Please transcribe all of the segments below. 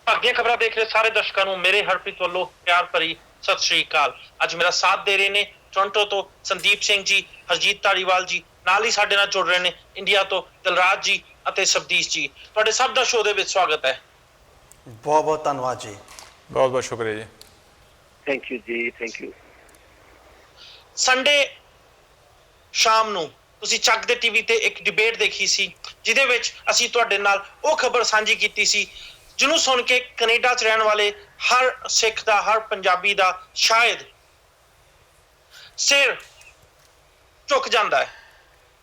भाग्य खबरां देख रहे सारे दर्शकों ਨੂੰ ਮੇਰੇ ਹਰਪ੍ਰੀਤ ਵੱਲੋਂ ਪਿਆਰ ਭਰੀ ਸਤਿ ਸ਼੍ਰੀ ਅਕਾਲ। ਅੱਜ ਮੇਰਾ ਸਾਥ ਦੇ ਰਹੇ ਨੇ ਟੋਰਾਂਟੋ ਤੋਂ ਸੰਦੀਪ ਸਿੰਘ ਜੀ, ਹਰਜੀਤ ਧਾਲੀਵਾਲ ਜੀ, ਨਾਲ ਹੀ ਸਾਡੇ ਨਾਲ ਜੁੜ ਰਹੇ ਨੇ ਇੰਡੀਆ ਤੋਂ ਦਿਲਰਾਜ ਜੀ ਅਤੇ ਸਬਦੀਸ਼ ਜੀ। ਤੁਹਾਡੇ ਸਭ ਦਾ ਸ਼ੋਅ ਦੇ ਵਿੱਚ ਸਵਾਗਤ ਹੈ। ਬਹੁਤ ਬਹੁਤ ਧੰਨਵਾਦ ਜੀ। ਬਹੁਤ ਬਹੁਤ ਸ਼ੁਕਰੀਆ ਜੀ। ਥੈਂਕ ਯੂ ਜੀ, ਥੈਂਕ ਯੂ। ਸੰਡੇ ਸ਼ਾਮ ਨੂੰ ਤੁਸੀਂ ਚੱਕ ਦੇ ਟੀਵੀ ਤੇ ਇੱਕ ਡਿਬੇਟ ਦੇਖੀ ਸੀ, ਜਿਹਦੇ ਵਿੱਚ ਅਸੀਂ ਤੁਹਾਡੇ ਨਾਲ ਉਹ ਖਬਰ ਸਾਂਝੀ ਕੀਤੀ ਸੀ ਜਿਹਨੂੰ ਸੁਣ ਕੇ ਕੈਨੇਡਾ 'ਚ ਰਹਿਣ ਵਾਲੇ ਹਰ ਸਿੱਖ ਦਾ, ਹਰ ਪੰਜਾਬੀ ਦਾ ਸ਼ਾਇਦ ਸਿਰ ਝੁਕ ਜਾਂਦਾ ਹੈ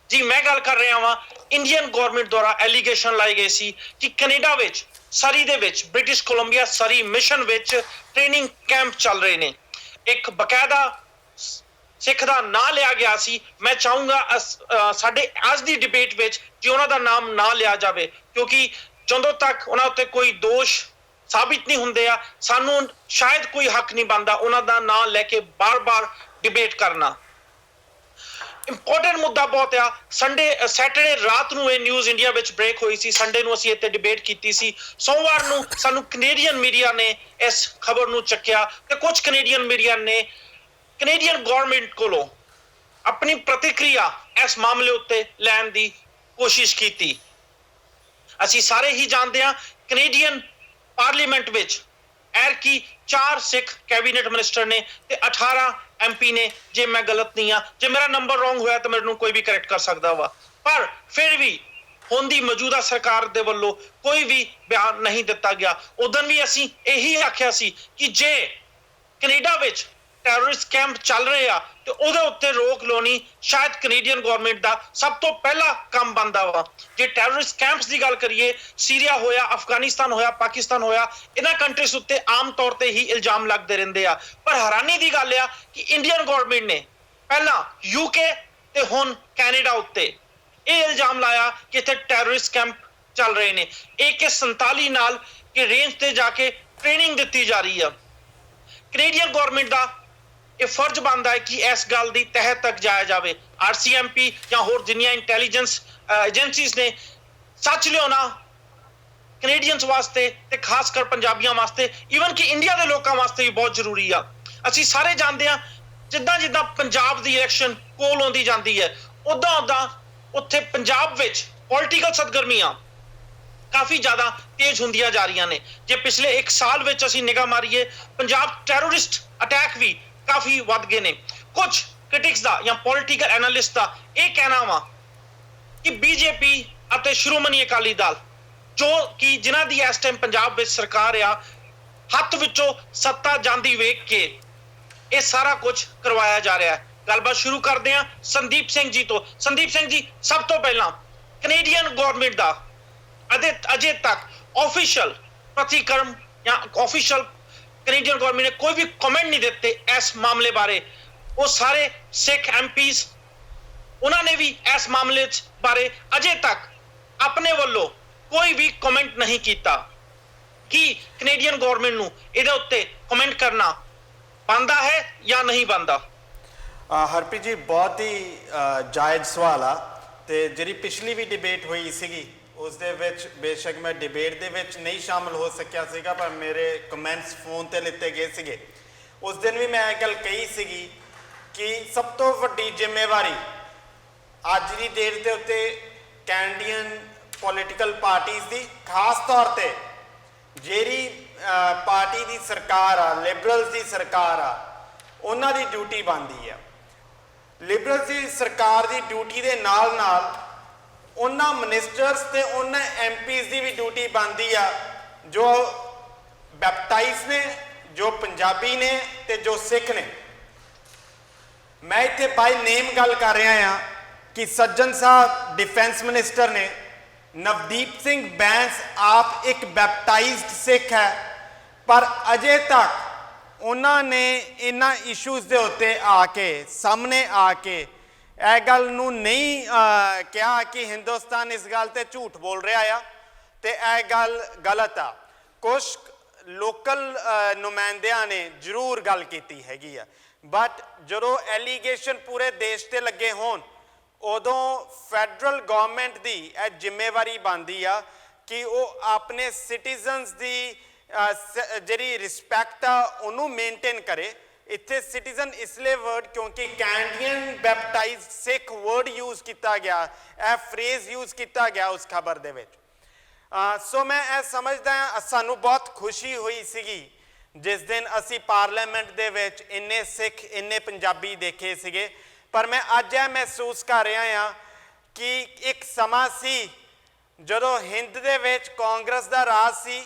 ਜੀ। ਮੈਂ ਗੱਲ ਕਰ ਰਿਹਾ ਵਾਂ ਇੰਡੀਅਨ ਗਵਰਨਮੈਂਟ ਦੁਆਰਾ ਐਲੀਗੇਸ਼ਨ ਲਾਏ ਗਏ ਸੀ ਕਿ ਕੈਨੇਡਾ ਵਿੱਚ ਸਰੀ ਦੇ ਵਿੱਚ ਬ੍ਰਿਟਿਸ਼ ਕੋਲੰਬੀਆ ਸਰੀ ਮਿਸ਼ਨ ਵਿੱਚ ਟ੍ਰੇਨਿੰਗ ਕੈਂਪ ਚੱਲ ਰਹੇ ਨੇ। ਇੱਕ ਬਕਾਇਦਾ ਸਿੱਖ ਦਾ ਨਾਂ ਲਿਆ ਗਿਆ ਸੀ। ਮੈਂ ਚਾਹੂੰਗਾ ਸਾਡੇ ਅੱਜ ਦੀ ਡਿਬੇਟ ਵਿੱਚ ਕਿ ਉਹਨਾਂ ਦਾ ਨਾਮ ਨਾ ਲਿਆ ਜਾਵੇ, ਕਿਉਂਕਿ ਜਦੋਂ ਤੱਕ ਉਹਨਾਂ ਉੱਤੇ ਕੋਈ ਦੋਸ਼ ਸਾਬਿਤ ਨਹੀਂ ਹੁੰਦੇ ਆ, ਸਾਨੂੰ ਸ਼ਾਇਦ ਕੋਈ ਹੱਕ ਨਹੀਂ ਬਣਦਾ ਉਹਨਾਂ ਦਾ ਨਾਂ ਲੈ ਕੇ ਬਾਰ-ਬਾਰ ਡਿਬੇਟ ਕਰਨਾ। ਇੰਪੋਰਟੈਂਟ ਮੁੱਦਾ ਬਹੁਤ ਆ। ਸੈਟਰਡੇ ਰਾਤ ਨੂੰ ਇਹ ਨਿਊਜ਼ ਇੰਡੀਆ ਵਿੱਚ ਬ੍ਰੇਕ ਹੋਈ ਸੀ। ਸੰਡੇ ਨੂੰ ਅਸੀਂ ਇੱਥੇ ਡਿਬੇਟ ਕੀਤੀ ਸੀ। ਸੋਮਵਾਰ ਨੂੰ ਸਾਨੂੰ ਕੈਨੇਡੀਅਨ ਮੀਡੀਆ ਨੇ ਇਸ ਖਬਰ ਨੂੰ ਚੱਕਿਆ ਤੇ ਕੁਝ ਕੈਨੇਡੀਅਨ ਮੀਡੀਆ ਨੇ ਕੈਨੇਡੀਅਨ ਗਵਰਨਮੈਂਟ ਕੋਲੋਂ ਆਪਣੀ ਪ੍ਰਤੀਕਿਰਿਆ ਇਸ ਮਾਮਲੇ ਉੱਤੇ ਲੈਣ ਦੀ ਕੋਸ਼ਿਸ਼ ਕੀਤੀ। ਅਸੀਂ ਸਾਰੇ ਹੀ ਜਾਣਦੇ ਹਾਂ ਕੈਨੇਡੀਅਨ ਪਾਰਲੀਮੈਂਟ ਵਿੱਚ ਐਰਕੀ 4 ਸਿੱਖ ਕੈਬਨਿਟ ਮਿਨਿਸਟਰ ਨੇ ਤੇ 18 MP ਨੇ। ਜੇ ਮੈਂ ਗਲਤ ਨਹੀਂ ਆ, ਜੇ ਮੇਰਾ ਨੰਬਰ ਰੋਂਗ ਹੋਇਆ ਤਾਂ ਮੈਨੂੰ ਕੋਈ ਵੀ ਕਰੈਕਟ ਕਰ ਸਕਦਾ ਵਾ, ਪਰ ਫਿਰ ਵੀ ਹੁਣ ਦੀ ਮੌਜੂਦਾ ਸਰਕਾਰ ਦੇ ਵੱਲੋਂ ਕੋਈ ਵੀ ਬਿਆਨ ਨਹੀਂ ਦਿੱਤਾ ਗਿਆ। ਉਦੋਂ ਵੀ ਅਸੀਂ ਇਹੀ ਆਖਿਆ ਸੀ ਕਿ ਜੇ ਕੈਨੇਡਾ ਵਿੱਚ ਟੈਰਰਿਸਟ ਕੈਂਪ ਚੱਲ ਰਹੇ ਆ ਤੇ ਉਹਦੇ ਉੱਤੇ ਰੋਕ ਲਾਉਣੀ ਸ਼ਾਇਦ ਕੈਨੇਡੀਅਨ ਗਵਰਨਮੈਂਟ ਦਾ ਸਭ ਤੋਂ ਪਹਿਲਾ ਕੰਮ ਬਣਦਾ ਵਾ। ਜੇ ਟੈਰਰਿਸਟ ਕੈਂਪਸ ਦੀ ਗੱਲ ਕਰੀਏ, ਸੀਰੀਆ ਹੋਇਆ, ਅਫਗਾਨਿਸਤਾਨ ਹੋਇਆ, ਪਾਕਿਸਤਾਨ ਹੋਇਆ, ਇਹਨਾਂ ਕੰਟਰੀਜ਼ ਉੱਤੇ ਆਮ ਤੌਰ ਤੇ ਹੀ ਇਲਜ਼ਾਮ ਲੱਗਦੇ ਰਹਿੰਦੇ ਆ। ਪਰ ਹੈਰਾਨੀ ਦੀ ਗੱਲ ਆ ਕਿ ਇੰਡੀਅਨ ਗਵਰਨਮੈਂਟ ਨੇ ਪਹਿਲਾਂ UK ਤੇ ਹੁਣ ਕੈਨੇਡਾ ਉੱਤੇ ਇਹ ਇਲਜ਼ਾਮ ਲਾਇਆ ਕਿ ਇੱਥੇ ਟੈਰਰਿਸਟ ਕੈਂਪ ਚੱਲ ਰਹੇ ਨੇ। AK-47 ਨਾਲ ਕਿ ਰੇਂਜ ਤੇ ਜਾ ਕੇ ਟ੍ਰੇਨਿੰਗ ਦਿੱਤੀ ਜਾ ਰਹੀ ਆ। ਕੈਨੇਡੀਅਨ ਗਵਰਨਮੈਂਟ ਦਾ ਇਹ ਫਰਜ਼ ਬਣਦਾ ਹੈ ਕਿ ਇਸ ਗੱਲ ਦੀ ਤਹਿ ਤੱਕ ਜਾਇਆ ਜਾਵੇ। RCMP ਜਾਂ ਹੋਰ ਜਿੰਨੀਆਂ ਇੰਟੈਲੀਜੈਂਸ ਏਜੰਸੀਜ਼ ਨੇ ਸੱਚ ਲਿਆਉਣਾ ਕੈਨੇਡੀਅਨਸ ਵਾਸਤੇ ਤੇ ਖਾਸ ਕਰ ਪੰਜਾਬੀਆਂ ਵਾਸਤੇ, ਈਵਨ ਕਿ ਇੰਡੀਆ ਦੇ ਲੋਕਾਂ ਵਾਸਤੇ ਵੀ ਬਹੁਤ ਜ਼ਰੂਰੀ ਆ। ਅਸੀਂ ਸਾਰੇ ਜਾਣਦੇ ਹਾਂ ਜਿੱਦਾਂ ਜਿੱਦਾਂ ਪੰਜਾਬ ਦੀ ਇਲੈਕਸ਼ਨ ਕੋਲ ਆਉਂਦੀ ਜਾਂਦੀ ਹੈ, ਉਦਾਂ ਉਦਾਂ ਉੱਥੇ ਪੰਜਾਬ ਵਿੱਚ ਪੋਲੀਟੀਕਲ ਸਰਗਰਮੀਆਂ ਕਾਫੀ ਜ਼ਿਆਦਾ ਤੇਜ਼ ਹੁੰਦੀਆਂ ਜਾ ਰਹੀਆਂ ਨੇ। ਜੇ ਪਿਛਲੇ 1 ਸਾਲ ਵਿੱਚ ਅਸੀਂ ਨਿਗਾਹ ਮਾਰੀਏ, ਪੰਜਾਬ ਟੈਰਰਿਸਟ ਅਟੈਕ ਵੀ ਕਾਫੀ ਵੱਧ ਗਏ ਨੇ। ਕੁਝ ਕ੍ਰਿਟਿਕਸ ਦਾ ਜਾਂ ਪੋਲੀਟੀਕਲ ਐਨਾਲਿਸਟ ਦਾ ਇਹ ਕਹਿਣਾ ਵਾ ਕਿ BJP ਅਤੇ ਸ਼੍ਰੋਮਣੀ ਅਕਾਲੀ ਦਲ ਜੋ ਕਿ ਜਿਨ੍ਹਾਂ ਦੀ ਇਸ ਟਾਈਮ ਪੰਜਾਬ ਵਿੱਚ ਸਰਕਾਰ ਆ, ਹੱਥ ਵਿੱਚੋਂ ਸੱਤਾ ਜਾਂਦੀ ਵੇਖ ਕੇ ਇਹ ਸਾਰਾ ਕੁਝ ਕਰਵਾਇਆ ਜਾ ਰਿਹਾ ਹੈ। ਗੱਲਬਾਤ ਸ਼ੁਰੂ ਕਰਦੇ ਹਾਂ ਸੰਦੀਪ ਸਿੰਘ ਜੀ ਤੋਂ। ਸੰਦੀਪ ਸਿੰਘ ਜੀ, ਸਭ ਤੋਂ ਪਹਿਲਾਂ ਕੈਨੇਡੀਅਨ ਗਵਰਨਮੈਂਟ ਦਾ ਅਜੇ ਤੱਕ ਆਫੀਸ਼ੀਅਲ ਪ੍ਰਤੀਕਰਮ ਜਾਂ ਆਫੀਸ਼ੀਅਲ ਕੈਨੇਡੀਅਨ ਗਵਰਨਮੈਂਟ ਨੇ ਕੋਈ ਵੀ ਕਮੈਂਟ ਨਹੀਂ ਦਿੱਤੇ ਇਸ ਮਾਮਲੇ ਬਾਰੇ। ਉਹ ਸਾਰੇ ਸਿੱਖ MPs ਉਹਨਾਂ ਨੇ ਵੀ ਇਸ ਮਾਮਲੇ ਬਾਰੇ ਅਜੇ ਤੱਕ ਆਪਣੇ ਵੱਲੋਂ ਕੋਈ ਵੀ ਕਮੈਂਟ ਨਹੀਂ ਕੀਤਾ। ਕੀ ਕੈਨੇਡੀਅਨ ਗਵਰਨਮੈਂਟ ਨੂੰ ਇਹਦੇ ਉੱਤੇ ਕਮੈਂਟ ਕਰਨਾ ਬਣਦਾ ਹੈ ਜਾਂ ਨਹੀਂ ਬਣਦਾ? ਹਰਪ੍ਰੀਤ ਜੀ, ਬਹੁਤ ਹੀ ਜਾਇਜ਼ ਸਵਾਲ ਆ। ਤੇ ਜਿਹੜੀ ਪਿਛਲੀ ਵੀ ਡਿਬੇਟ ਹੋਈ ਸੀਗੀ ਉਸ ਦੇ ਵਿੱਚ ਬੇਸ਼ੱਕ ਮੈਂ ਡਿਬੇਟ ਦੇ ਵਿੱਚ ਨਹੀਂ ਸ਼ਾਮਲ ਹੋ ਸਕਿਆ ਸੀਗਾ, ਪਰ ਮੇਰੇ ਕਮੈਂਟਸ ਫੋਨ ਤੇ ਲਿੱਤੇ ਗਏ ਸੀਗੇ। ਉਸ ਦਿਨ ਵੀ ਮੈਂ ਇਹ ਗੱਲ ਕਹੀ ਸੀਗੀ ਕਿ ਸਭ ਤੋਂ ਵੱਡੀ ਜ਼ਿੰਮੇਵਾਰੀ ਅੱਜ ਦੀ ਡੇਟ ਦੇ ਉੱਤੇ ਕੈਨੇਡੀਅਨ ਪੋਲੀਟੀਕਲ ਪਾਰਟੀਆਂ ਦੀ, ਖਾਸ ਤੌਰ ਤੇ ਜਿਹੜੀ ਪਾਰਟੀ ਦੀ ਸਰਕਾਰ ਆ, ਲਿਬਰਲਸ ਦੀ ਸਰਕਾਰ ਆ, ਉਹਨਾਂ ਦੀ ਡਿਊਟੀ ਬਣਦੀ ਆ। ਲਿਬਰਲਸ ਦੀ ਸਰਕਾਰ ਦੀ ਡਿਊਟੀ ਦੇ ਨਾਲ ਨਾਲ ਉਹਨਾਂ ਮਿਨਿਸਟਰਸ ਤੇ ਉਹਨਾਂ MPs ਦੀ ਵੀ ਡਿਊਟੀ ਬਣਦੀ ਆ ਜੋ ਬੈਪਟਾਈਜ਼ ਨੇ, ਜੋ ਪੰਜਾਬੀ ਨੇ ਤੇ ਜੋ ਸਿੱਖ ਨੇ। ਮੈਂ ਇੱਥੇ ਬਾਈ ਨੇਮ ਗੱਲ ਕਰ ਰਿਹਾ ਆ ਕਿ ਸੱਜਣ ਸਾਹਿਬ ਡਿਫੈਂਸ ਮਿਨਿਸਟਰ ਨੇ, ਨਵਦੀਪ ਸਿੰਘ ਬੈਂਸ ਆਪ ਇੱਕ ਬੈਪਟਾਈਜ਼ਡ ਸਿੱਖ ਹੈ, ਪਰ ਅਜੇ ਤੱਕ ਉਹਨਾਂ ਨੇ ਇਹਨਾਂ ਇਸ਼ੂਜ਼ ਦੇ ਉੱਤੇ ਆ ਕੇ ਸਾਹਮਣੇ ਆ ਕੇ ਇਹ ਗੱਲ ਨੂੰ ਨਹੀਂ ਕਿਹਾ ਕਿ ਹਿੰਦੁਸਤਾਨ ਇਸ ਗੱਲ ਤੇ ਝੂਠ ਬੋਲ ਰਿਹਾ ਆ ਤੇ ਇਹ ਗੱਲ ਗਲਤ ਆ। ਕੁਝ ਲੋਕਲ ਨੁਮਾਇੰਦਿਆਂ ਨੇ ਜ਼ਰੂਰ ਗੱਲ ਕੀਤੀ ਹੈਗੀ ਆ, ਬਟ ਜਦੋਂ ਐਲੀਗੇਸ਼ਨ ਪੂਰੇ ਦੇਸ਼ ਤੇ ਲੱਗੇ ਹੋਣ ਉਦੋਂ ਫੈਡਰਲ ਗਵਰਨਮੈਂਟ ਦੀ ਇਹ ਜ਼ਿੰਮੇਵਾਰੀ ਬਣਦੀ ਆ ਕਿ ਉਹ ਆਪਣੇ ਸਿਟੀਜ਼ਨਸ ਦੀ ਜਿਹੜੀ ਰਿਸਪੈਕਟ ਆ ਉਹਨੂੰ ਮੇਨਟੇਨ ਕਰੇ। ਇੱਥੇ ਸਿਟੀਜ਼ਨ ਇਸ ਲਈ ਵਰਡ ਕਿਉਂਕਿ ਕੈਨੇਡੀਅਨ ਬੈਪਟਾਈਜ਼ ਸਿੱਖ ਵਰਡ ਯੂਜ਼ ਕੀਤਾ ਗਿਆ, ਇਹ ਫਰੇਜ਼ ਯੂਜ਼ ਕੀਤਾ ਗਿਆ ਉਸ ਖਬਰ ਦੇ ਵਿੱਚ। ਸੋ ਮੈਂ ਇਹ ਸਮਝਦਾ ਹਾਂ ਸਾਨੂੰ ਬਹੁਤ ਖੁਸ਼ੀ ਹੋਈ ਸੀਗੀ ਜਿਸ ਦਿਨ ਅਸੀਂ ਪਾਰਲੀਮੈਂਟ ਦੇ ਵਿੱਚ ਇੰਨੇ ਸਿੱਖ ਇੰਨੇ ਪੰਜਾਬੀ ਦੇਖੇ ਸੀਗੇ। ਪਰ ਮੈਂ ਅੱਜ ਇਹ ਮਹਿਸੂਸ ਕਰ ਰਿਹਾ ਹਾਂ ਕਿ ਇੱਕ ਸਮਾਂ ਸੀ ਜਦੋਂ ਹਿੰਦ ਦੇ ਵਿੱਚ ਕਾਂਗਰਸ ਦਾ ਰਾਜ ਸੀ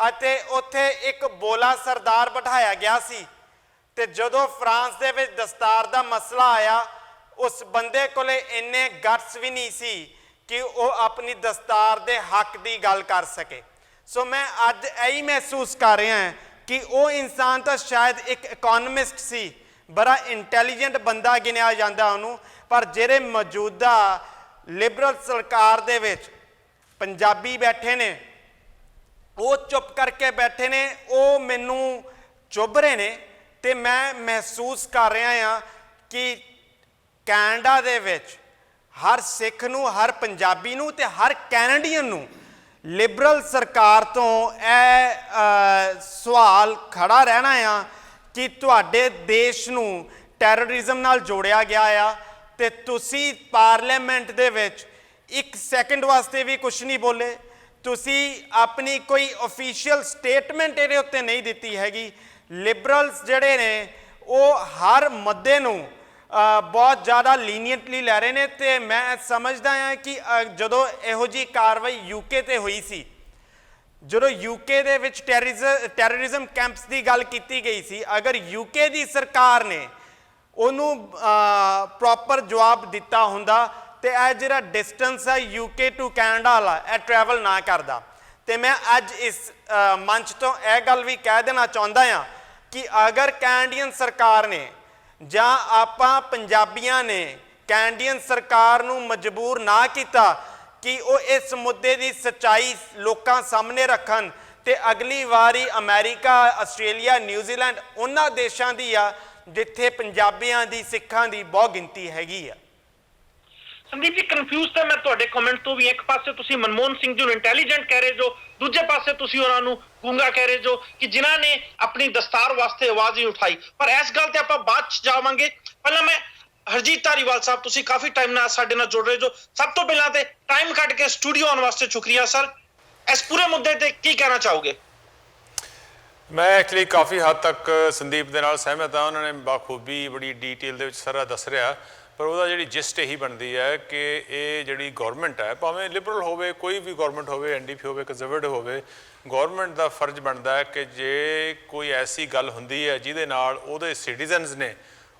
ਅਤੇ ਉੱਥੇ ਇੱਕ ਬੋਲਾ ਸਰਦਾਰ ਬਿਠਾਇਆ ਗਿਆ ਸੀ, ਤੇ ਜਦੋਂ ਫਰਾਂਸ ਦੇ ਵਿੱਚ ਦਸਤਾਰ ਦਾ ਮਸਲਾ ਆਇਆ ਉਸ ਬੰਦੇ ਕੋਲੇ ਇੰਨੇ ਗਟਸ ਵੀ ਨਹੀਂ ਸੀ ਕਿ ਉਹ ਆਪਣੀ ਦਸਤਾਰ ਦੇ ਹੱਕ ਦੀ ਗੱਲ ਕਰ ਸਕੇ। ਸੋ ਮੈਂ ਅੱਜ ਇਹੀ ਮਹਿਸੂਸ ਕਰ ਰਿਹਾ ਹਾਂ ਕਿ ਉਹ ਇਨਸਾਨ ਤਾਂ ਸ਼ਾਇਦ ਇੱਕ ਇਕੋਨੋਮਿਸਟ ਸੀ, ਬੜਾ ਇੰਟੈਲੀਜੈਂਟ ਬੰਦਾ ਗਿਣਿਆ ਜਾਂਦਾ ਉਹਨੂੰ, ਪਰ ਜਿਹੜੇ ਮੌਜੂਦਾ ਲਿਬਰਲ ਸਰਕਾਰ ਦੇ ਵਿੱਚ ਪੰਜਾਬੀ ਬੈਠੇ ਨੇ ਉਹ ਚੁੱਪ ਕਰਕੇ ਬੈਠੇ ਨੇ, ਉਹ ਮੈਨੂੰ ਚੁੱਭ ਰਹੇ ਨੇ। ਤੇ ਮੈਂ ਮਹਿਸੂਸ ਕਰ ਰਿਹਾ ਹਾਂ ਕਿ ਕੈਨੇਡਾ ਦੇ ਵਿੱਚ ਹਰ ਸਿੱਖ ਨੂੰ, ਹਰ ਪੰਜਾਬੀ ਨੂੰ ਤੇ ਹਰ ਕੈਨੇਡੀਅਨ ਨੂੰ ਲਿਬਰਲ ਸਰਕਾਰ ਤੋਂ ਇਹ ਸਵਾਲ ਖੜਾ ਰਹਿਣਾ ਆ ਕਿ ਤੁਹਾਡੇ ਦੇਸ਼ ਨੂੰ ਟੈਰਰਿਜ਼ਮ ਨਾਲ ਜੋੜਿਆ ਗਿਆ ਆ ਤੇ ਤੁਸੀਂ ਪਾਰਲੀਮੈਂਟ ਦੇ ਵਿੱਚ ਇੱਕ ਸੈਕਿੰਡ ਵਾਸਤੇ ਵੀ ਕੁਝ ਨਹੀਂ ਬੋਲੇ, ਤੁਸੀਂ ਆਪਣੀ ਕੋਈ ਆਫੀਸ਼ੀਅਲ ਸਟੇਟਮੈਂਟ ਇਹਦੇ ਉੱਤੇ ਨਹੀਂ ਦਿੱਤੀ ਹੈਗੀ। ਲਿਬਰਲਸ ਜਿਹੜੇ ਨੇ ਉਹ ਹਰ ਮੁੱਦੇ ਨੂੰ ਬਹੁਤ ਜ਼ਿਆਦਾ ਲੀਨੀਅੰਟਲੀ ਲੈ ਰਹੇ ਨੇ ਤੇ ਮੈਂ ਸਮਝਦਾ ਹਾਂ ਕਿ ਜਦੋਂ ਇਹੋ ਜਿਹੀ ਕਾਰਵਾਈ ਯੂਕੇ ਤੇ ਹੋਈ ਸੀ, ਜਦੋਂ ਯੂਕੇ ਦੇ ਵਿੱਚ ਟੈਰਰਿਜ਼ਮ ਕੈਂਪਸ ਦੀ ਗੱਲ ਕੀਤੀ ਗਈ ਸੀ, ਅਗਰ ਯੂਕੇ ਦੀ ਸਰਕਾਰ ਨੇ ਉਹਨੂੰ ਪ੍ਰੋਪਰ ਜਵਾਬ ਦਿੱਤਾ ਹੁੰਦਾ ਤੇ ਇਹ ਜਿਹੜਾ ਡਿਸਟੈਂਸ ਹੈ ਯੂਕੇ ਟੂ ਕੈਨੇਡਾ ਵਾਲਾ ਇਹ ਟਰੈਵਲ ਨਾ ਕਰਦਾ। ਤੇ ਮੈਂ ਅੱਜ ਇਸ ਮੰਚ ਤੋਂ ਇਹ ਗੱਲ ਵੀ ਕਹਿ ਦੇਣਾ ਚਾਹੁੰਦਾ ਹਾਂ ਕਿ ਅਗਰ ਕੈਨੇਡੀਅਨ ਸਰਕਾਰ ਨੇ ਜਾਂ ਆਪਾਂ ਪੰਜਾਬੀਆਂ ਨੇ ਕੈਨੇਡੀਅਨ ਸਰਕਾਰ ਨੂੰ ਮਜਬੂਰ ਨਾ ਕੀਤਾ ਕਿ ਉਹ ਇਸ ਮੁੱਦੇ ਦੀ ਸੱਚਾਈ ਲੋਕਾਂ ਸਾਹਮਣੇ ਰੱਖਣ ਤੇ ਅਗਲੀ ਵਾਰੀ ਅਮਰੀਕਾ, ਆਸਟ੍ਰੇਲੀਆ, ਨਿਊਜ਼ੀਲੈਂਡ ਉਹਨਾਂ ਦੇਸ਼ਾਂ ਦੀ ਆ ਜਿੱਥੇ ਪੰਜਾਬੀਆਂ ਦੀ, ਸਿੱਖਾਂ ਦੀ ਬਹੁਤ ਗਿਣਤੀ ਹੈਗੀ ਆ। ਸੰਦੀਪ ਜੀ ਕਨਫਿਊਜ਼ ਤਾਂ ਮੈਂ ਤੁਹਾਡੇ ਕਮੈਂਟ ਤੋਂ ਵੀ, ਇੱਕ ਪਾਸੇ ਤੁਸੀਂ ਮਨਮੋਹਨ ਸਿੰਘ ਜੀ ਨੂੰ ਇੰਟੈਲੀਜੈਂਟ ਕਹਿ ਰਹੇ ਜੋ, ਦੂਜੇ ਪਾਸੇ ਤੁਸੀਂ ਉਹਨਾਂ ਨੂੰ ਗੂੰਗਾ ਕਹਿ ਰਹੇ ਜੋ ਕਿ ਜਿਨ੍ਹਾਂ ਨੇ ਆਪਣੀ ਦਸਤਾਰ ਵਾਸਤੇ ਆਵਾਜ਼ ਹੀ ਉਠਾਈ। ਪਰ ਇਸ ਗੱਲ ਤੇ ਆਪਾਂ ਬਾਅਦ ਚ ਜਾਵਾਂਗੇ। ਪਹਿਲਾਂ ਮੈਂ ਹਰਜੀਤ ਧਾਰੀਵਾਲ ਸਾਹਿਬ, ਤੁਸੀਂ ਕਾਫੀ ਟਾਈਮ ਨਾਲ ਸਾਡੇ ਨਾਲ ਜੁੜ ਰਹੇ ਜੋ, ਸਭ ਤੋਂ ਪਹਿਲਾਂ ਤੇ ਟਾਈਮ ਕੱਢ ਕੇ ਸਟੂਡੀਓ ਆਉਣ ਵਾਸਤੇ ਸ਼ੁਕਰੀਆ ਸਰ। ਇਸ ਪੂਰੇ ਮੁੱਦੇ ਤੇ ਕੀ ਕਹਿਣਾ ਚਾਹੋਗੇ? ਮੈਂ ਐਕਚੁਅਲੀ ਕਾਫੀ ਹੱਦ ਤੱਕ ਸੰਦੀਪ ਦੇ ਨਾਲ ਸਹਿਮਤ ਹਾਂ। ਉਹਨਾਂ ਨੇ ਬਾਖੂਬੀ ਬੜੀ ਡੀਟੇਲ ਦੇ ਵਿੱਚ ਸਾਰਾ ਦੱਸ ਰਿਹਾ, ਪਰ ਉਹਦਾ ਜਿਹੜੀ ਜਿਸਟ ਇਹੀ ਬਣਦੀ ਹੈ ਕਿ ਇਹ ਜਿਹੜੀ ਗੌਰਮੈਂਟ ਹੈ, ਭਾਵੇਂ ਲਿਬਰਲ ਹੋਵੇ, ਕੋਈ ਵੀ ਗੌਰਮੈਂਟ ਹੋਵੇ, NDP ਹੋਵੇ, ਕੰਜ਼ਰਵੇਟਿਵ ਹੋਵੇ, ਗੌਰਮੈਂਟ ਦਾ ਫਰਜ਼ ਬਣਦਾ ਹੈ ਕਿ ਜੇ ਕੋਈ ਐਸੀ ਗੱਲ ਹੁੰਦੀ ਹੈ ਜਿਹਦੇ ਨਾਲ ਉਹਦੇ ਸਿਟੀਜ਼ਨਸ ਨੇ,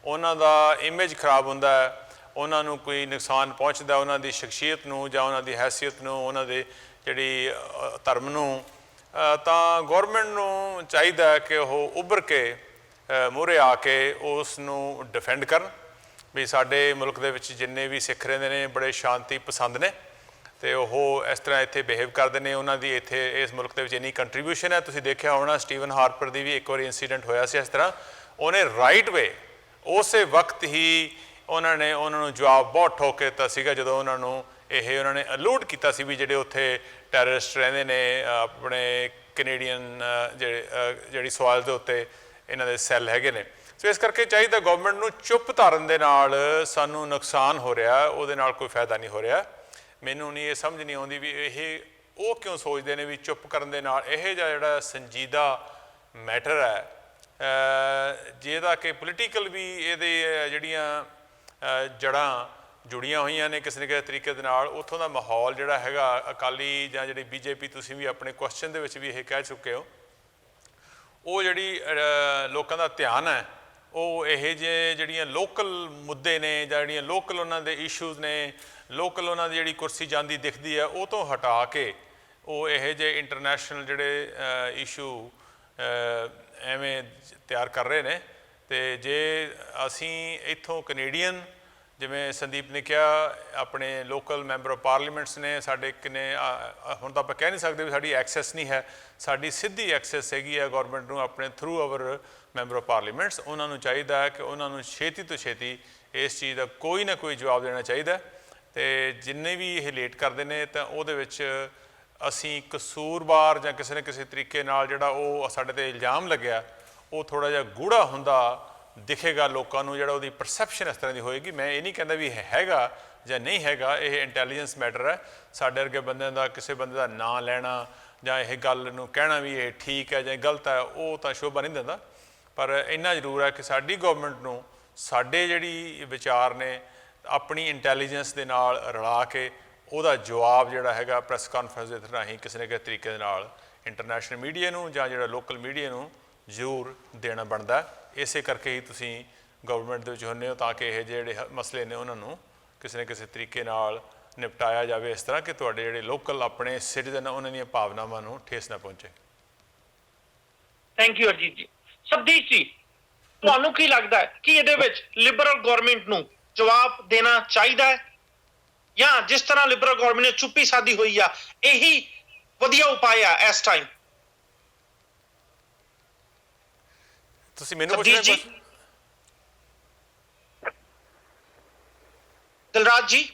ਉਹਨਾਂ ਦਾ ਇਮੇਜ ਖਰਾਬ ਹੁੰਦਾ ਹੈ, ਉਹਨਾਂ ਨੂੰ ਕੋਈ ਨੁਕਸਾਨ ਪਹੁੰਚਦਾ, ਉਹਨਾਂ ਦੀ ਸ਼ਖਸੀਅਤ ਨੂੰ ਜਾਂ ਉਹਨਾਂ ਦੀ ਹੈਸੀਅਤ ਨੂੰ, ਉਹਨਾਂ ਦੇ ਜਿਹੜੀ ਧਰਮ ਨੂੰ, ਤਾਂ ਗੌਰਮੈਂਟ ਨੂੰ ਚਾਹੀਦਾ ਕਿ ਉਹ ਉੱਭਰ ਕੇ ਮੂਹਰੇ ਆ ਕੇ ਉਸ ਨੂੰ ਡਿਫੈਂਡ ਕਰਨ ਵੀ ਸਾਡੇ ਮੁਲਕ ਦੇ ਵਿੱਚ ਜਿੰਨੇ ਵੀ ਸਿੱਖ ਰਹਿੰਦੇ ਨੇ ਬੜੇ ਸ਼ਾਂਤੀ ਪਸੰਦ ਨੇ ਤੇ ਉਹ ਇਸ ਤਰ੍ਹਾਂ ਇੱਥੇ ਬਿਹੇਵ ਕਰਦੇ ਨੇ, ਉਹਨਾਂ ਦੀ ਇੱਥੇ ਇਸ ਮੁਲਕ ਦੇ ਵਿੱਚ ਇੰਨੀ ਕੰਟਰੀਬਿਊਸ਼ਨ ਹੈ। ਤੁਸੀਂ ਦੇਖਿਆ ਹੋਣਾ ਸਟੀਵਨ ਹਾਰਪਰ ਦੀ ਵੀ ਇੱਕ ਵਾਰੀ ਇੰਸੀਡੈਂਟ ਹੋਇਆ ਸੀ ਇਸ ਤਰ੍ਹਾਂ, ਉਹਨੇ ਰਾਈਟ ਵੇ ਉਸੇ ਵਕਤ ਹੀ ਉਹਨਾਂ ਨੇ ਉਹਨਾਂ ਨੂੰ ਜਵਾਬ ਬਹੁਤ ਠੋਕ ਕੇ ਦਿੱਤਾ ਸੀਗਾ ਜਦੋਂ ਉਹਨਾਂ ਨੂੰ ਉਹਨਾਂ ਨੇ ਅਲੂਡ ਕੀਤਾ ਸੀ ਵੀ ਜਿਹੜੇ ਉੱਥੇ ਟੈਰਰਿਸਟ ਰਹਿੰਦੇ ਨੇ ਆਪਣੇ ਕੈਨੇਡੀਅਨ ਜਿਹੜੀ ਸੋਇਲ ਦੇ ਉੱਤੇ ਇਹਨਾਂ ਦੇ ਸੈੱਲ ਹੈਗੇ ਨੇ। ਸੋ ਇਸ ਕਰਕੇ ਚਾਹੀਦਾ ਗਵਰਨਮੈਂਟ ਨੂੰ ਚੁੱਪ ਧਾਰਨ ਦੇ ਨਾਲ ਸਾਨੂੰ ਨੁਕਸਾਨ ਹੋ ਰਿਹਾ, ਉਹਦੇ ਨਾਲ ਕੋਈ ਫਾਇਦਾ ਨਹੀਂ ਹੋ ਰਿਹਾ। ਮੈਨੂੰ ਨਹੀਂ ਇਹ ਸਮਝ ਨਹੀਂ ਆਉਂਦੀ ਵੀ ਇਹ ਉਹ ਕਿਉਂ ਸੋਚਦੇ ਨੇ ਵੀ ਚੁੱਪ ਕਰਨ ਦੇ ਨਾਲ ਇਹ ਜਿਹੜਾ ਸੰਜੀਦਾ ਮੈਟਰ ਹੈ ਜਿਹਦਾ ਕਿ ਪੋਲੀਟੀਕਲ ਵੀ ਇਹਦੇ ਜਿਹੜੀਆਂ ਜੜ੍ਹਾਂ ਜੁੜੀਆਂ ਹੋਈਆਂ ਨੇ ਕਿਸੇ ਨਾ ਕਿਸੇ ਤਰੀਕੇ ਦੇ ਨਾਲ, ਉੱਥੋਂ ਦਾ ਮਾਹੌਲ ਜਿਹੜਾ ਹੈਗਾ ਅਕਾਲੀ ਜਾਂ ਜਿਹੜੀ BJP, ਤੁਸੀਂ ਵੀ ਆਪਣੇ ਕੁਐਸਚਨ ਦੇ ਵਿੱਚ ਵੀ ਇਹ ਕਹਿ ਚੁੱਕੇ ਹੋ, ਉਹ ਜਿਹੜੀ ਲੋਕਾਂ ਦਾ ਧਿਆਨ ਹੈ ਉਹ ਇਹ ਜਿਹੇ ਜਿਹੜੀਆਂ ਲੋਕਲ ਮੁੱਦੇ ਨੇ ਜਾਂ ਜਿਹੜੀਆਂ ਲੋਕਲ ਉਹਨਾਂ ਦੇ ਇਸ਼ੂਜ਼ ਨੇ, ਲੋਕਲ ਉਹਨਾਂ ਦੀ ਜਿਹੜੀ ਕੁਰਸੀ ਜਾਂਦੀ ਦਿਖਦੀ ਹੈ ਉਹ ਤੋਂ ਹਟਾ ਕੇ ਉਹ ਇਹ ਜਿਹੇ ਇੰਟਰਨੈਸ਼ਨਲ ਜਿਹੜੇ ਇਸ਼ੂ ਐਵੇਂ ਤਿਆਰ ਕਰ ਰਹੇ ਨੇ। ਅਤੇ ਜੇ ਅਸੀਂ ਇੱਥੋਂ ਕੈਨੇਡੀਅਨ, ਜਿਵੇਂ ਸੰਦੀਪ ਨੇ ਕਿਹਾ, ਆਪਣੇ ਲੋਕਲ ਮੈਂਬਰ ਆਫ ਪਾਰਲੀਮੈਂਟਸ ਨੇ ਸਾਡੇ, ਕਿੰਨੇ ਹੁਣ ਤਾਂ ਆਪਾਂ ਕਹਿ ਨਹੀਂ ਸਕਦੇ ਵੀ ਸਾਡੀ ਐਕਸੈਸ ਨਹੀਂ ਹੈ, ਸਾਡੀ ਸਿੱਧੀ ਐਕਸੈਸ ਹੈਗੀ ਹੈ ਗੌਰਮੈਂਟ ਨੂੰ ਆਪਣੇ through our member of parliaments. ਉਹਨਾਂ ਨੂੰ ਚਾਹੀਦਾ ਹੈ ਕਿ ਉਹਨਾਂ ਨੂੰ ਛੇਤੀ ਤੋਂ ਛੇਤੀ ਇਸ ਚੀਜ਼ ਦਾ ਕੋਈ ਨਾ ਕੋਈ ਜਵਾਬ ਦੇਣਾ ਚਾਹੀਦਾ। ਅਤੇ ਜਿੰਨੇ ਵੀ ਇਹ ਲੇਟ ਕਰਦੇ ਨੇ ਤਾਂ ਉਹਦੇ ਵਿੱਚ ਅਸੀਂ ਕਸੂਰਵਾਰ ਜਾਂ ਕਿਸੇ ਨਾ ਕਿਸੇ ਤਰੀਕੇ ਨਾਲ ਜਿਹੜਾ ਉਹ ਸਾਡੇ ਤੇ ਇਲਜ਼ਾਮ ਲੱਗਿਆ ਉਹ ਥੋੜ੍ਹਾ ਜਿਹਾ ਗੂੜਾ ਹੁੰਦਾ ਦਿਖੇਗਾ ਲੋਕਾਂ ਨੂੰ, ਜਿਹੜਾ ਉਹਦੀ ਪਰਸੈਪਸ਼ਨ ਇਸ ਤਰ੍ਹਾਂ ਦੀ ਹੋਏਗੀ। ਮੈਂ ਇਹ ਨਹੀਂ ਕਹਿੰਦਾ ਵੀ ਹੈਗਾ ਜਾਂ ਨਹੀਂ ਹੈਗਾ, ਇਹ ਇੰਟੈਲੀਜੈਂਸ ਮੈਟਰ ਹੈ। ਸਾਡੇ ਵਰਗੇ ਬੰਦਿਆਂ ਦਾ ਕਿਸੇ ਬੰਦੇ ਦਾ ਨਾਂ ਲੈਣਾ ਜਾਂ ਇਹ ਗੱਲ ਨੂੰ ਕਹਿਣਾ ਵੀ ਇਹ ਠੀਕ ਹੈ ਜਾਂ ਗਲਤ ਹੈ, ਉਹ ਤਾਂ ਸ਼ੋਭਾ ਨਹੀਂ ਦਿੰਦਾ। ਪਰ ਇੰਨਾ ਜ਼ਰੂਰ ਹੈ ਕਿ ਸਾਡੀ ਗੌਰਮੈਂਟ ਨੂੰ ਸਾਡੇ ਜਿਹੜੀ ਵਿਚਾਰ ਨੇ ਆਪਣੀ ਇੰਟੈਲੀਜੈਂਸ ਦੇ ਨਾਲ ਰਲਾ ਕੇ ਉਹਦਾ ਜਵਾਬ ਜਿਹੜਾ ਹੈਗਾ ਪ੍ਰੈਸ ਕਾਨਫਰੰਸ ਦੇ ਰਾਹੀਂ ਕਿਸੇ ਨਾ ਕਿਸੇ ਤਰੀਕੇ ਦੇ ਨਾਲ ਇੰਟਰਨੈਸ਼ਨਲ ਮੀਡੀਆ ਨੂੰ ਜਾਂ ਜਿਹੜਾ ਲੋਕਲ ਮੀਡੀਆ ਨੂੰ ਜ਼ਰੂਰ ਦੇਣਾ ਬਣਦਾ। ਇਸੇ ਕਰਕੇ ਹੀ ਤੁਸੀਂ ਗਵਰਨਮੈਂਟ ਦੇ ਵਿੱਚ ਹੁੰਦੇ ਹੋ, ਤਾਂ ਕਿ ਇਹ ਜਿਹੜੇ ਮਸਲੇ ਨੇ ਉਹਨਾਂ ਨੂੰ ਕਿਸੇ ਨਾ ਕਿਸੇ ਤਰੀਕੇ ਨਾਲ ਨਿਪਟਾਇਆ ਜਾਵੇ ਇਸ ਤਰ੍ਹਾਂ ਕਿ ਤੁਹਾਡੇ ਜਿਹੜੇ ਲੋਕਲ ਆਪਣੇ ਸਿਟੀਜ਼ਨ ਉਹਨਾਂ ਦੀਆਂ ਭਾਵਨਾਵਾਂ ਨੂੰ ਠੇਸ ਨਾ ਪਹੁੰਚੇ। ਥੈਂਕ ਯੂ ਅਰਜੀਤ ਜੀ। ਸਬਦੀਪ ਜੀ, ਤੁਹਾਨੂੰ ਕੀ ਲੱਗਦਾ ਹੈ ਕਿ ਇਹਦੇ ਵਿੱਚ ਲਿਬਰਲ ਗਵਰਨਮੈਂਟ ਨੂੰ ਜਵਾਬ ਦੇਣਾ ਚਾਹੀਦਾ ਹੈ ਜਾਂ ਜਿਸ ਤਰ੍ਹਾਂ ਲਿਬਰਲ ਗਵਰਨਮੈਂਟ ਨੇ ਚੁੱਪੀ ਸਾਦੀ ਹੋਈ ਆ ਇਹੀ ਵਧੀਆ ਉਪਾਅ ਆ ਇਸ ਟਾਈਮ? ਤੁਸੀਂ ਮੈਨੂੰ ਪੁੱਛ ਰਹੇ ਹੋ ਦਿਲਰਾਜ ਜੀ?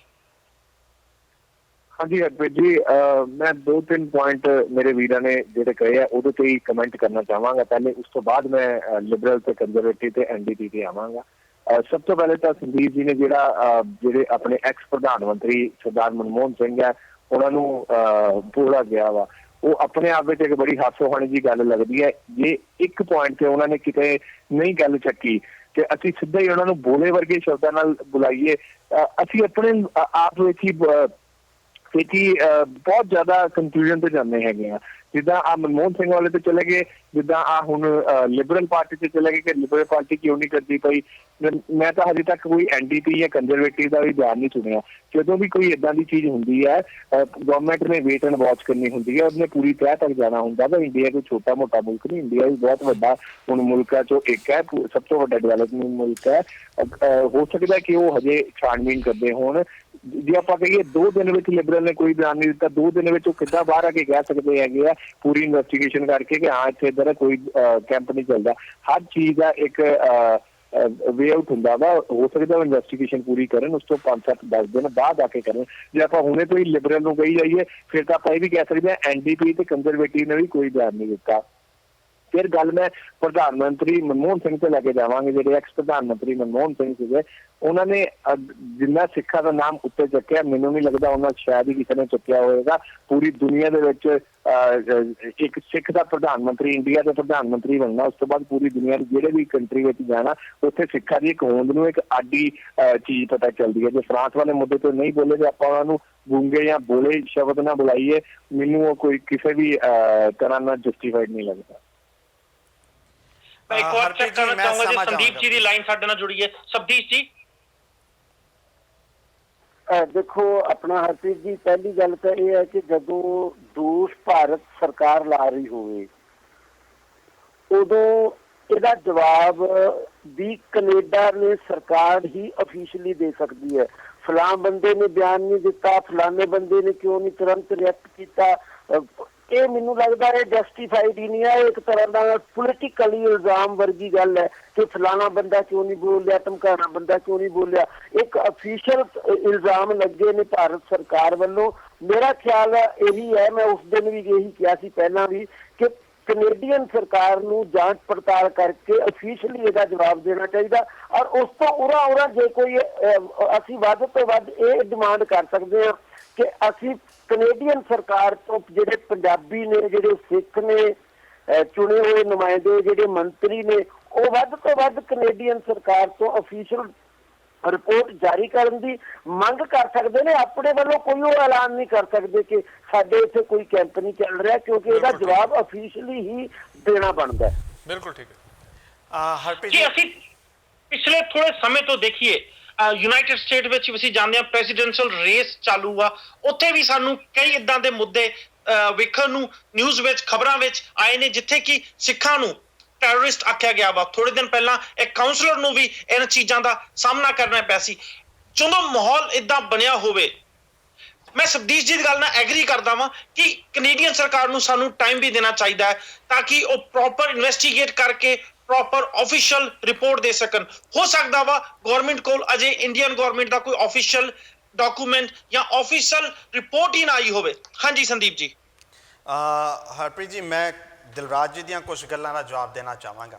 ਹਾਂਜੀ ਹਰਪ੍ਰੀਤ ਜੀ, ਮੈਂ 2-3 ਪੁਆਇੰਟ ਮੇਰੇ ਵੀਰਾਂ ਨੇ ਜਿਹੜੇ ਕਹੇ ਆ ਉਹਦੇ ਤੇ ਹੀ ਕਮੈਂਟ ਕਰਨਾ ਚਾਹਾਂਗਾ ਪਹਿਲੇ, ਉਸ ਤੋਂ ਬਾਅਦ ਮੈਂ ਲਿਬਰਲ ਤੇ ਕੰਜ਼ਰਵੇਟਿਵ ਤੇ ਐਨਡੀਪੀ ਤੇ ਆਵਾਂਗਾ। ਸਭ ਤੋਂ ਪਹਿਲੇ ਤਾਂ ਸੰਦੀਪ ਜੀ ਨੇ ਜਿਹੜੇ ਆਪਣੇ ਐਕਸ ਪ੍ਰਧਾਨ ਮੰਤਰੀ ਸਰਦਾਰ ਮਨਮੋਹਨ ਸਿੰਘ ਹੈ ਉਹਨਾਂ ਨੂੰ ਬੋਲਿਆ ਗਿਆ ਵਾ, ਉਹ ਆਪਣੇ ਆਪ ਵਿੱਚ ਇੱਕ ਬੜੀ ਹਾਸੋਹਾਣੀ ਜੀ ਗੱਲ ਲੱਗਦੀ ਹੈ। ਜੇ ਇੱਕ ਪੁਆਇੰਟ ਤੇ ਉਹਨਾਂ ਨੇ ਕਿਤੇ ਨਹੀਂ ਗੱਲ ਚੱਕੀ ਤੇ ਅਸੀਂ ਸਿੱਧਾ ਹੀ ਉਹਨਾਂ ਨੂੰ ਬੋਲੇ ਵਰਗੇ ਸ਼ਬਦਾਂ ਨਾਲ ਬੁਲਾਈਏ, ਅਸੀਂ ਆਪਣੇ ਆਪ ਵਿੱਚ ਹੀ ਬਹੁਤ ਜ਼ਿਆਦਾ ਕੰਫਿਊਜ਼ਨ ਤੇ ਜਾਂਦੇ ਹੈਗੇ ਆ। ਜਿੱਦਾਂ ਆ ਮਨਮੋਹਨ ਸਿੰਘ ਵਾਲੇ ਤੇ ਚਲੇ ਗਏ, ਜਿੱਦਾਂ ਆ ਹੁਣ ਲਿਬਰਲ ਪਾਰਟੀ ਤੇ ਚਲੇ ਗਏ ਕਿ ਲਿਬਰਲ ਪਾਰਟੀ ਕਿਉਂ ਨਹੀਂ ਕਰਦੀ ਪਈ। ਮੈਂ ਤਾਂ ਹਜੇ ਤੱਕ ਕੋਈ ਐਨਡੀਪੀ ਜਾਂ ਕੰਜ਼ਰਵੇਟਿਵ ਦਾ ਵੀ ਬਿਆਨ ਨਹੀਂ ਸੁਣਿਆ। ਜਦੋਂ ਵੀ ਕੋਈ ਏਦਾਂ ਦੀ ਚੀਜ਼ ਹੁੰਦੀ ਹੈ ਗਵਰਨਮੈਂਟ ਨੇ ਵੇਟ ਐਂਡ ਵਾਚ ਕਰਨੀ ਹੁੰਦੀ ਹੈ, ਉਹਨੇ ਪੂਰੀ ਤਹਿ ਤੱਕ ਜਾਣਾ ਹੁੰਦਾ ਵਾ। ਇੰਡੀਆ ਕੋਈ ਛੋਟਾ ਮੋਟਾ ਮੁਲਕ ਨਹੀਂ, ਇੰਡੀਆ ਵੀ ਬਹੁਤ ਵੱਡਾ ਹੁਣ ਮੁਲਕਾਂ ਚੋਂ ਇੱਕ ਹੈ, ਸਭ ਤੋਂ ਵੱਡਾ ਡਿਵੈਲਪਿੰਗ ਮੁਲਕ ਹੈ। ਹੋ ਸਕਦਾ ਕਿ ਉਹ ਹਜੇ ਛਾਣਬੀਣ ਕਰਦੇ ਹੋਣ। ਜੇ ਆਪਾਂ ਕਹੀਏ 2 ਦਿਨ ਵਿੱਚ ਲਿਬਰਲ ਨੇ ਕੋਈ ਬਿਆਨ ਨਹੀਂ ਦਿੱਤਾ, 2 ਦਿਨ ਵਿੱਚ ਉਹ ਕਿੱਦਾਂ ਬਾਹਰ ਆ ਕੇ ਕਹਿ ਸਕਦੇ ਹੈਗੇ ਆ ਪੂਰੀ ਇਨਵੈਸਟੀਗੇਸ਼ਨ ਕਰਕੇ ਕਿ ਹਾਂ ਇੱਥੇ ਇੱਧਰ ਕੋਈ ਕੈਂਪ ਨਹੀਂ ਚੱਲਦਾ। ਹਰ ਚੀਜ਼ ਦਾ ਇੱਕ ਵੇ ਆਊਟ ਹੁੰਦਾ ਵਾ। ਹੋ ਸਕਦਾ ਉਹ ਇਨਵੈਸਟੀਗੇਸ਼ਨ ਪੂਰੀ ਕਰਨ, ਉਸ ਤੋਂ 5-7-10 ਦਿਨ ਬਾਅਦ ਆ ਕੇ ਕਰਨ। ਜੇ ਆਪਾਂ ਹੁਣੇ ਤੋਂ ਹੀ ਲਿਬਰਲ ਨੂੰ ਕਹੀ ਜਾਈਏ ਫਿਰ ਤਾਂ ਆਪਾਂ ਇਹ ਵੀ ਕਹਿ ਸਕਦੇ ਹਾਂ ਐਨਡੀਪੀ ਤੇ ਕੰਜ਼ਰਵੇਟਿਵ ਨੇ ਵੀ ਕੋਈ ਬਿਆਨ ਨਹੀਂ ਦਿੱਤਾ। ਫਿਰ ਗੱਲ ਮੈਂ ਪ੍ਰਧਾਨ ਮੰਤਰੀ ਮਨਮੋਹਨ ਸਿੰਘ ਤੇ ਲੈ ਕੇ ਜਾਵਾਂਗੇ। ਜਿਹੜੇ ਐਕਸ ਪ੍ਰਧਾਨ ਮੰਤਰੀ ਮਨਮੋਹਨ ਸਿੰਘ ਸੀਗੇ, ਉਹਨਾਂ ਨੇ ਜਿੰਨਾ ਸਿੱਖਾਂ ਦਾ ਨਾਮ ਉੱਤੇ ਚੱਕਿਆ, ਮੈਨੂੰ ਨਹੀਂ ਲੱਗਦਾ ਉਹਨਾਂ ਸ਼ਾਇਦ ਹੀ ਕਿਸੇ ਨੇ ਚੁੱਕਿਆ ਹੋਏਗਾ। ਪੂਰੀ ਦੁਨੀਆ ਦੇ ਵਿੱਚ ਇੱਕ ਸਿੱਖ ਦਾ ਪ੍ਰਧਾਨ ਮੰਤਰੀ, ਇੰਡੀਆ ਦਾ ਪ੍ਰਧਾਨ ਮੰਤਰੀ ਬਣਨਾ, ਉਸ ਤੋਂ ਬਾਅਦ ਪੂਰੀ ਦੁਨੀਆ ਦੇ ਜਿਹੜੇ ਵੀ ਕੰਟਰੀ ਵਿੱਚ ਜਾਣਾ, ਉੱਥੇ ਸਿੱਖਾਂ ਦੀ ਇੱਕ ਹੋਂਦ ਨੂੰ ਇੱਕ ਆਡੀ ਚੀਜ਼ ਪਤਾ ਚੱਲਦੀ ਹੈ। ਜੇ ਫਰਾਂਸ ਵਾਲੇ ਮੁੱਦੇ ਤੋਂ ਨਹੀਂ ਬੋਲੇ ਤੇ ਆਪਾਂ ਉਹਨਾਂ ਨੂੰ ਗੂੰਗੇ ਜਾਂ ਬੋਲੇ ਸ਼ਬਦ ਨਾ ਬੁਲਾਈਏ, ਮੈਨੂੰ ਉਹ ਕੋਈ ਕਿਸੇ ਵੀ ਤਰ੍ਹਾਂ ਨਾਲ ਜਸਟੀਫਾਈਡ ਨਹੀਂ ਲੱਗਦਾ। ਮੈਂ ਇੱਕ ਵਾਰ ਚੈੱਕ ਕਰਨਾ ਚਾਹੂੰਗਾ ਜੀ ਸੰਦੀਪ ਜੀ ਦੀ ਲਾਈਨ ਸਾਡੇ ਨਾਲ ਜੁੜੀ ਹੈ। ਸਬਦੀਪ ਜੀ? ਦੇਖੋ ਆਪਣਾ ਹਰਪ੍ਰੀਤ ਜੀ, ਪਹਿਲੀ ਗੱਲ ਤਾਂ ਇਹ ਹੈ ਕਿ ਜਦੋਂ ਦੋਸ਼ ਭਾਰਤ ਸਰਕਾਰ ਲਾ ਰਹੀ ਹੋਵੇ ਉਦੋਂ ਇਹਦਾ ਜਵਾਬ ਵੀ ਕੈਨੇਡਾ ਨੇ ਸਰਕਾਰ ਹੀ ਅਫੀਸ਼ੀਅਲੀ ਦੇ ਸਕਦੀ ਹੈ। ਫਲਾਂ ਬੰਦੇ ਨੇ ਬਿਆਨ ਨਹੀਂ ਦਿੱਤਾ, ਫਲਾਣੇ ਬੰਦੇ ਨੇ ਕਿਉਂ ਨਹੀਂ ਤੁਰੰਤ ਰਿਐਕਟ ਕੀਤਾ, ਇਹ ਮੈਨੂੰ ਲੱਗਦਾ ਇਹ ਜਸਟੀਫਾਈਡ ਹੀ ਨਹੀਂ ਹੈ। ਇੱਕ ਤਰ੍ਹਾਂ ਦਾ ਪੋਲੀਟੀਕਲੀ ਇਲਜ਼ਾਮ ਵਰਗੀ ਗੱਲ ਹੈ ਕਿ ਫਲਾਣਾ ਬੰਦਾ ਕਿਉਂ ਨਹੀਂ ਬੋਲਿਆ, ਧਮਕਾਣਾ ਬੰਦਾ ਕਿਉਂ ਨਹੀਂ ਬੋਲਿਆ। ਇੱਕ ਅਫੀਸ਼ੀਅਲ ਇਲਜ਼ਾਮ ਲੱਗੇ ਨੇ ਭਾਰਤ ਸਰਕਾਰ ਵੱਲੋਂ। ਮੇਰਾ ਖਿਆਲ ਇਹੀ ਹੈ, ਮੈਂ ਉਸ ਦਿਨ ਵੀ ਇਹੀ ਕਿਹਾ ਸੀ ਪਹਿਲਾਂ ਵੀ, ਕਿ ਕੈਨੇਡੀਅਨ ਸਰਕਾਰ ਨੂੰ ਜਾਂਚ ਪੜਤਾਲ ਕਰਕੇ ਅਫੀਸ਼ੀਅਲੀ ਇਹਦਾ ਜਵਾਬ ਦੇਣਾ ਚਾਹੀਦਾ। ਔਰ ਉਸ ਤੋਂ ਉਰਾ ਜੇ ਕੋਈ ਅਸੀਂ ਵੱਧ ਤੋਂ ਵੱਧ ਇਹ ਡਿਮਾਂਡ ਕਰ ਸਕਦੇ ਹਾਂ ਕਿ ਅਸੀਂ ਕੈਨੇਡੀਅਨ ਸਰਕਾਰ ਤੋਂ ਜਿਹੜੇ ਪੰਜਾਬੀ ਨੇ, ਜਿਹੜੇ ਸਿੱਖ ਨੇ, ਚੁਣੇ ਹੋਏ ਨੁਮਾਇੰਦੇ ਜਿਹੜੇ ਮੰਤਰੀ ਨੇ, ਉਹ ਵੱਧ ਤੋਂ ਵੱਧ ਕੈਨੇਡੀਅਨ ਸਰਕਾਰ ਤੋਂ ਅਫੀਸ਼ੀਅਲ ਰਿਪੋਰਟ ਜਾਰੀ ਕਰਨ ਦੀ ਮੰਗ ਕਰ ਸਕਦੇ ਨੇ। ਆਪਣੇ ਵੱਲੋਂ ਕੋਈ ਉਹ ਐਲਾਨ ਨਹੀਂ ਕਰ ਸਕਦੇ ਕਿ ਸਾਡੇ ਇੱਥੇ ਕੋਈ ਕੈਂਪ ਨਹੀਂ ਚੱਲ ਰਿਹਾ, ਕਿਉਂਕਿ ਇਹਦਾ ਜਵਾਬ ਅਫੀਸ਼ੀਅਲੀ ਹੀ ਦੇਣਾ ਬਣਦਾ। ਬਿਲਕੁਲ ਠੀਕ ਹੈ। ਹਰਪ੍ਰੀਤ ਜੀ, ਅਸੀਂ ਪਿਛਲੇ ਥੋੜੇ ਸਮੇਂ ਤੋਂ ਦੇਖੀਏ ਯੂਨਾਈਟਿਡ ਸਟੇਟ ਵਿੱਚ ਅਸੀਂ ਜਾਣਦੇ ਹਾਂ ਪ੍ਰੈਜ਼ੀਡੈਂਸ਼ੀਅਲ ਰੇਸ ਚਾਲੂ ਆ, ਉੱਥੇ ਵੀ ਸਾਨੂੰ ਕਈ ਇਦਾਂ ਦੇ ਮੁੱਦੇ ਵੇਖਣ ਨੂੰ ਨਿਊਜ਼ ਵਿੱਚ ਖਬਰਾਂ ਵਿੱਚ ਆਏ ਨੇ ਜਿੱਥੇ ਕਿ ਸਿੱਖਾਂ ਨੂੰ ਟੈਰਰਿਸਟ ਆਖਿਆ ਗਿਆ ਵਾ। ਥੋੜੇ ਦਿਨ ਪਹਿਲਾਂ ਇੱਕ ਕਾਉਂਸਲਰ ਨੂੰ ਵੀ ਇਹਨਾਂ ਚੀਜ਼ਾਂ ਦਾ ਸਾਹਮਣਾ ਕਰਨਾ ਪਿਆ ਸੀ। ਜਦੋਂ ਮਾਹੌਲ ਇਦਾਂ ਬਣਿਆ ਹੋਵੇ, ਮੈਂ ਸਬਦੀਸ਼ ਜੀ ਦੀ ਗੱਲ ਨਾਲ ਐਗਰੀ ਕਰਦਾ ਵਾਂ ਕਿ ਕੈਨੇਡੀਅਨ ਸਰਕਾਰ ਨੂੰ ਸਾਨੂੰ ਟਾਈਮ ਵੀ ਦੇਣਾ ਚਾਹੀਦਾ ਹੈ ਤਾਂ ਕਿ ਉਹ ਪ੍ਰੋਪਰ ਇਨਵੈਸਟੀਗੇਟ ਕਰਕੇ ਪ੍ਰੋਪਰ ਆਫੀਸ਼ੀਅਲ ਰਿਪੋਰਟ ਦੇ ਸਕਣ। ਹੋ ਸਕਦਾ ਵਾ ਗਵਰਨਮੈਂਟ ਕੋਲ ਅਜੇ ਇੰਡੀਅਨ ਗਵਰਨਮੈਂਟ ਦਾ ਕੋਈ ਆਫੀਸ਼ੀਅਲ ਡਾਕੂਮੈਂਟ ਜਾਂ ਆਫੀਸ਼ੀਅਲ ਰਿਪੋਰਟ ਹੀ ਨਾ ਆਈ ਹੋਵੇ। ਹਾਂਜੀ ਸੰਦੀਪ ਜੀ? ਹਰਪ੍ਰੀਤ ਜੀ ਮੈਂ ਦਿਲਰਾਜ ਜੀ ਦੀਆਂ ਕੁਝ ਗੱਲਾਂ ਦਾ ਜਵਾਬ ਦੇਣਾ ਚਾਹਾਂਗਾ।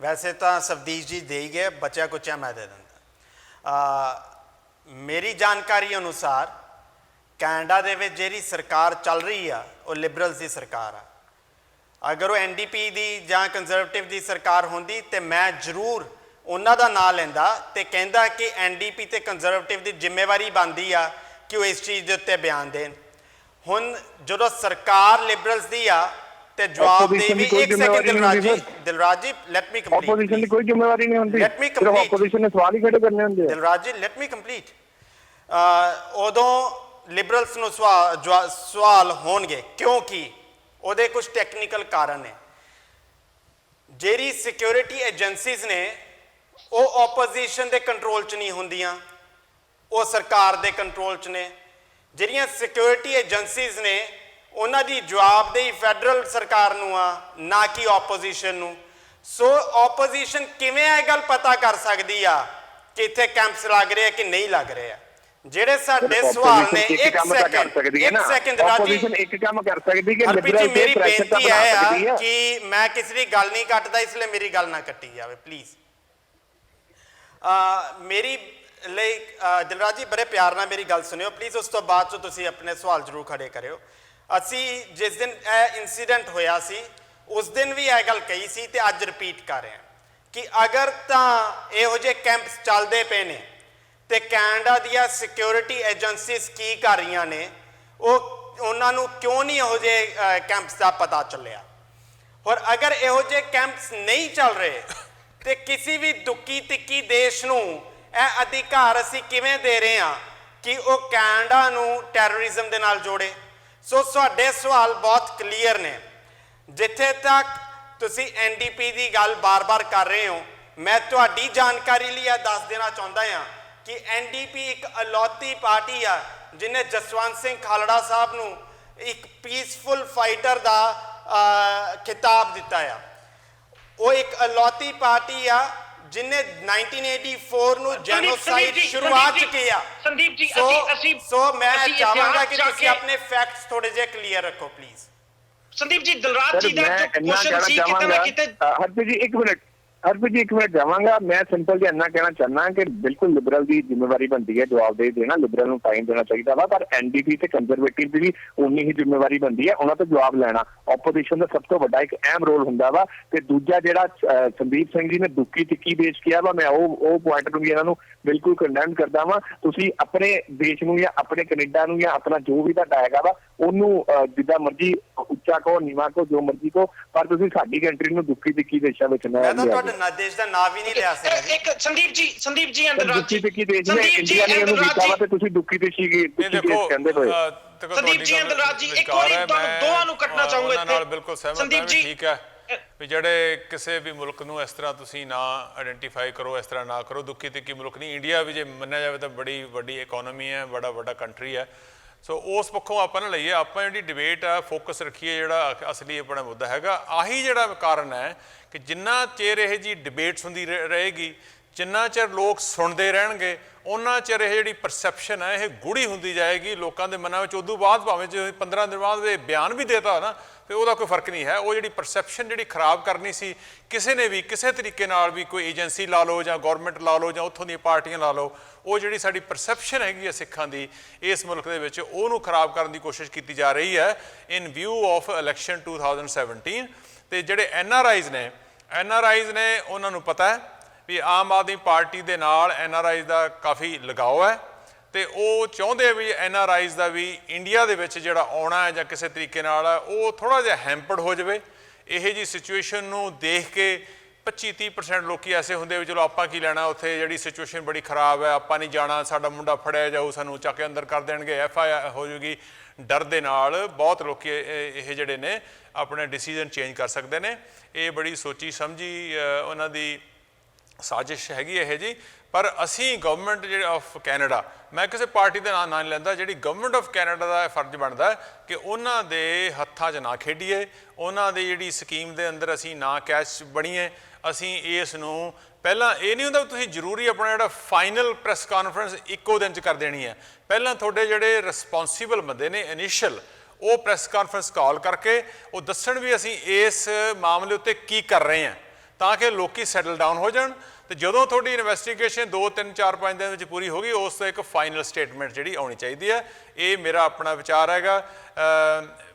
ਵੈਸੇ ਤਾਂ ਸਵਦੀਸ਼ ਜੀ ਦੇ ਹੀ ਗਏ, ਬਚਿਆ ਕੁਚਿਆ ਮੈਂ ਦੇ ਦਿੰਦਾ। ਮੇਰੀ ਜਾਣਕਾਰੀ ਅਨੁਸਾਰ ਕੈਨੇਡਾ ਦੇ ਵਿੱਚ ਜਿਹੜੀ ਸਰਕਾਰ ਚੱਲ ਰਹੀ ਆ ਉਹ ਲਿਬਰਲਸ ਦੀ ਸਰਕਾਰ ਆ। ਅਗਰ ਉਹ NDP ਦੀ ਜਾਂ ਕੰਜ਼ਰਵੇਟਿਵ ਦੀ ਸਰਕਾਰ ਹੁੰਦੀ ਤੇ ਮੈਂ ਜ਼ਰੂਰ ਉਹਨਾਂ ਦਾ ਨਾਂ ਲੈਂਦਾ ਤੇ ਕਹਿੰਦਾ ਕਿ NDP ਤੇ ਕੰਜ਼ਰਵੇਟਿਵ ਦੀ ਜ਼ਿੰਮੇਵਾਰੀ ਬਣਦੀ ਆ ਕਿ ਉਹ ਇਸ ਚੀਜ਼ ਦੇ ਉੱਤੇ ਬਿਆਨ ਦੇਣ। ਹੁਣ ਜਦੋਂ ਸਰਕਾਰ ਲਿਬਰਲਸ ਦੀ ਆ ਤੇ ਜਵਾਬ ਦੇ ਵੀ ਇੱਕ ਸੈਕਿੰਡ ਦਿਲਰਾਜ ਜੀ ਲੈਟ ਮੀ ਕੰਪਲੀਟ। ਆਪੋਜੀਸ਼ਨ ਦੀ ਕੋਈ ਜ਼ਿੰਮੇਵਾਰੀ ਨਹੀਂ ਹੁੰਦੀ, ਲੈਟ ਮੀ ਸਿਰਫ ਕੰਪਲੀਟ। ਆਪੋਜੀਸ਼ਨ ਨੇ ਸਵਾਲ ਹੀ ਖੜੇ ਕਰਨੇ ਹੁੰਦੇ ਆ। ਦਿਲਰਾਜ ਜੀ ਲੈਟ ਮੀ ਕੰਪਲੀਟ। ਉਦੋਂ ਲਿਬਰਲਸ ਨੂੰ ਸਵਾਲ ਹੋਣਗੇ ਕਿਉਂਕਿ ਉਹਦੇ ਕੁਝ ਟੈਕਨੀਕਲ ਕਾਰਨ ਨੇ। ਜਿਹੜੀ ਸਿਕਿਉਰਿਟੀ ਏਜੰਸੀਜ਼ ਨੇ ਉਹ ਆਪੋਜੀਸ਼ਨ ਦੇ ਕੰਟਰੋਲ 'ਚ ਨਹੀਂ ਹੁੰਦੀਆਂ, ਉਹ ਸਰਕਾਰ ਦੇ ਕੰਟਰੋਲ 'ਚ ਨੇ। ਜਿਹੜੀਆਂ ਸਿਕਿਉਰਿਟੀ ਏਜੰਸੀਜ਼ ਨੇ ਉਹਨਾਂ ਦੀ ਜਵਾਬਦੇਹੀ ਫੈਡਰਲ ਸਰਕਾਰ ਨੂੰ ਆ, ਨਾ ਕਿ ਆਪੋਜੀਸ਼ਨ ਨੂੰ। ਸੋ ਆਪੋਜੀਸ਼ਨ ਕਿਵੇਂ ਇਹ ਗੱਲ ਪਤਾ ਕਰ ਸਕਦੀ ਆ ਕਿ ਇੱਥੇ ਕੈਂਪਸ ਲੱਗ ਰਹੇ ਆ ਕਿ ਨਹੀਂ ਲੱਗ ਰਹੇ ਆ? ਜਿਹੜੇ ਸਾਡੇ ਸਵਾਲ ਨੇ ਇੱਕ ਸੈਕਿੰਡ ਆਪੋਜੀਸ਼ਨ ਇੱਕ ਕੰਮ ਕਰ ਸਕਦੀ ਕਿ ਹਰਪ੍ਰੀਤ ਜੀ ਲਿਬਰਲ ਤੇ ਮੇਰੀ ਪ੍ਰੈਸ਼ਰ ਤਾਂ ਬੇਨਤੀ ਬਣਾ ਸਕਦੀ ਹੈ ਆ। ਕਿ ਮੈਂ ਕਿਸੇ ਦੀ ਗੱਲ ਨਹੀਂ ਕੱਟਦਾ, ਇਸ ਲਈ ਮੇਰੀ ਗੱਲ ਨਾ ਕੱਟੀ ਜਾਵੇ ਪਲੀਜ਼। ਮੇਰੀ ਲਈ ਦਿਲਰਾਜ ਜੀ ਬੜੇ ਪਿਆਰ ਨਾਲ ਮੇਰੀ ਗੱਲ ਸੁਣਿਓ ਪਲੀਜ਼, ਉਸ ਤੋਂ ਬਾਅਦ 'ਚ ਤੁਸੀਂ ਆਪਣੇ ਸਵਾਲ ਜ਼ਰੂਰ ਖੜੇ ਕਰਿਓ। ਅਸੀਂ ਜਿਸ ਦਿਨ ਇਹ ਇਨਸੀਡੈਂਟ ਹੋਇਆ ਸੀ ਉਸ ਦਿਨ ਵੀ ਇਹ ਗੱਲ ਕਹੀ ਸੀ ਤੇ ਅੱਜ ਰਿਪੀਟ ਕਰ ਰਹੇ ਹਾਂ ਕਿ ਅਗਰ ਤਾਂ ਇਹੋ ਜਿਹੇ ਕੈਂਪਸ ਚੱਲਦੇ ਪਏ ਨੇ ਤੇ ਕੈਨੇਡਾ ਦੀਆਂ ਸਿਕਿਉਰਿਟੀ ਏਜੰਸੀਜ਼ ਕੀ ਕਰ ਰਹੀਆਂ ਨੇ, ਉਹਨਾਂ ਨੂੰ ਕਿਉਂ ਨਹੀਂ ਇਹੋ ਜਿਹੇ ਕੈਂਪਸ ਦਾ ਪਤਾ ਚੱਲਿਆ? ਔਰ ਅਗਰ ਇਹੋ ਜਿਹੇ ਕੈਂਪਸ ਨਹੀਂ ਚੱਲ ਰਹੇ ਤੇ ਕਿਸੇ ਵੀ ਦੁੱਕੀ ਤਿੱਕੀ ਦੇਸ਼ ਨੂੰ ਇਹ ਅਧਿਕਾਰ ਅਸੀਂ ਕਿਵੇਂ ਦੇ ਰਹੇ ਹਾਂ ਕਿ ਉਹ ਕੈਨੇਡਾ ਨੂੰ ਟੈਰਰਿਜ਼ਮ ਦੇ ਨਾਲ ਜੋੜੇ? ਸੋ ਸਾਡੇ ਸਵਾਲ ਬਹੁਤ ਕਲੀਅਰ ਨੇ। ਜਿੱਥੇ ਤੱਕ ਤੁਸੀਂ NDP ਦੀ ਗੱਲ ਬਾਰ-ਬਾਰ ਕਰ ਰਹੇ ਹੋ, ਮੈਂ ਤੁਹਾਡੀ ਜਾਣਕਾਰੀ ਲਈ ਇਹ ਦੱਸ ਦੇਣਾ ਚਾਹੁੰਦਾ ਹਾਂ ਕਿ NDP ਇੱਕ ਅਲੌਤੀ ਪਾਰਟੀ ਆ ਜਿਹਨੇ ਜਸਵੰਤ ਸਿੰਘ ਖਾਲੜਾ ਸਾਹਿਬ ਨੂੰ ਇੱਕ ਪੀਸਫੁਲ ਫਾਈਟਰ ਦਾ ਖਿਤਾਬ ਦਿੱਤਾ ਆ। ਉਹ ਇੱਕ ਅਲੌਤੀ ਪਾਰਟੀ ਆ ਜਿਹਨੇ 1984 ਨੂੰ ਜੈਨੋਸਾਈਡ ਸ਼ੁਰੂਆਤ ਕੀਤਾ। ਸੰਦੀਪ ਜੀ ਸੋ ਮੈਂ ਚਾਹਾਂਗਾ ਕਿ ਤੁਸੀਂ ਆਪਣੇ ਫੈਕਟਸ ਥੋੜੇ ਜਿਹਾ ਕਲੀਅਰ ਰੱਖੋ ਪਲੀਜ਼। ਸੰਦੀਪ ਜੀ ਦਿਲਰਾਜ ਜੀ ਦਾ ਜੋ ਕੁਐਸਚਨ ਸੀ ਕਿਤੇ ਨਾ ਕਿਤੇ ਹਰਪ੍ਰੀਤ ਜੀ ਇੱਕ ਮਿੰਟ ਜਾਵਾਂਗਾ। ਮੈਂ ਸਿੰਪਲ ਜਿਹਾ ਇੰਨਾ ਕਹਿਣਾ ਚਾਹੁੰਦਾ ਕਿ ਬਿਲਕੁਲ ਲਿਬਰਲ ਦੀ ਜ਼ਿੰਮੇਵਾਰੀ ਬਣਦੀ ਹੈ ਜਵਾਬਦੇਹੀ ਦੇਣਾ, ਲਿਬਰਲ ਨੂੰ ਟਾਈਮ ਦੇਣਾ ਚਾਹੀਦਾ ਵਾ, ਪਰ NDP ਤੇ ਕੰਜ਼ਰਵੇਟਿਵ ਦੀ ਵੀ ਉਨੀ ਹੀ ਜ਼ਿੰਮੇਵਾਰੀ ਬਣਦੀ ਹੈ ਉਹਨਾਂ ਤੋਂ ਜਵਾਬ ਲੈਣਾ। ਆਪੋਜੀਸ਼ਨ ਦਾ ਸਭ ਤੋਂ ਵੱਡਾ ਇੱਕ ਅਹਿਮ ਰੋਲ ਹੁੰਦਾ ਵਾ। ਤੇ ਦੂਜਾ ਜਿਹੜਾ ਸੰਦੀਪ ਸਿੰਘ ਜੀ ਨੇ ਦੁੱਕੀ ਤਿੱਕੀ ਦੇਸ਼ ਕਿਹਾ ਵਾ, ਮੈਂ ਉਹ ਪੁਆਇੰਟ ਨੂੰ ਵੀ ਇਹਨਾਂ ਨੂੰ ਬਿਲਕੁਲ ਕੰਡੈਮ ਕਰਦਾ ਵਾਂ। ਤੁਸੀਂ ਆਪਣੇ ਦੇਸ਼ ਨੂੰ ਜਾਂ ਆਪਣੇ ਕੈਨੇਡਾ ਨੂੰ ਜਾਂ ਆਪਣਾ ਜੋ ਵੀ ਤੁਹਾਡਾ ਹੈਗਾ ਵਾ ਉਹਨੂੰ ਜਿੱਦਾਂ ਮਰਜ਼ੀ ਉੱਚਾ ਕਹੋ ਨੀਵਾਂ ਕਹੋ ਜੋ ਮਰਜ਼ੀ ਕਹੋ, ਪਰ ਤੁਸੀਂ ਸਾਡੀ ਕੰਟਰੀ ਨੂੰ ਦੁੱਕੀ ਤਿੱਕੀ ਦੇਸ਼ਾਂ ਵਿੱਚ ਮੈਂ ਤਾਂ ਤੁਹਾਡੇ ਦੇਸ਼ ਦਾ ਨਾਮ ਵੀ ਨਹੀਂ ਲਿਆ ਸੀ। ਇੱਕ ਸੰਦੀਪ ਜੀ ਅੰਦਰਾਜ ਜੀ ਦੁੱਕੀ ਦੇਸ਼ ਨੇ ਇੰਡੀਆ ਨੇ ਇਹਨੂੰ ਕੀਤਾ ਵਾ ਤੇ ਤੁਸੀਂ ਦੁੱਕੀ ਦੇਸ਼ ਕਹਿੰਦੇ ਹੋਏ। ਸੰਦੀਪ ਜੀ ਅੰਦਰਾਜ ਜੀ ਇੱਕ ਵਾਰੀ ਤੁਹਾਨੂੰ ਦੋਵਾਂ ਨੂੰ ਕੱਟਣਾ ਚਾਹੂੰਗਾ ਇੱਥੇ। ਨਾਲ ਬਿਲਕੁਲ ਸਹਿਮਤ ਹਾਂ। ਠੀਕ ਹੈ ਵੀ ਜਿਹੜੇ ਕਿਸੇ ਵੀ ਮੁਲਕ ਨੂੰ ਇਸ ਤਰ੍ਹਾਂ ਤੁਸੀਂ ਨਾ ਆਇਡੈਂਟੀਫਾਈ ਕਰੋ, ਇਸ ਤਰ੍ਹਾਂ ਨਾ ਕਰੋ। ਦੁੱਖੀ ਤਿੱਖੀ ਮੁਲਕ ਨਹੀਂ। ਇੰਡੀਆ ਵੀ ਜੇ ਮੰਨਿਆ ਜਾਵੇ ਤਾਂ ਬੜੀ ਵੱਡੀ ਇਕੋਨਮੀ ਹੈ, ਬੜਾ ਵੱਡਾ ਕੰਟਰੀ ਹੈ। ਸੋ ਉਸ ਪੱਖੋਂ ਆਪਾਂ ਨਾ ਲਈਏ, ਆਪਾਂ ਜਿਹੜੀ ਡਿਬੇਟ ਆ ਫੋਕਸ ਰੱਖੀਏ ਜਿਹੜਾ ਅਸਲੀ ਆਪਣਾ ਮੁੱਦਾ ਹੈਗਾ। ਆਹੀ ਜਿਹੜਾ ਕਾਰਨ ਹੈ ਕਿ ਜਿੰਨਾ ਚਿਰ ਇਹ ਜੀ ਡਿਬੇਟਸ ਹੁੰਦੀ ਰਹੇਗੀ, ਜਿੰਨਾ ਚਿਰ ਲੋਕ ਸੁਣਦੇ ਰਹਿਣਗੇ, ਉਹਨਾਂ ਚਿਰ ਇਹ ਜਿਹੜੀ ਪਰਸੈਪਸ਼ਨ ਹੈ ਇਹ ਗੂੜੀ ਹੁੰਦੀ ਜਾਏਗੀ ਲੋਕਾਂ ਦੇ ਮਨਾਂ ਵਿੱਚ। ਉਦੋਂ ਬਾਅਦ ਭਾਵੇਂ ਜੇ 15 ਦਿਨ ਬਾਅਦ ਇਹ ਬਿਆਨ ਵੀ ਦੇਤਾ ਨਾ ਤੇ ਉਹਦਾ ਕੋਈ ਫਰਕ ਨਹੀਂ ਹੈ। ਉਹ ਜਿਹੜੀ ਪਰਸੈਪਸ਼ਨ ਜਿਹੜੀ ਖਰਾਬ ਕਰਨੀ ਸੀ ਕਿਸੇ ਨੇ ਵੀ ਕਿਸੇ ਤਰੀਕੇ ਨਾਲ ਵੀ, ਕੋਈ ਏਜੰਸੀ ਲਾ ਲਓ ਜਾਂ ਗੌਰਮੈਂਟ ਲਾ ਲਓ ਜਾਂ ਉੱਥੋਂ ਦੀਆਂ ਪਾਰਟੀਆਂ ਲਾ ਲਓ, ਉਹ ਜਿਹੜੀ ਸਾਡੀ ਪਰਸੈਪਸ਼ਨ ਹੈਗੀ ਹੈ ਸਿੱਖਾਂ ਦੀ ਇਸ ਮੁਲਕ ਦੇ ਵਿੱਚ, ਉਹਨੂੰ ਖਰਾਬ ਕਰਨ ਦੀ ਕੋਸ਼ਿਸ਼ ਕੀਤੀ ਜਾ ਰਹੀ ਹੈ ਇਨ ਵਿਊ ਆਫ ਇਲੈਕਸ਼ਨ 2017। ਤੇ ਜਿਹੜੇ NRIs ਨੇ ਉਹਨਾਂ ਨੂੰ ਪਤਾ ਹੈ ਵੀ ਆਮ ਆਦਮੀ ਪਾਰਟੀ ਦੇ ਨਾਲ NRIs ਦਾ ਕਾਫੀ ਲਗਾਓ ਹੈ ਤੇ ਉਹ ਚਾਹੁੰਦੇ ਵੀ NRIs ਦਾ ਵੀ ਇੰਡੀਆ ਦੇ ਵਿੱਚ ਜਿਹੜਾ ਆਉਣਾ ਹੈ ਜਾਂ ਕਿਸੇ ਤਰੀਕੇ ਨਾਲ ਉਹ ਥੋੜ੍ਹਾ ਜਿਹਾ ਹੈਂਪਰਡ ਹੋ ਜਾਵੇ। ਇਹ ਜੀ ਸਿਚੁਏਸ਼ਨ ਨੂੰ ਦੇਖ ਕੇ 25-30% ਲੋਕੀ ਐਸੇ ਹੁੰਦੇ ਵੀ ਚਲੋ ਆਪਾਂ ਕੀ ਲੈਣਾ, ਉੱਥੇ ਜਿਹੜੀ ਸਿਚੁਏਸ਼ਨ ਬੜੀ ਖਰਾਬ ਹੈ, ਆਪਾਂ ਨਹੀਂ ਜਾਣਾ, ਸਾਡਾ ਮੁੰਡਾ ਫੜਿਆ ਜਾਊ, ਸਾਨੂੰ ਚੱਕ ਕੇ ਅੰਦਰ ਕਰ ਦੇਣਗੇ, FIR ਹੋ ਜੂਗੀ। ਡਰ ਦੇ ਨਾਲ ਬਹੁਤ ਲੋਕੀ ਇਹ ਜਿਹੜੇ ਨੇ ਆਪਣੇ ਡਿਸੀਜ਼ਨ ਚੇਂਜ ਕਰ ਸਕਦੇ ਨੇ। ਇਹ ਬੜੀ ਸੋਚੀ ਸਮਝੀ ਉਹਨਾਂ ਦੀ ਸਾਜ਼ਿਸ਼ ਹੈਗੀ ਇਹ ਜੀ। ਪਰ ਅਸੀਂ ਗਵਰਨਮੈਂਟ ਜਿਹੜੇ ਆਫ ਕੈਨੇਡਾ, ਮੈਂ ਕਿਸੇ ਪਾਰਟੀ ਦੇ ਨਾਂ ਨਹੀਂ ਲੈਂਦਾ, ਜਿਹੜੀ ਗਵਰਨਮੈਂਟ ਆਫ ਕੈਨੇਡਾ ਦਾ ਫਰਜ਼ ਬਣਦਾ ਕਿ ਉਹਨਾਂ ਦੇ ਹੱਥਾਂ 'ਚ ਨਾ ਖੇਡੀਏ, ਉਹਨਾਂ ਦੀ ਜਿਹੜੀ ਸਕੀਮ ਦੇ ਅੰਦਰ ਅਸੀਂ ਨਾ ਕੈਚ ਬਣੀਏ। ਅਸੀਂ ਇਸ ਨੂੰ ਪਹਿਲਾਂ ਇਹ ਨਹੀਂ ਹੁੰਦਾ ਤੁਸੀਂ ਜ਼ਰੂਰੀ ਆਪਣਾ ਜਿਹੜਾ ਫਾਈਨਲ ਪ੍ਰੈਸ ਕਾਨਫਰੰਸ ਇੱਕੋ ਦਿਨ 'ਚ ਕਰ ਦੇਣੀ ਹੈ। ਪਹਿਲਾਂ ਤੁਹਾਡੇ ਜਿਹੜੇ ਰਿਸਪੌਂਸੀਬਲ ਬੰਦੇ ਨੇ ਇਨੀਸ਼ੀਅਲ, ਉਹ ਪ੍ਰੈਸ ਕਾਨਫਰੰਸ ਕਾਲ ਕਰਕੇ ਉਹ ਦੱਸਣ ਵੀ ਅਸੀਂ ਇਸ ਮਾਮਲੇ ਉੱਤੇ ਕੀ ਕਰ ਰਹੇ ਹਾਂ, ਤਾਂ ਕਿ ਲੋਕੀ ਸੈਟਲ ਡਾਊਨ ਹੋ ਜਾਣ। ਤੇ ਜਦੋਂ ਤੁਹਾਡੀ ਇਨਵੈਸਟੀਗੇਸ਼ਨ 2 3 4 5 ਦਿਨ ਵਿੱਚ ਪੂਰੀ ਹੋ ਗਈ, ਉਸ ਤੋਂ ਇੱਕ ਫਾਈਨਲ ਸਟੇਟਮੈਂਟ ਜਿਹੜੀ ਆਉਣੀ ਚਾਹੀਦੀ ਹੈ। ਇਹ ਮੇਰਾ ਆਪਣਾ ਵਿਚਾਰ ਹੈਗਾ।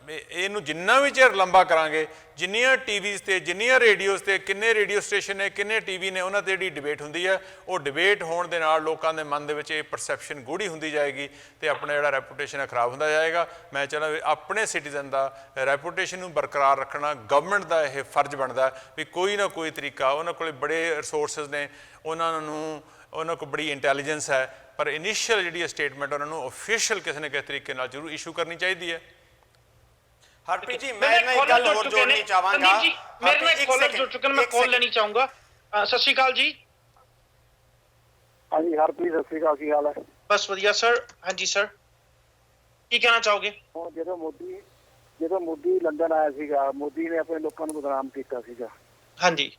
ਇਹਨੂੰ ਜਿੰਨਾ ਵੀ ਚਿਰ ਲੰਬਾ ਕਰਾਂਗੇ, ਜਿੰਨੀਆਂ ਟੀਵੀਜ਼ ਤੇ ਜਿੰਨੀਆਂ ਰੇਡੀਓਜ਼ ਤੇ ਕਿੰਨੇ ਰੇਡੀਓ ਸਟੇਸ਼ਨ ਨੇ ਕਿੰਨੇ ਟੀਵੀ ਨੇ ਉਹਨਾਂ ਤੇ ਜਿਹੜੀ ਡਿਬੇਟ ਹੁੰਦੀ ਹੈ, ਉਹ ਡਿਬੇਟ ਹੋਣ ਦੇ ਨਾਲ ਲੋਕਾਂ ਦੇ ਮਨ ਦੇ ਵਿੱਚ ਇਹ ਪਰਸੈਪਸ਼ਨ ਗੂੜੀ ਹੁੰਦੀ ਜਾਏਗੀ ਤੇ ਆਪਣਾ ਜਿਹੜਾ ਰੈਪੂਟੇਸ਼ਨ ਹੈ ਖਰਾਬ ਹੁੰਦਾ ਜਾਏਗਾ। ਮੈਂ ਚਾਹੁੰਦਾ ਵੀ ਆਪਣੇ ਸਿਟੀਜ਼ਨ ਦਾ ਰੈਪੂਟੇਸ਼ਨ ਨੂੰ ਬਰਕਰਾਰ ਰੱਖਣਾ ਗਵਰਨਮੈਂਟ ਦਾ ਇਹ ਫਰਜ਼ ਬਣਦਾ ਵੀ ਕੋਈ ਨਾ ਕੋਈ ਤਰੀਕਾ, ਉਹਨਾਂ ਕੋਲ ਬੜੇ ਰਿਸੋਰਸਿਸ ਨੇ, ਉਹਨਾਂ ਕੋਲ ਬੜੀ ਇੰਟੈਲੀਜੈਂਸ ਹੈ, ਪਰ ਇਨੀਸ਼ੀਅਲ ਜਿਹੜੀ ਸਟੇਟਮੈਂਟ ਉਹਨਾਂ ਨੂੰ ਆਫੀਸ਼ੀਅਲ ਕਿਸੇ ਨਾ ਕਿਸੇ ਤਰੀਕੇ ਨਾਲ ਜ਼ਰੂਰ ਇਸ਼ੂ ਕਰਨੀ ਚਾਹੀਦੀ ਹੈ। ਹਰਪ੍ਰੀਤ ਜੀ ਮੈਂ ਨਾ ਇੱਕ ਗੱਲ ਹੋਰ ਜੋੜਨੀ ਚਾਹਾਂਗਾ। ਮੇਰੇ ਨਾਲ ਇੱਕ ਕਾਲਰ ਜੁੜ ਚੁੱਕੇ ਨੇ, ਮੈਂ ਕਾਲ ਲੈਣੀ ਚਾਹੂੰਗਾ। ਸਤਿ ਸ਼੍ਰੀ ਅਕਾਲ ਜੀ। ਹਾਂਜੀ ਹਰਪ੍ਰੀਤ, ਸਤਿ ਸ਼੍ਰੀ ਅਕਾਲ, ਕੀ ਹਾਲ ਹੈ? ਬਸ ਵਧੀਆ ਸਰ। ਹਾਂਜੀ ਸਰ, ਕੀ ਕਹਿਣਾ ਚਾਹੋਗੇ? ਹੁਣ ਜਦੋਂ ਮੋਦੀ ਲੰਡਨ ਆਇਆ ਸੀਗਾ, ਮੋਦੀ ਨੇ ਆਪਣੇ ਲੋਕਾਂ ਨੂੰ ਬਦਨਾਮ ਕੀਤਾ ਸੀਗਾ। ਹਾਂਜੀ।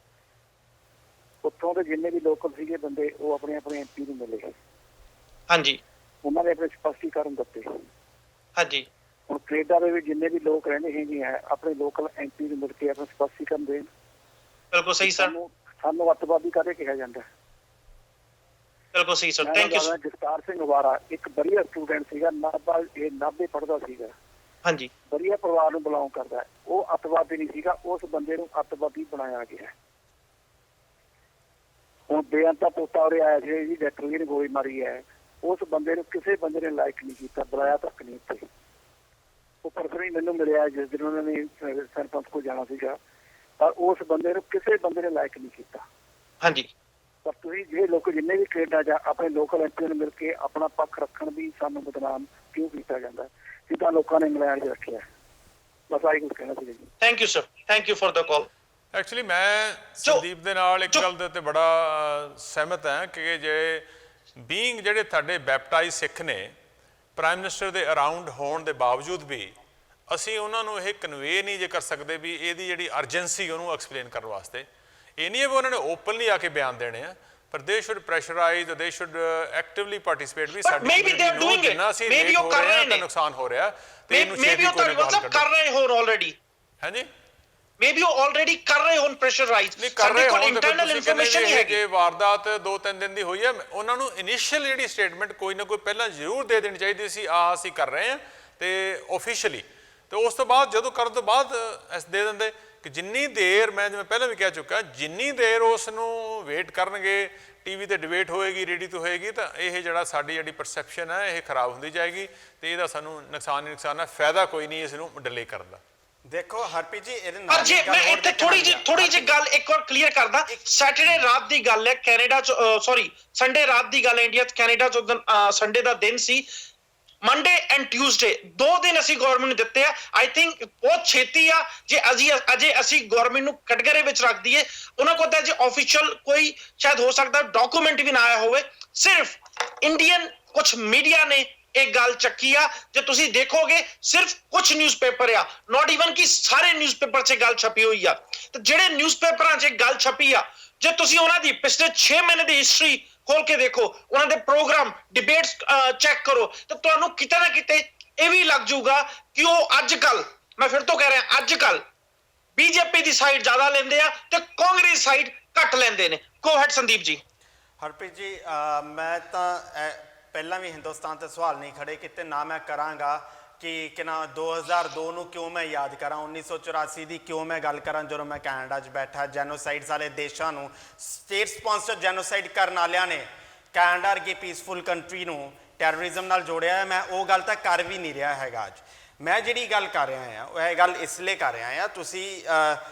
ਉੱਥੋਂ ਦੇ ਜਿੰਨੇ ਵੀ ਲੋਕਲ ਸੀਗੇ ਬੰਦੇ, ਉਹ ਆਪਣੇ ਐਮਪੀ ਨੂੰ ਮਿਲੇ। ਹਾਂਜੀ। ਉਹਨਾਂ ਨੇ ਆਪਣੇ ਸਪਸ਼ਟੀਕਰਨ ਦਿੱਤੇ। ਹਾਂਜੀ। ਹੁਣ ਕੈਨੇਡਾ ਦੇ ਵਿੱਚ ਜਿੰਨੇ ਵੀ ਲੋਕ ਰਹਿੰਦੇ ਹੈਗੇ ਆ, ਆਪਣੇ ਲੋਕਲ ਐਮਪੀ ਨੂੰ ਮਿਲ ਕੇ ਆਪਣਾ ਸਪਸ਼ਟੀਕਰਨ ਦੇਣ। ਬਿਲਕੁਲ ਸਹੀ ਸਰ। ਸਾਨੂੰ ਅੱਤਵਾਦੀ ਕਾਹਦੇ ਕਿਹਾ ਜਾਂਦਾ? ਬਿਲਕੁਲ ਸਹੀ sir, thank you sir. Jastar Singh ਵਾਰਾ ਇੱਕ ਵਧੀਆ ਸਟੂਡੈਂਟ ਸੀਗਾ, ਨਾਭੇ ਪੜ੍ਹਦਾ ਸੀਗਾ। ਹਾਂਜੀ। ਵਧੀਆ ਪਰਿਵਾਰ ਨੂੰ ਬਿਲੋਂਗ ਕਰਦਾ, ਉਹ ਅੱਤਵਾਦੀ ਨਹੀਂ ਸੀਗਾ, ਉਸ ਬੰਦੇ ਨੂੰ ਅੱਤਵਾਦੀ ਬਣਾਇਆ ਗਿਆ। ਹੁਣ ਬੇਅੰਤਾ ਪੋਤਾ ਉਰੇ ਆਇਆ ਸੀ, ਜੀ ਡਾਕਟਰ ਨੇ ਗੋਲੀ ਮਾਰੀ ਹੈ, ਉਸ ਬੰਦੇ ਨੂੰ ਕਿਸੇ ਬੰਦੇ ਨੇ ਲਾਇਕ ਨਹੀਂ ਕੀਤਾ, ਬੁਲਾਇਆ ਤੱਕ ਨਹੀਂ ਉੱਥੇ। ਉਹ ਪਰਸਨਲੀ ਮੈਨੂੰ ਮਿਲਿਆ ਜਿਸ ਦਿਨ ਉਹਨਾਂ ਨੇ ਸਰਪੰਚ ਕੋਲ ਜਾਣਾ ਸੀਗਾ, ਪਰ ਉਸ ਬੰਦੇ ਨੂੰ ਕਿਸੇ ਬੰਦੇ ਨੇ ਲਾਇਕ ਨਹੀਂ ਕੀਤਾ। ਹਾਂਜੀ। ਪਰ ਤੁਸੀਂ ਜਿਹੜੇ ਲੋਕ ਜਿੰਨੇ ਵੀ ਕੈਨੇਡਾ ਜਾਂ ਆਪਣੇ ਲੋਕਲ ਐਮਪੀ ਨੂੰ ਮਿਲ ਕੇ ਆਪਣਾ ਪੱਖ ਰੱਖਣ ਦੀ ਸਾਨੂੰ ਬਦਨਾਮ ਕਿਉਂ ਕੀਤਾ ਜਾਂਦਾ, ਜਿੱਦਾਂ ਲੋਕਾਂ ਨੇ ਇੰਗਲੈਂਡ 'ਚ ਰੱਖਿਆ। ਬਸ ਆਹੀ ਕੁਝ ਕਹਿਣਾ ਸੀ ਜੀ। Thank you sir, thank you for the call. Actually ਮੈਂ ਸੰਦੀਪ ਦੇ ਨਾਲ ਇੱਕ ਗੱਲ ਦੇ ਉੱਤੇ ਬੜਾ ਸਹਿਮਤ ਹਾਂ ਕਿ ਜਿਹੜੇ ਤੁਹਾਡੇ ਬੈਪਟਾਈਜ਼ ਸਿੱਖ ਨੇ ਪ੍ਰਾਈਮ ਮਿਨਿਸਟਰ ਦੇ ਅਰਾਊਂਡ ਹੋਣ ਦੇ ਬਾਵਜੂਦ ਵੀ ਅਸੀਂ ਉਹਨਾਂ ਨੂੰ ਇਹ ਕਨਵੇ ਨਹੀਂ ਜੇ ਕਰ ਸਕਦੇ ਵੀ ਇਹਦੀ ਜਿਹੜੀ ਅਰਜੈਂਸੀ ਉਹਨੂੰ ਐਕਸਪਲੇਨ ਕਰਨ ਵਾਸਤੇ। ਇਹ ਨਹੀਂ ਹੈ ਵੀ ਉਹਨਾਂ ਨੇ ਓਪਨਲੀ ਆ ਕੇ ਬਿਆਨ ਦੇਣੇ ਆ, ਪਰ they should pressurize, they should actively participate ਵੀ ਸਾਡੀ ਜਿੰਨਾ ਅਸੀਂ ਲੇਟ ਹੋ ਰਹੇ ਹਾਂ ਤਾਂ ਨੁਕਸਾਨ ਹੋ ਰਿਹਾ ਤੇ ਇਹਨੂੰ ਛੇਤੀ ਕੋਈ ਨਾ ਹੱਲ ਕਰ ਰਹੇ ਹੋ ਆਲਰੇਡੀ। ਹਾਂਜੀ, ਮੇਬੀ ਉਹ ਆਲਰੇਡੀ ਕਰ ਰਹੇ ਹੋਣ ਪ੍ਰੈਸ਼ਰਾਈਜ਼। ਸਾਡੇ ਕੋਲ ਇੰਟਰਨਲ ਇਨਫੋਰਮੇਸ਼ਨ ਨਹੀਂ ਹੈ। ਜੇ ਵਾਰਦਾਤ 2-3 ਦਿਨ ਦੀ ਹੋਈ ਹੈ, ਉਹਨਾਂ ਨੂੰ ਇਨੀਸ਼ੀਅਲ ਜਿਹੜੀ ਸਟੇਟਮੈਂਟ ਕੋਈ ਨਾ ਕੋਈ ਪਹਿਲਾਂ ਜ਼ਰੂਰ ਦੇ ਦੇਣੀ ਚਾਹੀਦੀ ਸੀ, ਅਸੀਂ ਕਰ ਰਹੇ ਹਾਂ ਤੇ ਆਫੀਸ਼ੀਅਲੀ। ਤੇ ਉਸ ਤੋਂ ਬਾਅਦ ਜਦੋਂ ਕਰਨ ਤੋਂ ਬਾਅਦ ਦੇ ਦਿੰਦੇ ਕਿ ਜਿੰਨੀ ਦੇਰ, ਮੈਂ ਜਿਵੇਂ ਪਹਿਲਾਂ ਵੀ ਕਹਿ ਚੁੱਕਾ, ਜਿੰਨੀ ਦੇਰ ਉਸ ਨੂੰ ਵੇਟ ਕਰਨਗੇ, ਟੀਵੀ ਤੇ ਡਿਬੇਟ ਹੋਏਗੀ, ਰੇਡੀ ਤੋਂ ਹੋਏਗੀ, ਤਾਂ ਇਹ ਜਿਹੜਾ ਸਾਡੀ ਜਿਹੜੀ ਪਰਸੈਪਸ਼ਨ ਹੈ ਇਹ ਖਰਾਬ ਹੁੰਦੀ ਜਾਏਗੀ ਤੇ ਇਹਦਾ ਸਾਨੂੰ ਨੁਕਸਾਨ ਹੀ ਨੁਕਸਾਨ ਹੈ, ਫਾਇਦਾ ਕੋਈ ਨਹੀਂ ਇਸ ਨੂੰ ਡਿਲੇ ਕਰਨ ਦਾ। ਦੇਖੋ ਹਰਪ੍ਰੀਤ ਜੀ, ਇਹਦੇ ਨਾਲ ਜੇ ਮੈਂ ਇੱਥੇ ਥੋੜੀ ਜਿਹੀ ਗੱਲ ਇੱਕ ਵਾਰ ਕਲੀਅਰ ਕਰਦਾ। ਸੈਟਰਡੇ ਰਾਤ ਦੀ ਗੱਲ ਹੈ ਕੈਨੇਡਾ ਚ, ਸੌਰੀ ਸੰਡੇ ਰਾਤ ਦੀ ਗੱਲ ਹੈ ਇੰਡੀਆ ਚ। ਕੈਨੇਡਾ ਚ ਉਦੋਂ ਸੰਡੇ ਦਾ ਦਿਨ ਸੀ। ਮੰਡੇ ਐਂਡ ਟਿਊਜ਼ਡੇ 2 ਦਿਨ ਅਸੀਂ ਗਵਰਨਮੈਂਟ ਨੂੰ ਦਿੱਤੇ ਆ। ਆਈ ਥਿੰਕ ਬਹੁਤ ਛੇਤੀ ਆ ਜੇ ਅਸੀਂ ਗਵਰਨਮੈਂਟ ਨੂੰ ਕਟਗਰੇ ਵਿੱਚ ਰੱਖ ਦਈਏ। ਉਹਨਾਂ ਕੋਲ ਤਾਂ ਜੇ ਆਫੀਸ਼ੀਅਲ ਕੋਈ ਸ਼ਾਇਦ ਹੋ ਸਕਦਾ ਡਾਕੂਮੈਂਟ ਵੀ ਨਾ ਆਇਆ ਹੋਵੇ, ਸਿਰਫ ਇੰਡੀਅਨ ਕੁਝ ਮੀਡੀਆ ਨੇ ਇਹ ਗੱਲ ਚੱਕੀ ਆ। ਜੇ ਤੁਸੀਂ ਦੇਖੋਗੇ ਸਿਰਫ ਕੁਝ ਨਿਊਜ਼ਪੇਪਰ ਆ, ਨਾਟ ਈਵਨ ਕਿ ਸਾਰੇ ਨਿਊਜ਼ਪੇਪਰ 'ਚ ਗੱਲ ਛਪੀ ਹੋਈ ਆ। ਤੇ ਜਿਹੜੇ ਨਿਊਜ਼ਪੇਪਰਾਂ 'ਚ ਗੱਲ ਛਪੀ ਆ, ਜੇ ਤੁਸੀਂ ਉਹਨਾਂ ਦੀ ਪਿਛਲੇ 6 ਮਹੀਨੇ ਦੀ ਹਿਸਟਰੀ ਖੋਲ ਕੇ ਦੇਖੋ, ਉਹਨਾਂ ਦੇ ਪ੍ਰੋਗਰਾਮ ਡਿਬੇਟਸ ਚੈੱਕ ਕਰੋ, ਤਾਂ ਤੁਹਾਨੂੰ ਕਿਤੇ ਨਾ ਕਿਤੇ ਇਹ ਵੀ ਲੱਗ ਜਾਊਗਾ ਕਿ ਉਹ ਅੱਜ ਕੱਲ, ਮੈਂ ਫਿਰ ਤੋਂ ਕਹਿ ਰਿਹਾ, ਅੱਜ ਕੱਲ ਬੀਜੇਪੀ ਦੀ ਸਾਈਡ ਜ਼ਿਆਦਾ ਲੈਂਦੇ ਆ ਤੇ ਕਾਂਗਰਸ ਸਾਈਡ ਘੱਟ ਲੈਂਦੇ ਨੇ। Go ahead Sandeep ji. ਹਰਪ੍ਰੀਤ ਜੀ, ਮੈਂ ਤਾਂ ਪਹਿਲਾਂ ਵੀ ਹਿੰਦੁਸਤਾਨ ਤੇ ਸਵਾਲ ਨਹੀਂ ਖੜੇ ਕੀਤੇ, ਨਾ ਮੈਂ ਕਰਾਂਗਾ ਕਿ ਨਾ 2002 ਨੂੰ ਕਿਉਂ ਮੈਂ ਯਾਦ ਕਰਾਂ, 1984 ਦੀ ਕਿਉਂ ਮੈਂ ਗੱਲ ਕਰਾਂ ਜਦੋਂ ਮੈਂ ਕੈਨੇਡਾ 'ਚ ਬੈਠਾ। ਜੈਨੋਸਾਈਡ ਵਾਲੇ ਦੇਸ਼ਾਂ ਨੂੰ, ਸਟੇਟ ਸਪਾਂਸਰ ਜੈਨੋਸਾਈਡ ਕਰਨ ਵਾਲਿਆਂ ਨੇ ਕੈਨੇਡਾ ਵਰਗੀ ਪੀਸਫੁਲ ਕੰਟਰੀ ਨੂੰ ਟੈਰਰਿਜ਼ਮ ਨਾਲ ਜੋੜਿਆ ਹੈ। ਮੈਂ ਉਹ ਗੱਲ ਤਾਂ ਕਰ ਵੀ ਨਹੀਂ ਰਿਹਾ ਹੈਗਾ। ਅੱਜ ਮੈਂ ਜਿਹੜੀ ਗੱਲ ਕਰ ਰਿਹਾ ਹਾਂ ਉਹ ਇਹ ਗੱਲ ਇਸ ਲਈ ਕਰ ਰਿਹਾ ਹਾਂ, ਤੁਸੀਂ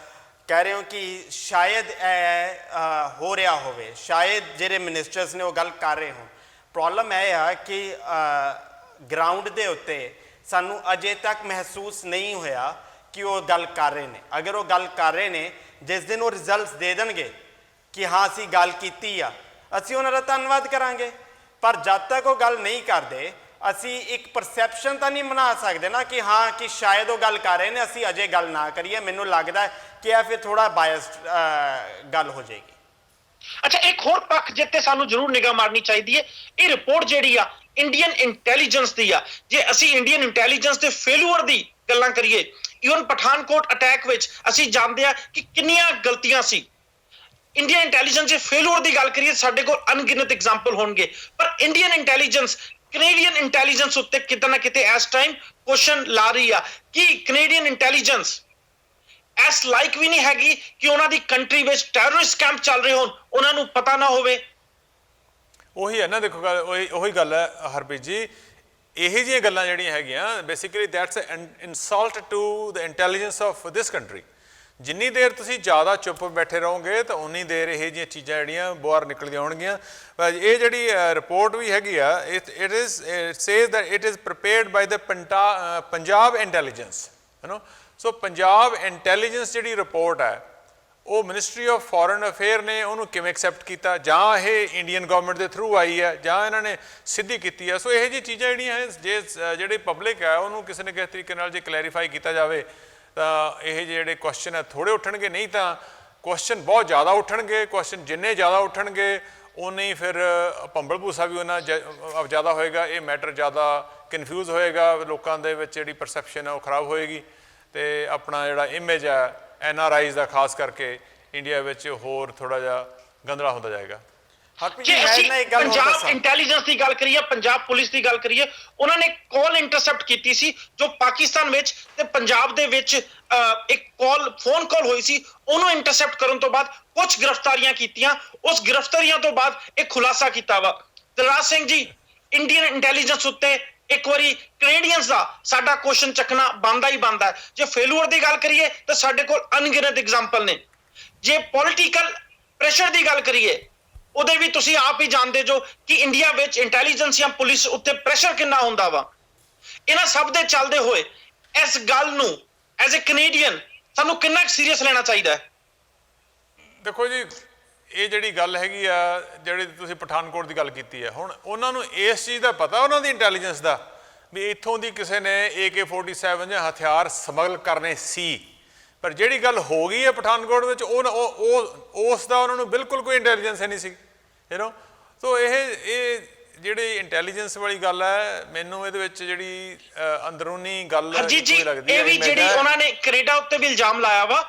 ਕਹਿ ਰਹੇ ਹੋ ਕਿ ਸ਼ਾਇਦ ਇਹ ਹੋ ਰਿਹਾ ਹੋਵੇ, ਸ਼ਾਇਦ ਜਿਹੜੇ ਮਿਨਿਸਟਰਸ ਨੇ ਉਹ ਗੱਲ ਕਰ ਰਹੇ ਹੋਣ। ਪ੍ਰੋਬਲਮ ਇਹ ਆ ਕਿ ਗਰਾਊਂਡ ਦੇ ਉੱਤੇ ਸਾਨੂੰ ਅਜੇ ਤੱਕ ਮਹਿਸੂਸ ਨਹੀਂ ਹੋਇਆ ਕਿ ਉਹ ਗੱਲ ਕਰ ਰਹੇ ਨੇ। ਅਗਰ ਉਹ ਗੱਲ ਕਰ ਰਹੇ ਨੇ, ਜਿਸ ਦਿਨ ਉਹ ਰਿਜ਼ਲਟਸ ਦੇ ਦੇਣਗੇ ਕਿ ਹਾਂ ਅਸੀਂ ਗੱਲ ਕੀਤੀ ਆ, ਅਸੀਂ ਉਹਨਾਂ ਦਾ ਧੰਨਵਾਦ ਕਰਾਂਗੇ। ਪਰ ਜਦ ਤੱਕ ਉਹ ਗੱਲ ਨਹੀਂ ਕਰਦੇ, ਅਸੀਂ ਇੱਕ ਪਰਸੈਪਸ਼ਨ ਤਾਂ ਨਹੀਂ ਬਣਾ ਸਕਦੇ ਨਾ ਕਿ ਹਾਂ ਕਿ ਸ਼ਾਇਦ ਉਹ ਗੱਲ ਕਰ ਰਹੇ ਨੇ, ਅਸੀਂ ਅਜੇ ਗੱਲ ਨਾ ਕਰੀਏ। ਮੈਨੂੰ ਲੱਗਦਾ ਕਿ ਇਹ ਫਿਰ ਥੋੜਾ ਬਾਇਸਡ ਗੱਲ ਹੋ ਜਾਏਗੀ। ਅੱਛਾ, ਇੱਕ ਹੋਰ ਪੱਖ ਜਿੱਤੇ ਸਾਨੂੰ ਜ਼ਰੂਰ ਨਿਗਾਹ ਮਾਰਨੀ ਚਾਹੀਦੀ ਹੈ। ਇਹ ਰਿਪੋਰਟ ਜਿਹੜੀ ਆ ਇੰਡੀਅਨ ਇੰਟੈਲੀਜੈਂਸ ਦੀ ਆ। ਜੇ ਅਸੀਂ ਇੰਡੀਅਨ ਇੰਟੈਲੀਜੈਂਸ ਦੇ ਫੇਲੂਅਰ ਦੀ ਗੱਲਾਂ ਕਰੀਏ, ਈਵਨ ਪਠਾਨਕੋਟ ਅਟੈਕ ਵਿੱਚ ਅਸੀਂ ਜਾਣਦੇ ਆ ਕਿ ਕਿੰਨੀਆਂ ਗਲਤੀਆਂ ਸੀ। ਇੰਡੀਅਨ ਇੰਟੈਲੀਜੈਂਸ ਦੇ ਫੇਲੂਅਰ ਦੀ ਗੱਲ ਕਰੀਏ, ਸਾਡੇ ਕੋਲ ਅਣਗਿਣਤ ਐਗਜ਼ਾਮਪਲ ਹੋਣਗੇ, ਪਰ ਇੰਡੀਅਨ ਇੰਟੈਲੀਜੈਂਸ ਕੈਨੇਡੀਅਨ ਇੰਟੈਲੀਜੈਂਸ ਉੱਤੇ ਕਿਤੇ ਨਾ ਕਿਤੇ ਇਸ ਟਾਈਮ ਕੁਐਸਚਨ ਲਾ ਰਹੀ ਆ ਕਿ ਕੈਨੇਡੀਅਨ ਇੰਟੈਲੀਜੈਂਸ ਇਸ ਲਾਈਕ ਵੀ ਨਹੀਂ ਹੈਗੀ ਕਿ ਉਹਨਾਂ ਦੀ ਕੰਟਰੀ ਵਿੱਚ ਟੈਰਰਿਸਟ ਕੈਂਪ ਚੱਲ ਰਹੇ ਹੋਣ, ਉਹਨਾਂ ਨੂੰ ਪਤਾ ਨਾ ਹੋਵੇ। ਉਹੀ ਹੈ ਨਾ, ਦੇਖੋ ਉਹੀ ਗੱਲ ਹੈ ਹਰਪ੍ਰੀਤ ਜੀ, ਇਹੀ ਜਿਹੀਆਂ ਗੱਲਾਂ ਜਿਹੜੀਆਂ ਹੈਗੀਆਂ basically that's insult to the intelligence of this country. ਜਿੰਨੀ ਦੇਰ ਤੁਸੀਂ ਜ਼ਿਆਦਾ ਚੁੱਪ ਬੈਠੇ ਰਹੋਗੇ ਤਾਂ ਉਨੀ ਦੇਰ ਇਹ ਜਿਹੀਆਂ ਚੀਜ਼ਾਂ ਜਿਹੜੀਆਂ ਬਾਹਰ ਨਿਕਲਦੀਆਂ ਹੋਣਗੀਆਂ। ਇਹ ਜਿਹੜੀ ਰਿਪੋਰਟ ਵੀ ਹੈਗੀ ਆ, it says that it is prepared by the Punjab intelligence, so Punjab intelligence ਜਿਹੜੀ ਰਿਪੋਰਟ ਹੈ ਉਹ ਮਿਨਿਸਟਰੀ ਆਫ ਫੋਰਨ ਅਫੇਅਰ ਨੇ ਉਹਨੂੰ ਕਿਵੇਂ ਐਕਸੈਪਟ ਕੀਤਾ, ਜਾਂ ਇਹ ਇੰਡੀਅਨ ਗਵਰਨਮੈਂਟ ਦੇ ਥਰੂ ਆਈ ਹੈ ਜਾਂ ਇਹਨਾਂ ਨੇ ਸਿੱਧੀ ਕੀਤੀ ਹੈ। ਸੋ ਇਹੋ ਜਿਹੀ ਚੀਜ਼ਾਂ ਜਿਹੜੀਆਂ ਹੈ, ਜੇ ਜਿਹੜੀ ਪਬਲਿਕ ਹੈ ਉਹਨੂੰ ਕਿਸੇ ਨਾ ਕਿਸੇ ਤਰੀਕੇ ਨਾਲ ਜੇ ਕਲੈਰੀਫਾਈ ਕੀਤਾ ਜਾਵੇ ਤਾਂ ਇਹ ਜਿਹੜੇ ਕੁਐਸਚਨ ਹੈ ਥੋੜ੍ਹੇ ਉੱਠਣਗੇ, ਨਹੀਂ ਤਾਂ ਕੁਐਸਚਨ ਬਹੁਤ ਜ਼ਿਆਦਾ ਉੱਠਣਗੇ। ਕੁਐਸਚਨ ਜਿੰਨੇ ਜ਼ਿਆਦਾ ਉੱਠਣਗੇ ਉਨੇ ਹੀ ਫਿਰ ਭੰਬਲ ਭੂਸਾ ਵੀ ਉਹਨਾਂ ਜ਼ਿਆਦਾ ਹੋਏਗਾ, ਇਹ ਮੈਟਰ ਜ਼ਿਆਦਾ ਕਨਫਿਊਜ਼ ਹੋਏਗਾ, ਲੋਕਾਂ ਦੇ ਵਿੱਚ ਜਿਹੜੀ ਪਰਸੈਪਸ਼ਨ ਹੈ ਉਹ ਖਰਾਬ ਹੋਏਗੀ, ਅਤੇ ਆਪਣਾ ਜਿਹੜਾ ਇਮੇਜ ਹੈ NRIs ਦਾ ਖਾਸ ਕਰਕੇ ਇੰਡੀਆ ਵਿੱਚ ਹੋਰ ਥੋੜ੍ਹਾ ਜਿਹਾ ਗੰਦਲਾ ਹੁੰਦਾ ਜਾਏਗਾ। ਜੇ ਅਸੀਂ ਪੰਜਾਬ ਇੰਟੈਲੀਜੈਂਸ ਦੀ ਗੱਲ ਕਰੀਏ, ਪੰਜਾਬ ਪੁਲਿਸ ਦੀ ਗੱਲ ਕਰੀਏ, ਉਹਨਾਂ ਨੇ ਕਾਲ ਇੰਟਰਸੈਪਟ ਕੀਤੀ ਸੀ ਜੋ ਪਾਕਿਸਤਾਨ ਵਿੱਚ ਤੇ ਪੰਜਾਬ ਦੇ ਵਿੱਚ ਇੱਕ ਫੋਨ ਕਾਲ ਹੋਈ ਸੀ, ਉਹਨੂੰ ਇੰਟਰਸੈਪਟ ਕਰਨ ਤੋਂ ਬਾਅਦ ਕੁਝ ਗ੍ਰਿਫਤਾਰੀਆਂ ਕੀਤੀਆਂ। ਉਸ ਗ੍ਰਿਫਤਾਰੀਆਂ ਤੋਂ ਬਾਅਦ ਇੱਕ ਖੁਲਾਸਾ ਕੀਤਾ ਵਾ। ਦਿਲਰਾਜ ਸਿੰਘ ਜੀ, ਇੰਡੀਅਨ ਇੰਟੈਲੀਜੈਂਸ ਉੱਤੇ ਇੱਕ ਵਾਰੀ ਕੈਨੇਡੀਅਨਸ ਦਾ ਸਾਡਾ ਕੁਐਸਚਨ ਚੱਕਣਾ ਬਣਦਾ ਹੀ ਬਣਦਾ ਹੈ। ਜੇ ਫੇਲੂਅਰ ਦੀ ਗੱਲ ਕਰੀਏ ਤਾਂ ਸਾਡੇ ਕੋਲ ਅਣਗਿਣਤ ਐਗਜ਼ਾਮਪਲ ਨੇ। ਜੇ ਪੋਲੀਟੀਕਲ ਪ੍ਰੈਸ਼ਰ ਦੀ ਗੱਲ ਕਰੀਏ, ਉਹਦੇ ਵੀ ਤੁਸੀਂ ਆਪ ਹੀ ਜਾਣਦੇ ਜੋ ਕਿ ਇੰਡੀਆ ਵਿੱਚ ਇੰਟੈਲੀਜੈਂਸ ਜਾਂ ਪੁਲਿਸ ਉੱਤੇ ਪ੍ਰੈਸ਼ਰ ਕਿੰਨਾ ਹੁੰਦਾ ਵਾ। ਇਹਨਾਂ ਸਭ ਦੇ ਚੱਲਦੇ ਹੋਏ ਇਸ ਗੱਲ ਨੂੰ ਐਜ਼ ਅ ਕੈਨੇਡੀਅਨ ਸਾਨੂੰ ਕਿੰਨਾ ਸੀਰੀਅਸ ਲੈਣਾ ਚਾਹੀਦਾ ਹੈ? ਦੇਖੋ ਜੀ, ਇਹ ਜਿਹੜੀ ਗੱਲ ਹੈਗੀ ਆ, ਜਿਹੜੀ ਤੁਸੀਂ ਪਠਾਨਕੋਟ ਦੀ ਗੱਲ ਕੀਤੀ ਹੈ, ਹੁਣ ਉਹਨਾਂ ਨੂੰ ਇਸ ਚੀਜ਼ ਦਾ ਪਤਾ, ਉਹਨਾਂ ਦੀ ਇੰਟੈਲੀਜੈਂਸ ਦਾ, ਵੀ ਇੱਥੋਂ ਦੀ ਕਿਸੇ ਨੇ AK-47 ਜਾਂ ਹਥਿਆਰ ਸਮਗਲ ਕਰਨੇ ਸੀ। ਪਰ ਜਿਹੜੀ ਗੱਲ ਹੋ ਗਈ ਹੈ ਪਠਾਨਕੋਟ ਵਿੱਚ, ਉਸ ਦਾ ਉਹਨਾਂ ਨੂੰ ਬਿਲਕੁਲ ਕੋਈ ਇੰਟੈਲੀਜੈਂਸ ਨਹੀਂ ਸੀ। ਸੋ ਇਹ ਜਿਹੜੀ ਇੰਟੈਲੀਜੈਂਸ ਵਾਲੀ ਗੱਲ ਹੈ, ਮੈਨੂੰ ਇਹਦੇ ਵਿੱਚ ਜਿਹੜੀ ਅੰਦਰੂਨੀ ਗੱਲ ਹਰਜੀਤ ਜੀ, ਇਹ ਵੀ ਜਿਹੜੀ ਉਹਨਾਂ ਨੇ ਕੈਨੇਡਾ ਉੱਤੇ ਵੀ ਇਲਜ਼ਾਮ ਲਾਇਆ ਵਾ,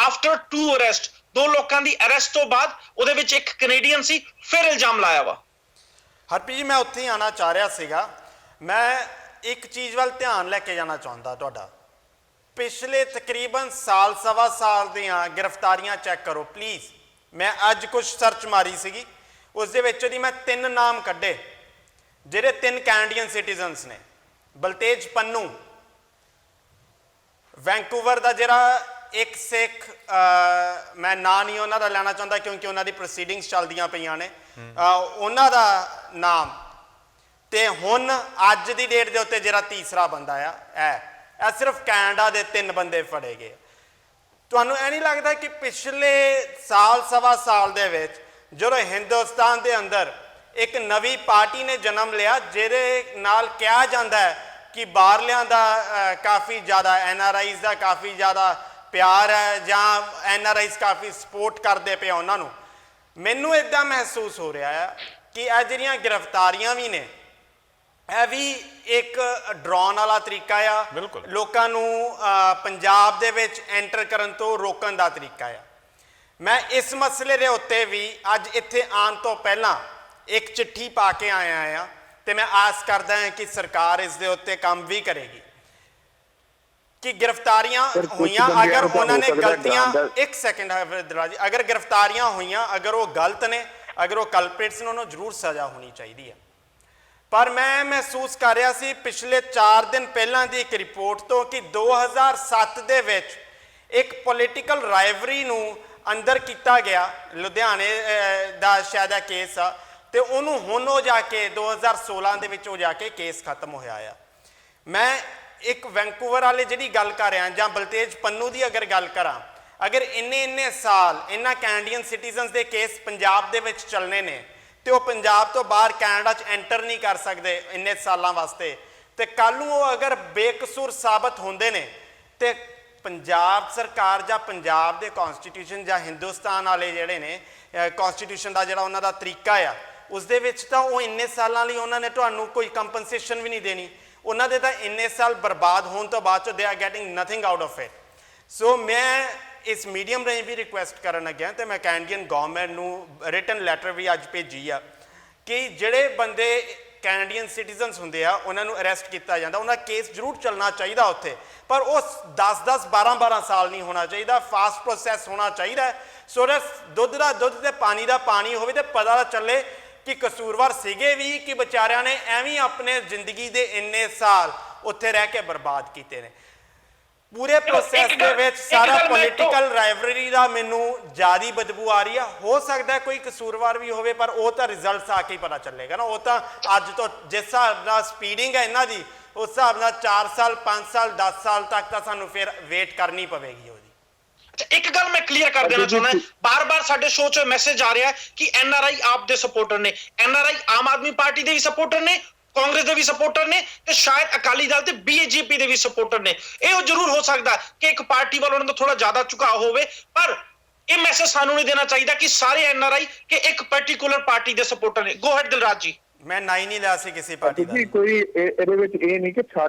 ਆਫਟਰ 2 ਅਰੈਸਟ, 2 ਲੋਕਾਂ ਦੀ ਅਰੈਸਟ ਤੋਂ ਬਾਅਦ ਉਹਦੇ ਵਿੱਚ ਇੱਕ ਕੈਨੇਡੀਅਨ ਸੀ, ਫਿਰ ਇਲਜ਼ਾਮ ਲਾਇਆ ਵਾ। ਹਰਪ੍ਰੀਤ ਜੀ, ਮੈਂ ਉੱਥੇ ਹੀ ਆਉਣਾ ਚਾਹ ਰਿਹਾ ਸੀਗਾ। ਮੈਂ ਇੱਕ ਚੀਜ਼ ਵੱਲ ਧਿਆਨ ਲੈ ਕੇ ਜਾਣਾ ਚਾਹੁੰਦਾ ਤੁਹਾਡਾ। ਪਿਛਲੇ ਤਕਰੀਬਨ ਸਾਲ ਸਵਾ ਸਾਲ ਦੀਆਂ ਗ੍ਰਿਫਤਾਰੀਆਂ ਚੈੱਕ ਕਰੋ ਪਲੀਜ਼। ਮੈਂ ਅੱਜ ਕੁਝ ਸਰਚ ਮਾਰੀ ਸੀਗੀ, ਉਸ ਦੇ ਵਿੱਚੋਂ ਦੀ ਮੈਂ 3 ਨਾਮ ਕੱਢੇ ਜਿਹੜੇ 3 ਕੈਨੇਡੀਅਨ ਸਿਟੀਜ਼ਨਸ ਨੇ। ਬਲਤੇਜ ਪੰਨੂ, ਵੈਂਕੂਵਰ ਦਾ ਜਿਹੜਾ ਇੱਕ ਸਿੱਖ, ਮੈਂ ਨਾਂ ਨਹੀਂ ਉਹਨਾਂ ਦਾ ਲੈਣਾ ਚਾਹੁੰਦਾ ਕਿਉਂਕਿ ਉਹਨਾਂ ਦੀ ਪ੍ਰੋਸੀਡਿੰਗਸ ਚੱਲਦੀਆਂ ਪਈਆਂ ਨੇ, ਉਹਨਾਂ ਦਾ ਨਾਮ, ਤੇ ਹੁਣ ਅੱਜ ਦੀ ਡੇਟ ਦੇ ਉੱਤੇ ਜਿਹੜਾ ਤੀਸਰਾ ਬੰਦਾ ਆ, ਇਹ ਸਿਰਫ ਕੈਨੇਡਾ ਦੇ 3 ਬੰਦੇ ਫੜੇ ਗਏ। ਤੁਹਾਨੂੰ ਇਹ ਨਹੀਂ ਲੱਗਦਾ ਕਿ ਪਿਛਲੇ ਸਾਲ ਸਵਾ ਸਾਲ ਦੇ ਵਿੱਚ ਜਦੋਂ ਹਿੰਦੁਸਤਾਨ ਦੇ ਅੰਦਰ ਇੱਕ ਨਵੀਂ ਪਾਰਟੀ ਨੇ ਜਨਮ ਲਿਆ, ਜਿਹਦੇ ਨਾਲ ਕਿਹਾ ਜਾਂਦਾ ਹੈ ਕਿ ਬਾਹਰਲਿਆਂ ਦਾ ਕਾਫੀ ਜ਼ਿਆਦਾ NRIs ਦਾ ਕਾਫੀ ਜ਼ਿਆਦਾ ਪਿਆਰ ਹੈ, ਜਾਂ NRIs ਕਾਫੀ ਸਪੋਰਟ ਕਰਦੇ ਪਏ ਉਹਨਾਂ ਨੂੰ, ਮੈਨੂੰ ਇੱਦਾਂ ਮਹਿਸੂਸ ਹੋ ਰਿਹਾ ਹੈ ਕਿ ਇਹ ਜਿਹੜੀਆਂ ਗ੍ਰਿਫਤਾਰੀਆਂ ਵੀ ਨੇ, ਇਹ ਵੀ ਇੱਕ ਡਰਾਉਣ ਵਾਲਾ ਤਰੀਕਾ ਆ, ਲੋਕਾਂ ਨੂੰ ਪੰਜਾਬ ਦੇ ਵਿੱਚ ਐਂਟਰ ਕਰਨ ਤੋਂ ਰੋਕਣ ਦਾ ਤਰੀਕਾ ਆ। ਮੈਂ ਇਸ ਮਸਲੇ ਦੇ ਉੱਤੇ ਵੀ ਅੱਜ ਇੱਥੇ ਆਉਣ ਤੋਂ ਪਹਿਲਾਂ ਇੱਕ ਚਿੱਠੀ ਪਾ ਕੇ ਆਇਆ ਆ, ਤੇ ਮੈਂ ਆਸ ਕਰਦਾ ਹਾਂ ਕਿ ਸਰਕਾਰ ਇਸ ਦੇ ਉੱਤੇ ਕੰਮ ਵੀ ਕਰੇਗੀ ਕਿ ਗ੍ਰਿਫਤਾਰੀਆਂ ਹੋਈਆਂ, ਅਗਰ ਉਹਨਾਂ ਨੇ ਗਲਤੀਆਂ, ਇੱਕ ਸੈਕਿੰਡ ਦਿਲਰਾਜ ਜੀ, ਅਗਰ ਗ੍ਰਿਫਤਾਰੀਆਂ ਹੋਈਆਂ, ਅਗਰ ਉਹ ਗਲਤ ਨੇ, ਅਗਰ ਉਹ ਕਲਪ੍ਰਿਟਸ ਨੇ, ਉਹਨੂੰ ਜ਼ਰੂਰ ਸਜ਼ਾ ਹੋਣੀ ਚਾਹੀਦੀ ਹੈ। ਪਰ ਮੈਂ ਮਹਿਸੂਸ ਕਰ ਰਿਹਾ ਸੀ ਪਿਛਲੇ 4 ਦਿਨ ਪਹਿਲਾਂ ਦੀ ਇੱਕ ਰਿਪੋਰਟ ਤੋਂ ਕਿ 2007 ਦੇ ਵਿੱਚ ਇੱਕ ਪੋਲੀਟੀਕਲ ਰਾਈਵਰੀ ਨੂੰ ਅੰਦਰ ਕੀਤਾ ਗਿਆ, ਲੁਧਿਆਣੇ ਦਾ ਸ਼ਾਇਦ ਇਹ ਕੇਸ ਆ, ਤੇ ਉਹਨੂੰ ਹੁਣ ਉਹ ਜਾ ਕੇ 2016 ਦੇ ਵਿੱਚ ਉਹ ਜਾ ਕੇ ਕੇਸ ਖਤਮ ਹੋਇਆ ਆ। ਮੈਂ ਇੱਕ ਵੈਂਕੂਵਰ ਵਾਲੇ ਜਿਹੜੀ ਗੱਲ ਕਰ ਰਿਹਾ, ਜਾਂ ਬਲਤੇਜ ਪੰਨੂ ਦੀ ਅਗਰ ਗੱਲ ਕਰਾਂ, ਅਗਰ ਇੰਨੇ ਸਾਲ ਇਹਨਾਂ ਕੈਨੇਡੀਅਨ ਸਿਟੀਜ਼ਨਸ ਦੇ ਕੇਸ ਪੰਜਾਬ ਦੇ ਵਿੱਚ ਚੱਲਣੇ ਨੇ, ਤੇ ਉਹ ਪੰਜਾਬ ਤੋਂ ਬਾਹਰ ਕੈਨੇਡਾ 'ਚ ਐਂਟਰ ਨਹੀਂ ਕਰ ਸਕਦੇ ਇੰਨੇ ਸਾਲਾਂ ਵਾਸਤੇ, ਤੇ ਕੱਲ੍ਹ ਨੂੰ ਉਹ ਅਗਰ ਬੇਕਸੂਰ ਸਾਬਤ ਹੁੰਦੇ ਨੇ, ਤੇ ਪੰਜਾਬ ਸਰਕਾਰ ਜਾਂ ਪੰਜਾਬ ਦੇ ਕੌਂਸਟੀਟਿਊਸ਼ਨ ਜਾਂ ਹਿੰਦੁਸਤਾਨ ਵਾਲੇ ਜਿਹੜੇ ਨੇ ਕੌਂਸਟੀਟਿਊਸ਼ਨ ਦਾ ਜਿਹੜਾ ਉਹਨਾਂ ਦਾ ਤਰੀਕਾ ਆ, ਉਸ ਦੇ ਵਿੱਚ ਤਾਂ ਉਹ ਇੰਨੇ ਸਾਲਾਂ ਲਈ ਉਹਨਾਂ ਨੇ ਤੁਹਾਨੂੰ ਕੋਈ ਕੰਪਨਸੇਸ਼ਨ ਵੀ ਨਹੀਂ ਦੇਣੀ, ਉਹਨਾਂ ਦੇ ਤਾਂ ਇੰਨੇ ਸਾਲ ਬਰਬਾਦ ਹੋਣ ਤੋਂ ਬਾਅਦ ਚੋਂ they are getting nothing out of it. So ਮੈਂ ਇਸ ਮੀਡੀਅਮ ਰਾਹੀਂ ਵੀ ਰਿਕੁਐਸਟ ਕਰਨ ਲੱਗਿਆ ਤੇ ਮੈਂ ਕੈਨੇਡੀਅਨ ਗਵਰਨਮੈਂਟ ਨੂੰ ਰਿਟਨ ਲੈਟਰ ਵੀ ਅੱਜ ਭੇਜੀ ਆ ਕਿ ਜਿਹੜੇ ਬੰਦੇ ਕੈਨੇਡੀਅਨ ਸਿਟੀਜ਼ਨਸ ਹੁੰਦੇ ਆ ਉਹਨਾਂ ਨੂੰ ਅਰੈਸਟ ਕੀਤਾ ਜਾਂਦਾ, ਉਹਨਾਂ ਕੇਸ ਜ਼ਰੂਰ ਚੱਲਣਾ ਚਾਹੀਦਾ ਉੱਥੇ, ਪਰ ਉਹ 10-10 12-12 ਸਾਲ ਨਹੀਂ ਹੋਣਾ ਚਾਹੀਦਾ, ਫਾਸਟ ਪ੍ਰੋਸੈਸ ਹੋਣਾ ਚਾਹੀਦਾ ਸੋ ਦੁੱਧ ਦਾ ਦੁੱਧ ਤੇ ਪਾਣੀ ਦਾ ਪਾਣੀ ਹੋਵੇ ਤੇ ਪਤਾ ਚੱਲੇ ਕਿ ਕਸੂਰਵਾਰ ਸੀਗੇ ਵੀ ਕਿ ਵਿਚਾਰਿਆਂ ਨੇ ਐਵੇਂ ਆਪਣੇ ਜ਼ਿੰਦਗੀ ਦੇ ਇੰਨੇ ਸਾਲ ਉੱਥੇ ਰਹਿ ਕੇ ਬਰਬਾਦ ਕੀਤੇ ਨੇ। ਪੂਰੇ ਪ੍ਰੋਸੈਸ ਦੇ ਵਿੱਚ ਸਾਰਾ ਪੋਲੀਟੀਕਲ ਰਾਈਵਲਰੀ ਦਾ ਮੈਨੂੰ ਜ਼ਿਆਦੀ ਬਦਬੂ ਆ ਰਹੀ ਆ। ਹੋ ਸਕਦਾ ਕੋਈ ਕਸੂਰਵਾਰ ਵੀ ਹੋਵੇ ਪਰ ਉਹ ਤਾਂ ਰਿਜ਼ਲਟਸ ਆ ਕੇ ਹੀ ਪਤਾ ਚੱਲੇਗਾ ਨਾ। ਉਹ ਤਾਂ ਅੱਜ ਤੋਂ ਜਿਸ ਹਿਸਾਬ ਨਾਲ ਸਪੀਡਿੰਗ ਹੈ ਇਹਨਾਂ ਦੀ ਉਸ ਹਿਸਾਬ ਨਾਲ 4 ਸਾਲ 5 ਸਾਲ 10 ਸਾਲ ਤੱਕ ਤਾਂ ਸਾਨੂੰ ਫਿਰ ਵੇਟ ਕਰਨੀ ਪਵੇਗੀ ਉਹਦੀ। ਇੱਕ ਗੱਲ ਮੈਂ ਕਲੀਅਰ ਕਰ ਦੇਣਾ ਚਾਹੁੰਦਾ, ਬਾਰ-ਬਾਰ ਸਾਡੇ ਸ਼ੋਅ 'ਚ ਮੈਸੇਜ ਆ ਰਿਹਾ ਕਿ ਐਨਆਰਆਈ ਆਪ ਦੇ ਸਪੋਰਟਰ ਨੇ, ਐਨਆਰਆਈ ਆਮ ਆਦਮੀ ਪਾਰਟੀ ਦੇ ਵੀ ਸਪੋਰਟਰ ਨੇ, ਕਾਂਗਰਸ ਦੇ ਵੀ ਸਪੋਰਟਰ ਨੇ ਤੇ ਸ਼ਾਇਦ ਅਕਾਲੀ ਦਲ ਤੇ ਬੀਜੇਪੀ ਦੇ ਵੀ ਸਪੋਰਟਰ ਨੇ। ਇਹ ਜ਼ਰੂਰ ਹੋ ਸਕਦਾ ਕਿ ਇੱਕ ਪਾਰਟੀ ਵੱਲ ਉਹਨਾਂ ਦਾ ਥੋੜਾ ਜ਼ਿਆਦਾ ਝੁਕਾਅ ਹੋਵੇ, ਪਰ ਇਹ ਮੈਸੇਜ ਸਾਨੂੰ ਨਹੀਂ ਦੇਣਾ ਚਾਹੀਦਾ ਕਿ ਸਾਰੇ ਐਨਆਰਆਈ ਕਿ ਇੱਕ ਪਾਰਟਿਕੂਲਰ ਪਾਰਟੀ ਦੇ ਸਪੋਰਟਰ ਨੇ। ਗੋ ਹੈਡ ਦਿਲਰਾਜ ਜੀ। ਮੈਂ ਨਹੀਂ ਲਿਆ ਸੀ ਕਿਸੇ ਪਾਰਟੀ ਦਾ ਜੀ, ਕੋਈ ਇਹਦੇ ਵਿੱਚ ਇਹ ਨਹੀਂ ਕਿ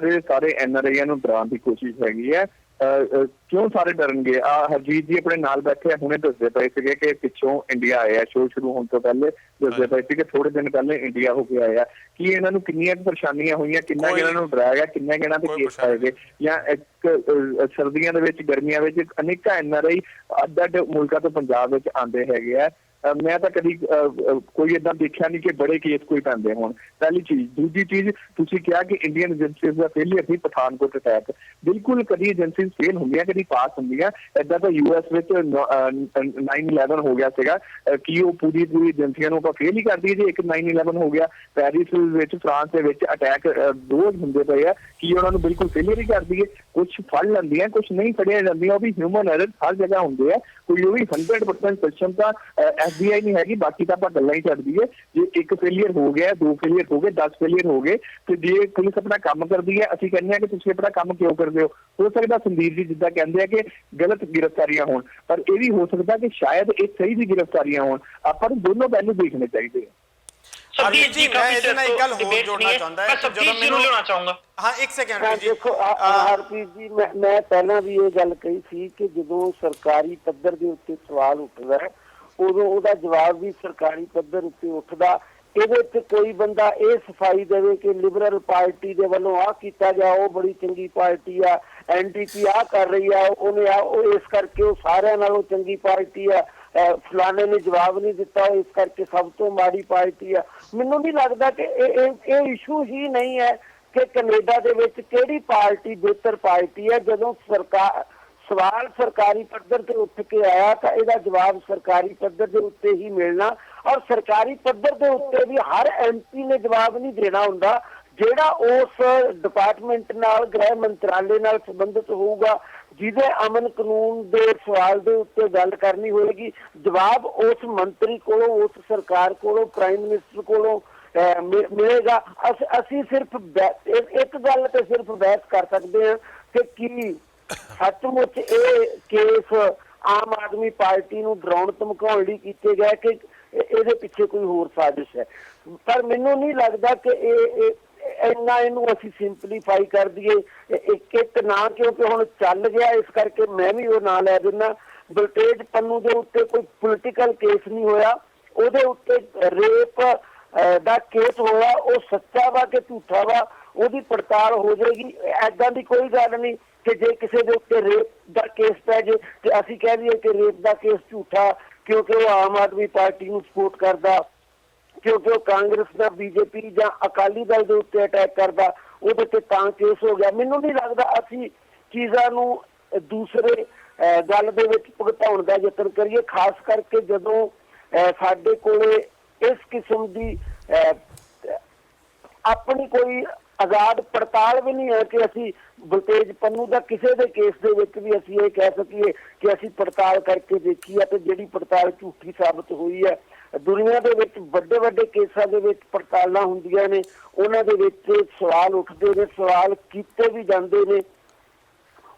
ਸਾਰੇ ਐਨਆਰਆਈਆਂ ਨੂੰ ਡਰਾਉਣ ਦੀ ਕੋਸ਼ਿਸ਼ ਹੈਗੀ ਹੈ। ਕਿਉਂ ਸਾਰੇ ਡਰਨਗੇ? ਹਰਜੀਤ ਜੀ ਆਪਣੇ ਨਾਲ ਬੈਠੇ ਹੁਣੇ ਦੱਸਦੇ ਪਏ ਸੀਗੇ ਕਿ ਪਿੱਛੋਂ ਇੰਡੀਆ ਆਏ ਆ, ਸ਼ੋਅ ਸ਼ੁਰੂ ਹੋਣ ਤੋਂ ਪਹਿਲੇ ਦੱਸਦੇ ਪਏ ਸੀ ਕਿ ਥੋੜੇ ਦਿਨ ਪਹਿਲੇ ਇੰਡੀਆ ਹੋ ਕੇ ਆਏ ਆ। ਕੀ ਇਹਨਾਂ ਨੂੰ ਕਿੰਨੀਆਂ ਪਰੇਸ਼ਾਨੀਆਂ ਹੋਈਆਂ, ਕਿੰਨਾ ਇਹਨਾਂ ਨੂੰ ਡਰਾਇਆ ਗਿਆ, ਕਿੰਨਾ ਇਹਨਾਂ ਦੇ ਕੇਸ ਪਾਏ ਗਏ, ਜਾਂ ਇੱਕ ਸਰਦੀਆਂ ਦੇ ਵਿੱਚ ਗਰਮੀਆਂ ਵਿੱਚ ਅਨੇਕਾਂ ਐਨਆਰਆਈ ਅੱਡ ਮੁਲਕਾਂ ਤੋਂ ਪੰਜਾਬ ਵਿੱਚ ਆਉਂਦੇ ਹੈਗੇ ਆ। ਮੈਂ ਤਾਂ ਕਦੀ ਕੋਈ ਏਦਾਂ ਦੇਖਿਆ ਨਹੀਂ ਕਿ ਬੜੇ ਕੇਸ ਕੋਈ ਪੈਂਦੇ ਹੋਣ। ਪਹਿਲੀ ਚੀਜ਼। ਦੂਜੀ ਚੀਜ਼, ਤੁਸੀਂ ਕਿਹਾ ਕਿ ਇੰਡੀਅਨ ਏਜੰਸੀਜ਼ ਦਾ ਫੇਲੀਅਰ ਸੀ ਪਠਾਨਕੋਟ ਅਟੈਕ। ਬਿਲਕੁਲ, ਕਦੀ ਏਜੰਸੀਜ਼ ਫੇਲ ਹੁੰਦੀਆਂ, ਕਦੀ ਪਾਸ ਹੁੰਦੀਆਂ। ਏਦਾਂ ਤਾਂ ਯੂਐਸ ਵਿੱਚ 9/11 ਹੋ ਗਿਆ ਸੀਗਾ। ਕੀ ਉਹ ਪੂਰੀ ਏਜੰਸੀਆਂ ਨੂੰ ਆਪਾਂ ਫੇਲ ਹੀ ਕਰ ਦਈਏ ਜੇ ਇੱਕ 9/11 ਹੋ ਗਿਆ? ਪੈਰਿਸ ਵਿੱਚ, ਫਰਾਂਸ ਦੇ ਵਿੱਚ ਅਟੈਕ ਰੋਜ਼ ਹੁੰਦੇ ਪਏ ਆ, ਕੀ ਉਹਨਾਂ ਨੂੰ ਬਿਲਕੁਲ ਫੇਲੀਅਰ ਹੀ ਕਰ ਦਈਏ? ਕੁਛ ਫੜ ਲੈਂਦੀਆਂ, ਕੁਛ ਨਹੀਂ ਫੜੀਆਂ ਜਾਂਦੀਆਂ। ਉਹ ਵੀ ਹਿਊਮਨ ਐਰਰ ਹਰ ਜਗ੍ਹਾ ਹੁੰਦੇ ਆ। ਕੋਈ ਉਹ ਵੀ 100% ਸਿਸਟਮ ਤਾਂ FBI ਨਹੀਂ ਹੈਗੀ। ਬਾਕੀ ਤਾਂ ਆਪਾਂ ਗੱਲਾਂ ਹੀ ਛੱਡ ਦਈਏ। ਜੇ ਇੱਕ ਫੇਲੀਅਰ ਹੋ ਗਿਆ, 2 ਫੇਲੀਅਰ ਹੋ ਗਏ, 10 ਫੇਲੀਅਰ ਹੋ ਗਏ, ਤੇ ਜੇ ਪੁਲਿਸ ਆਪਣਾ ਕੰਮ ਕਰਦੀ ਹੈ, ਅਸੀਂ ਕਹਿੰਦੇ ਹਾਂ ਕਿ ਤੁਸੀਂ ਆਪਣਾ ਕੰਮ ਕਿਉਂ ਕਰਦੇ ਹੋ ਸਕਦਾ ਸੰਦੀਪ ਜੀ ਜਿੱਦਾਂ ਕਹਿੰਦੇ ਆ ਕਿ ਗਲਤ ਗ੍ਰਿਫਤਾਰੀਆਂ ਹੋਣ, ਪਰ ਇਹ ਵੀ ਹੋ ਸਕਦਾ ਕਿ ਸ਼ਾਇਦ ਇਹ ਸਹੀ ਵੀ ਗ੍ਰਿਫਤਾਰੀਆਂ ਹੋਣ। ਆਪਾਂ ਨੂੰ ਦੋਨੋਂ ਪਹਿਲੂ ਦੇਖਣੇ ਚਾਹੀਦੇ ਆ। ਸਬਦੀਪ ਜੀ, ਮੈਂ ਇਹਦੇ ਨਾਲ ਇੱਕ ਗੱਲ ਹੋਰ ਜੋੜਨਾ ਚਾਹੁੰਦਾ ਹੈ ਕਿ ਜਦੋਂ ਮੈਨੂੰ ਲੈਣਾ ਚਾਹੂੰਗਾ। ਹਾਂ, ਇੱਕ ਸੈਕਿੰਡ ਜੀ। ਦੇਖੋ ਹਰਪ੍ਰੀਤ ਜੀ, ਮੈਂ ਪਹਿਲਾਂ ਵੀ ਇਹ ਗੱਲ ਕਹੀ ਸੀ ਕਿ ਜਦੋਂ ਸਰਕਾਰੀ ਪੱਧਰ ਦੇ ਉੱਤੇ ਸਵਾਲ ਉੱਠਦਾ ਉਦੋਂ ਉਹਦਾ ਜਵਾਬ ਵੀ ਸਰਕਾਰੀ ਪੱਧਰ ਉੱਤੇ ਉੱਠਦਾ। ਇਹਦੇ ਤੇ ਕੋਈ ਬੰਦਾ ਇਹ ਸਫਾਈ ਦੇਵੇ ਕਿ ਲਿਬਰਲ ਪਾਰਟੀ ਦੇ ਵੱਲੋਂ ਆਹ ਕੀਤਾ ਗਿਆ, ਉਹ ਬੜੀ ਚੰਗੀ ਪਾਰਟੀ ਆ, NDP ਆਹ ਕਰ ਰਹੀ ਆ, ਉਹਨੇ ਉਹ ਇਸ ਕਰਕੇ ਉਹ ਸਾਰਿਆਂ ਨਾਲੋਂ ਚੰਗੀ ਪਾਰਟੀ ਆ, ਫਲਾਣੇ ਨੇ ਜਵਾਬ ਨਹੀਂ ਦਿੱਤਾ ਇਸ ਕਰਕੇ ਸਭ ਤੋਂ ਮਾੜੀ ਪਾਰਟੀ ਆ। ਮੈਨੂੰ ਨਹੀਂ ਲੱਗਦਾ ਕਿ ਇਹ ਇਸ਼ੂ ਹੀ ਨਹੀਂ ਹੈ ਕਿ ਕੈਨੇਡਾ ਦੇ ਵਿੱਚ ਕਿਹੜੀ ਪਾਰਟੀ ਬਿਹਤਰ ਪਾਰਟੀ ਹੈ। ਜਦੋਂ ਸਵਾਲ ਸਰਕਾਰੀ ਪੱਧਰ ਤੇ ਉੱਠ ਕੇ ਆਇਆ ਤਾਂ ਇਹਦਾ ਜਵਾਬ ਸਰਕਾਰੀ ਪੱਧਰ ਦੇ ਉੱਤੇ ਹੀ ਮਿਲਣਾ, ਔਰ ਸਰਕਾਰੀ ਪੱਧਰ ਦੇ ਉੱਤੇ ਵੀ ਹਰ MP ਨੇ ਜਵਾਬ ਨਹੀਂ ਦੇਣਾ ਹੁੰਦਾ। ਜਿਹੜਾ ਉਸ ਡਿਪਾਰਟਮੈਂਟ ਨਾਲ, ਗ੍ਰਹਿ ਮੰਤਰਾਲੇ ਨਾਲ ਸੰਬੰਧਿਤ ਹੋਊਗਾ, ਜਿਹਦੇ ਅਮਨ ਕਾਨੂੰਨ ਦੇ ਸਵਾਲ ਦੇ ਉੱਤੇ ਗੱਲ ਕਰਨੀ ਹੋਏਗੀ, ਜਵਾਬ ਉਸ ਮੰਤਰੀ ਕੋਲੋਂ, ਉਸ ਸਰਕਾਰ ਕੋਲੋਂ, ਪ੍ਰਾਈਮ ਮਿਨਿਸਟਰ ਕੋਲੋਂ ਮਿਲੇਗਾ। ਅਸੀਂ ਸਿਰਫ ਇੱਕ ਗੱਲ ਤੇ ਸਿਰਫ ਬਹਿਸ ਕਰ ਸਕਦੇ ਹਾਂ ਕਿ ਕੀ ਸੱਚਮੁੱਚ ਇਹ ਕੇਸ ਆਮ ਆਦਮੀ ਪਾਰਟੀ ਨੂੰ ਡਰਾਉਣ ਧਮਕਾਉਣ ਲਈ ਕੀਤੇ ਗਏ ਕਿ ਇਹਦੇ ਪਿੱਛੇ ਕੋਈ ਹੋਰ ਸਾਜ਼ਿਸ਼ ਹੈ। ਪਰ ਮੈਨੂੰ ਨਹੀਂ ਲੱਗਦਾ ਕਿ ਇਹਨੂੰ ਅਸੀਂ ਸਿੰਪਲੀਫਾਈ ਕਰ ਦਈਏ ਇੱਕ ਨਾ, ਕਿਉਂਕਿ ਹੁਣ ਚੱਲ ਗਿਆ ਇਸ ਕਰਕੇ ਮੈਂ ਵੀ ਉਹ ਨਾਂ ਲੈ ਦਿੰਦਾ। ਬਲਤੇਜ ਪੰਨੂ ਦੇ ਉੱਤੇ ਕੋਈ ਪੋਲੀਟੀਕਲ ਕੇਸ ਨਹੀਂ ਹੋਇਆ, ਉਹਦੇ ਉੱਤੇ ਰੇਪ ਦਾ ਕੇਸ ਹੋਇਆ। ਉਹ ਸੱਚਾ ਵਾ ਕਿ ਝੂਠਾ ਵਾ ਉਹਦੀ ਪੜਤਾਲ ਹੋ ਜਾਏਗੀ। ਏਦਾਂ ਦੀ ਕੋਈ ਗੱਲ ਨਹੀਂ ਕਿ ਜੇ ਕਿਸੇ ਦੇ ਉੱਤੇ ਰੇਪ ਦਾ ਕੇਸ ਪੈ ਜੇ ਤੇ ਅਸੀਂ ਕਹਿ ਦਈਏ ਕਿ ਰੇਪ ਦਾ ਕੇਸ ਝੂਠਾ ਕਿਉਂਕਿ ਉਹ ਆਮ ਆਦਮੀ ਪਾਰਟੀ ਨੂੰ ਸਪੋਰਟ ਕਰਦਾ, ਕਿਉਂਕਿ ਉਹ ਕਾਂਗਰਸ ਦਾ, BJP ਜਾਂ ਅਕਾਲੀ ਦਲ ਦੇ ਉੱਤੇ ਅਟੈਕ ਕਰਦਾ, ਉਹਦੇ ਤੇ ਤਾਂ ਕੇਸ ਹੋ ਗਿਆ। ਮੈਨੂੰ ਨਹੀਂ ਲੱਗਦਾ ਅਸੀਂ ਚੀਜ਼ਾਂ ਨੂੰ ਦੂਸਰੇ ਗੱਲ ਦੇ ਵਿੱਚ ਭੁਗਤਾਉਣ ਦਾ ਯਤਨ ਕਰੀਏ, ਖਾਸ ਕਰਕੇ ਜਦੋਂ ਸਾਡੇ ਕੋਲੇ ਇਸ ਕਿਸਮ ਦੀ ਆਪਣੀ ਕੋਈ ਆਜ਼ਾਦ ਪੜਤਾਲ ਵੀ ਨਹੀਂ ਹੈ ਕਿ ਅਸੀਂ ਬਲਤੇਜ ਪੰਨੂ ਦਾ ਕਿਸੇ ਦੇ ਕੇਸ ਦੇ ਵਿੱਚ ਵੀ ਅਸੀਂ ਇਹ ਕਹਿ ਸਕੀਏ ਕਿ ਅਸੀਂ ਪੜਤਾਲ ਕਰਕੇ ਦੇਖੀ ਹੈ ਤੇ ਜਿਹੜੀ ਪੜਤਾਲ ਝੂਠੀ ਸਾਬਤ ਹੋਈ ਹੈ। ਦੁਨੀਆ ਦੇ ਵਿੱਚ ਵੱਡੇ ਵੱਡੇ ਕੇਸਾਂ ਦੇ ਵਿੱਚ ਪੜਤਾਲਾਂ ਹੁੰਦੀਆਂ ਨੇ, ਉਹਨਾਂ ਦੇ ਵਿੱਚ ਸਵਾਲ ਉੱਠਦੇ ਨੇ, ਸਵਾਲ ਕੀਤੇ ਵੀ ਜਾਂਦੇ ਨੇ,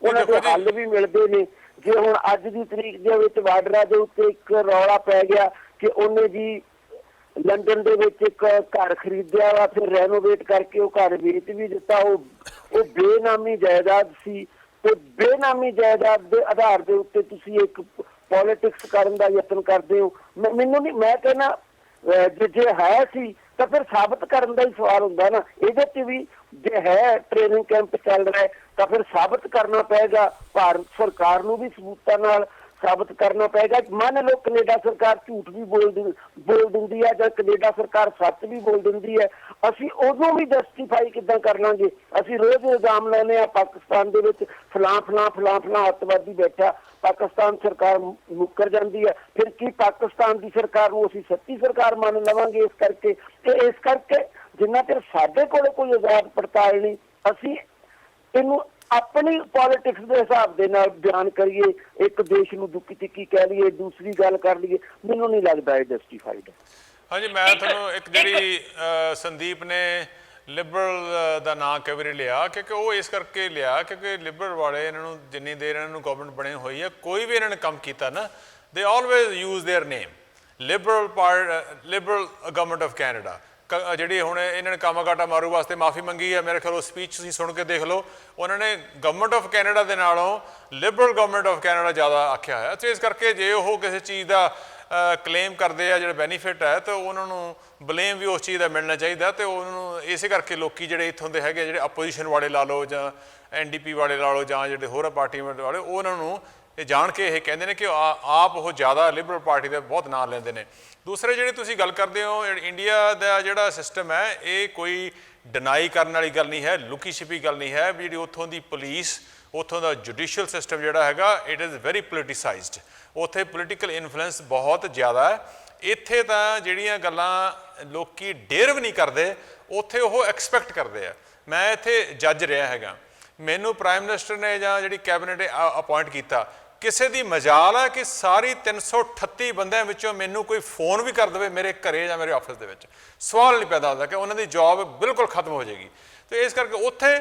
ਉਹਨਾਂ ਦੇ ਹੱਲ ਵੀ ਮਿਲਦੇ ਨੇ। ਜੇ ਹੁਣ ਅੱਜ ਦੀ ਤਰੀਕ ਦੇ ਵਿੱਚ ਵਾਡਰਾ ਦੇ ਉੱਤੇ ਇੱਕ ਰੌਲਾ ਪੈ ਗਿਆ ਕਿ ਉਹਨੇ ਜੀ ਲੰਡਨ ਦੇ ਵਿੱਚ ਇੱਕ ਘਰ ਖਰੀਦਿਆ ਵਾ, ਫਿਰ ਰੈਨੋਵੇਟ ਕਰਕੇ ਉਹ ਘਰ ਵੇਚ ਵੀ ਦਿੱਤਾ। ਉਹ ਬੇਨਾਮੀ ਜਾਇਦਾਦ ਸੀ, ਤੇ ਬੇਨਾਮੀ ਜਾਇਦਾਦ ਦੇ ਆਧਾਰ ਦੇ ਉੱਤੇ ਤੁਸੀਂ ਇੱਕ ਪੋਲਿਟਿਕਸ ਕਰਨ ਦਾ ਯਤਨ ਕਰਦੇ ਹੋ। ਮੈਨੂੰ ਨਹੀਂ, ਮੈਂ ਕਹਿੰਦਾ ਜੇ ਹੈ ਸੀ ਤਾਂ ਫਿਰ ਸਾਬਤ ਕਰਨ ਦਾ ਹੀ ਸਵਾਲ ਹੁੰਦਾ ਨਾ। ਇਹਦੇ 'ਚ ਵੀ ਜੇ ਹੈ ਟ੍ਰੇਨਿੰਗ ਕੈਂਪ ਚੱਲ ਰਿਹਾ ਤਾਂ ਫਿਰ ਸਾਬਤ ਕਰਨਾ ਪਏਗਾ, ਭਾਰਤ ਸਰਕਾਰ ਨੂੰ ਵੀ ਸਬੂਤਾਂ ਨਾਲ ਸਾਬਤ ਕਰਨਾ ਪਏਗਾ। ਮੰਨ ਲਓ ਕੈਨੇਡਾ ਸਰਕਾਰ ਝੂਠ ਵੀ ਬੋਲ ਦਿੰਦੀ ਹੈ ਜਾਂ ਕੈਨੇਡਾ ਸਰਕਾਰ ਸੱਚ ਵੀ ਬੋਲ ਦਿੰਦੀ ਹੈ, ਅਸੀਂ ਉਦੋਂ ਵੀ ਜਸਟੀਫਾਈ ਕਿੱਦਾਂ ਕਰ ਲਾਂਗੇ? ਅਸੀਂ ਰੋਜ਼ ਇਲਜ਼ਾਮ ਲਾਉਂਦੇ ਹਾਂ ਪਾਕਿਸਤਾਨ ਦੇ ਵਿੱਚ ਫਲਾਂ ਅੱਤਵਾਦੀ ਬੈਠਾ, ਪਾਕਿਸਤਾਨ ਸਰਕਾਰ ਮੁੱਕਰ ਜਾਂਦੀ ਹੈ, ਫਿਰ ਕੀ ਪਾਕਿਸਤਾਨ ਦੀ ਸਰਕਾਰ ਨੂੰ ਅਸੀਂ ਸੱਚੀ ਸਰਕਾਰ ਮੰਨ ਲਵਾਂਗੇ? ਇਸ ਕਰਕੇ ਜਿੰਨਾ ਚਿਰ ਸਾਡੇ ਕੋਲ ਕੋਈ ਆਜ਼ਾਦ ਪੜਤਾਲ ਨਹੀਂ, ਅਸੀਂ ਇਹਨੂੰ ਆਪਣੀ ਪੋਲਿਟਿਕਸ ਦੇ ਹਿਸਾਬ ਦੇ ਨਾਲ ਬਿਆਨ ਕਰੀਏ, ਇੱਕ ਦੇਸ਼ ਨੂੰ ਦੁੱਕੀ ਤਿੱਕੀ ਕਹਿ ਲਈਏ, ਦੂਸਰੀ ਗੱਲ ਕਰ ਲਈਏ, ਮੈਨੂੰ ਨਹੀਂ ਲੱਗਦਾ ਇਹ ਜਸਟੀਫਾਈਡ ਹੈ। ਹਾਂਜੀ, ਮੈਂ ਤੁਹਾਨੂੰ ਇੱਕ ਜਿਹੜੀ ਸੰਦੀਪ ਨੇ ਲਿਬਰਲ ਦਾ ਨਾਂ ਕਈ ਵਾਰੀ ਲਿਆ, ਕਿਉਂਕਿ ਉਹ ਇਸ ਕਰਕੇ ਲਿਆ ਕਿਉਂਕਿ ਲਿਬਰਲ ਵਾਲੇ ਇਹਨਾਂ ਨੂੰ ਜਿੰਨੀ ਦੇਰ ਇਹਨਾਂ ਨੂੰ ਗਵਰਨਮੈਂਟ ਬਣੀ ਹੋਈ ਹੈ, ਕੋਈ ਵੀ ਇਹਨਾਂ ਨੇ ਕੰਮ ਕੀਤਾ ਨਾ, they always use their name liberal government of Canada. ਜਿਹੜੀ ਹੁਣ ਇਹਨਾਂ ਨੇ ਕਾਮਾਗਾਟਾ ਮਾਰੂ ਵਾਸਤੇ ਮਾਫੀ ਮੰਗੀ ਹੈ, ਮੇਰੇ ਖਿਆਲ ਉਹ ਸਪੀਚ ਤੁਸੀਂ ਸੁਣ ਕੇ ਦੇਖ ਲਓ, ਉਹਨਾਂ ਨੇ ਗਵਰਨਮੈਂਟ ਆਫ ਕੈਨੇਡਾ ਦੇ ਨਾਲੋਂ ਲਿਬਰਲ ਗਵਰਨਮੈਂਟ ਆਫ ਕੈਨੇਡਾ ਜ਼ਿਆਦਾ ਆਖਿਆ ਹੋਇਆ। ਤੇ ਇਸ ਕਰਕੇ ਜੇ ਉਹ ਕਿਸੇ ਚੀਜ਼ ਦਾ ਕਲੇਮ ਕਰਦੇ ਆ ਜਿਹੜਾ ਬੈਨੀਫਿਟ ਹੈ, ਤਾਂ ਉਹਨਾਂ ਨੂੰ ਬਲੇਮ ਵੀ ਉਸ ਚੀਜ਼ ਦਾ ਮਿਲਣਾ ਚਾਹੀਦਾ। ਤੇ ਉਹਨਾਂ ਨੂੰ ਇਸੇ ਕਰਕੇ ਲੋਕੀ ਜਿਹੜੇ ਇੱਥੋਂ ਦੇ ਹੈਗੇ, ਜਿਹੜੇ ਅਪੋਜੀਸ਼ਨ ਵਾਲੇ ਲਾ ਲਓ ਜਾਂ NDP ਵਾਲੇ ਲਾ ਲਓ ਜਾਂ ਜਿਹੜੇ ਹੋਰ ਪਾਰਟੀਆਂ ਵਾਲੇ, ਉਹਨਾਂ ਨੂੰ ਇਹ ਜਾਣ ਕੇ ਇਹ ਕਹਿੰਦੇ ਨੇ ਕਿ ਆਪ ਉਹ ਜ਼ਿਆਦਾ ਲਿਬਰਲ ਪਾਰਟੀ ਦਾ ਬਹੁਤ ਨਾਂ ਲੈਂਦੇ ਨੇ। ਦੂਸਰੇ ਜਿਹੜੇ ਤੁਸੀਂ ਗੱਲ ਕਰਦੇ ਹੋ, ਇੰਡੀਆ ਦਾ ਜਿਹੜਾ ਸਿਸਟਮ ਹੈ, ਇਹ ਕੋਈ ਡਿਨਾਈ ਕਰਨ ਵਾਲੀ ਗੱਲ ਨਹੀਂ ਹੈ, ਲੁਕੀ ਛਿਪੀ ਗੱਲ ਨਹੀਂ ਹੈ। ਜਿਹੜੀ ਉੱਥੋਂ ਦੀ ਪੁਲਿਸ, ਉੱਥੋਂ ਦਾ ਜੁਡੀਸ਼ੀਅਲ ਸਿਸਟਮ ਜਿਹੜਾ ਹੈਗਾ, ਇਟ ਇਜ਼ ਵੈਰੀ ਪੋਲੀਟੀਸਾਈਜ਼ਡ। ਉੱਥੇ ਪੋਲੀਟੀਕਲ ਇਨਫਲੂਐਂਸ ਬਹੁਤ ਜ਼ਿਆਦਾ ਹੈ। ਇੱਥੇ ਤਾਂ ਜਿਹੜੀਆਂ ਗੱਲਾਂ ਲੋਕੀ ਡੇਅਰ ਵੀ ਨਹੀਂ ਕਰਦੇ, ਉੱਥੇ ਉਹ ਐਕਸਪੈਕਟ ਕਰਦੇ ਆ। ਮੈਂ ਇੱਥੇ ਜੱਜ ਰਿਹਾ ਹੈਗਾ, ਮੈਨੂੰ ਪ੍ਰਾਈਮ ਮਿਨਿਸਟਰ ਨੇ ਜਾਂ ਜਿਹੜੀ ਕੈਬਨਿਟ ਅਪਾਇੰਟ ਕੀਤਾ, ਕਿਸੇ ਦੀ ਮਜਾਲ ਹੈ ਕਿ ਸਾਰੀ 338 ਬੰਦਿਆਂ ਵਿੱਚੋਂ ਮੈਨੂੰ ਕੋਈ ਫੋਨ ਵੀ ਕਰ ਦੇਵੇ ਮੇਰੇ ਘਰੇ ਜਾਂ ਮੇਰੇ ਆਫਿਸ ਦੇ ਵਿੱਚ, ਸਵਾਲ ਨਹੀਂ ਪੈਦਾ ਹੁੰਦਾ ਕਿ ਉਹਨਾਂ ਦੀ ਜੌਬ ਬਿਲਕੁਲ ਖਤਮ ਹੋ ਜਾਏਗੀ। ਤੇ ਇਸ ਕਰਕੇ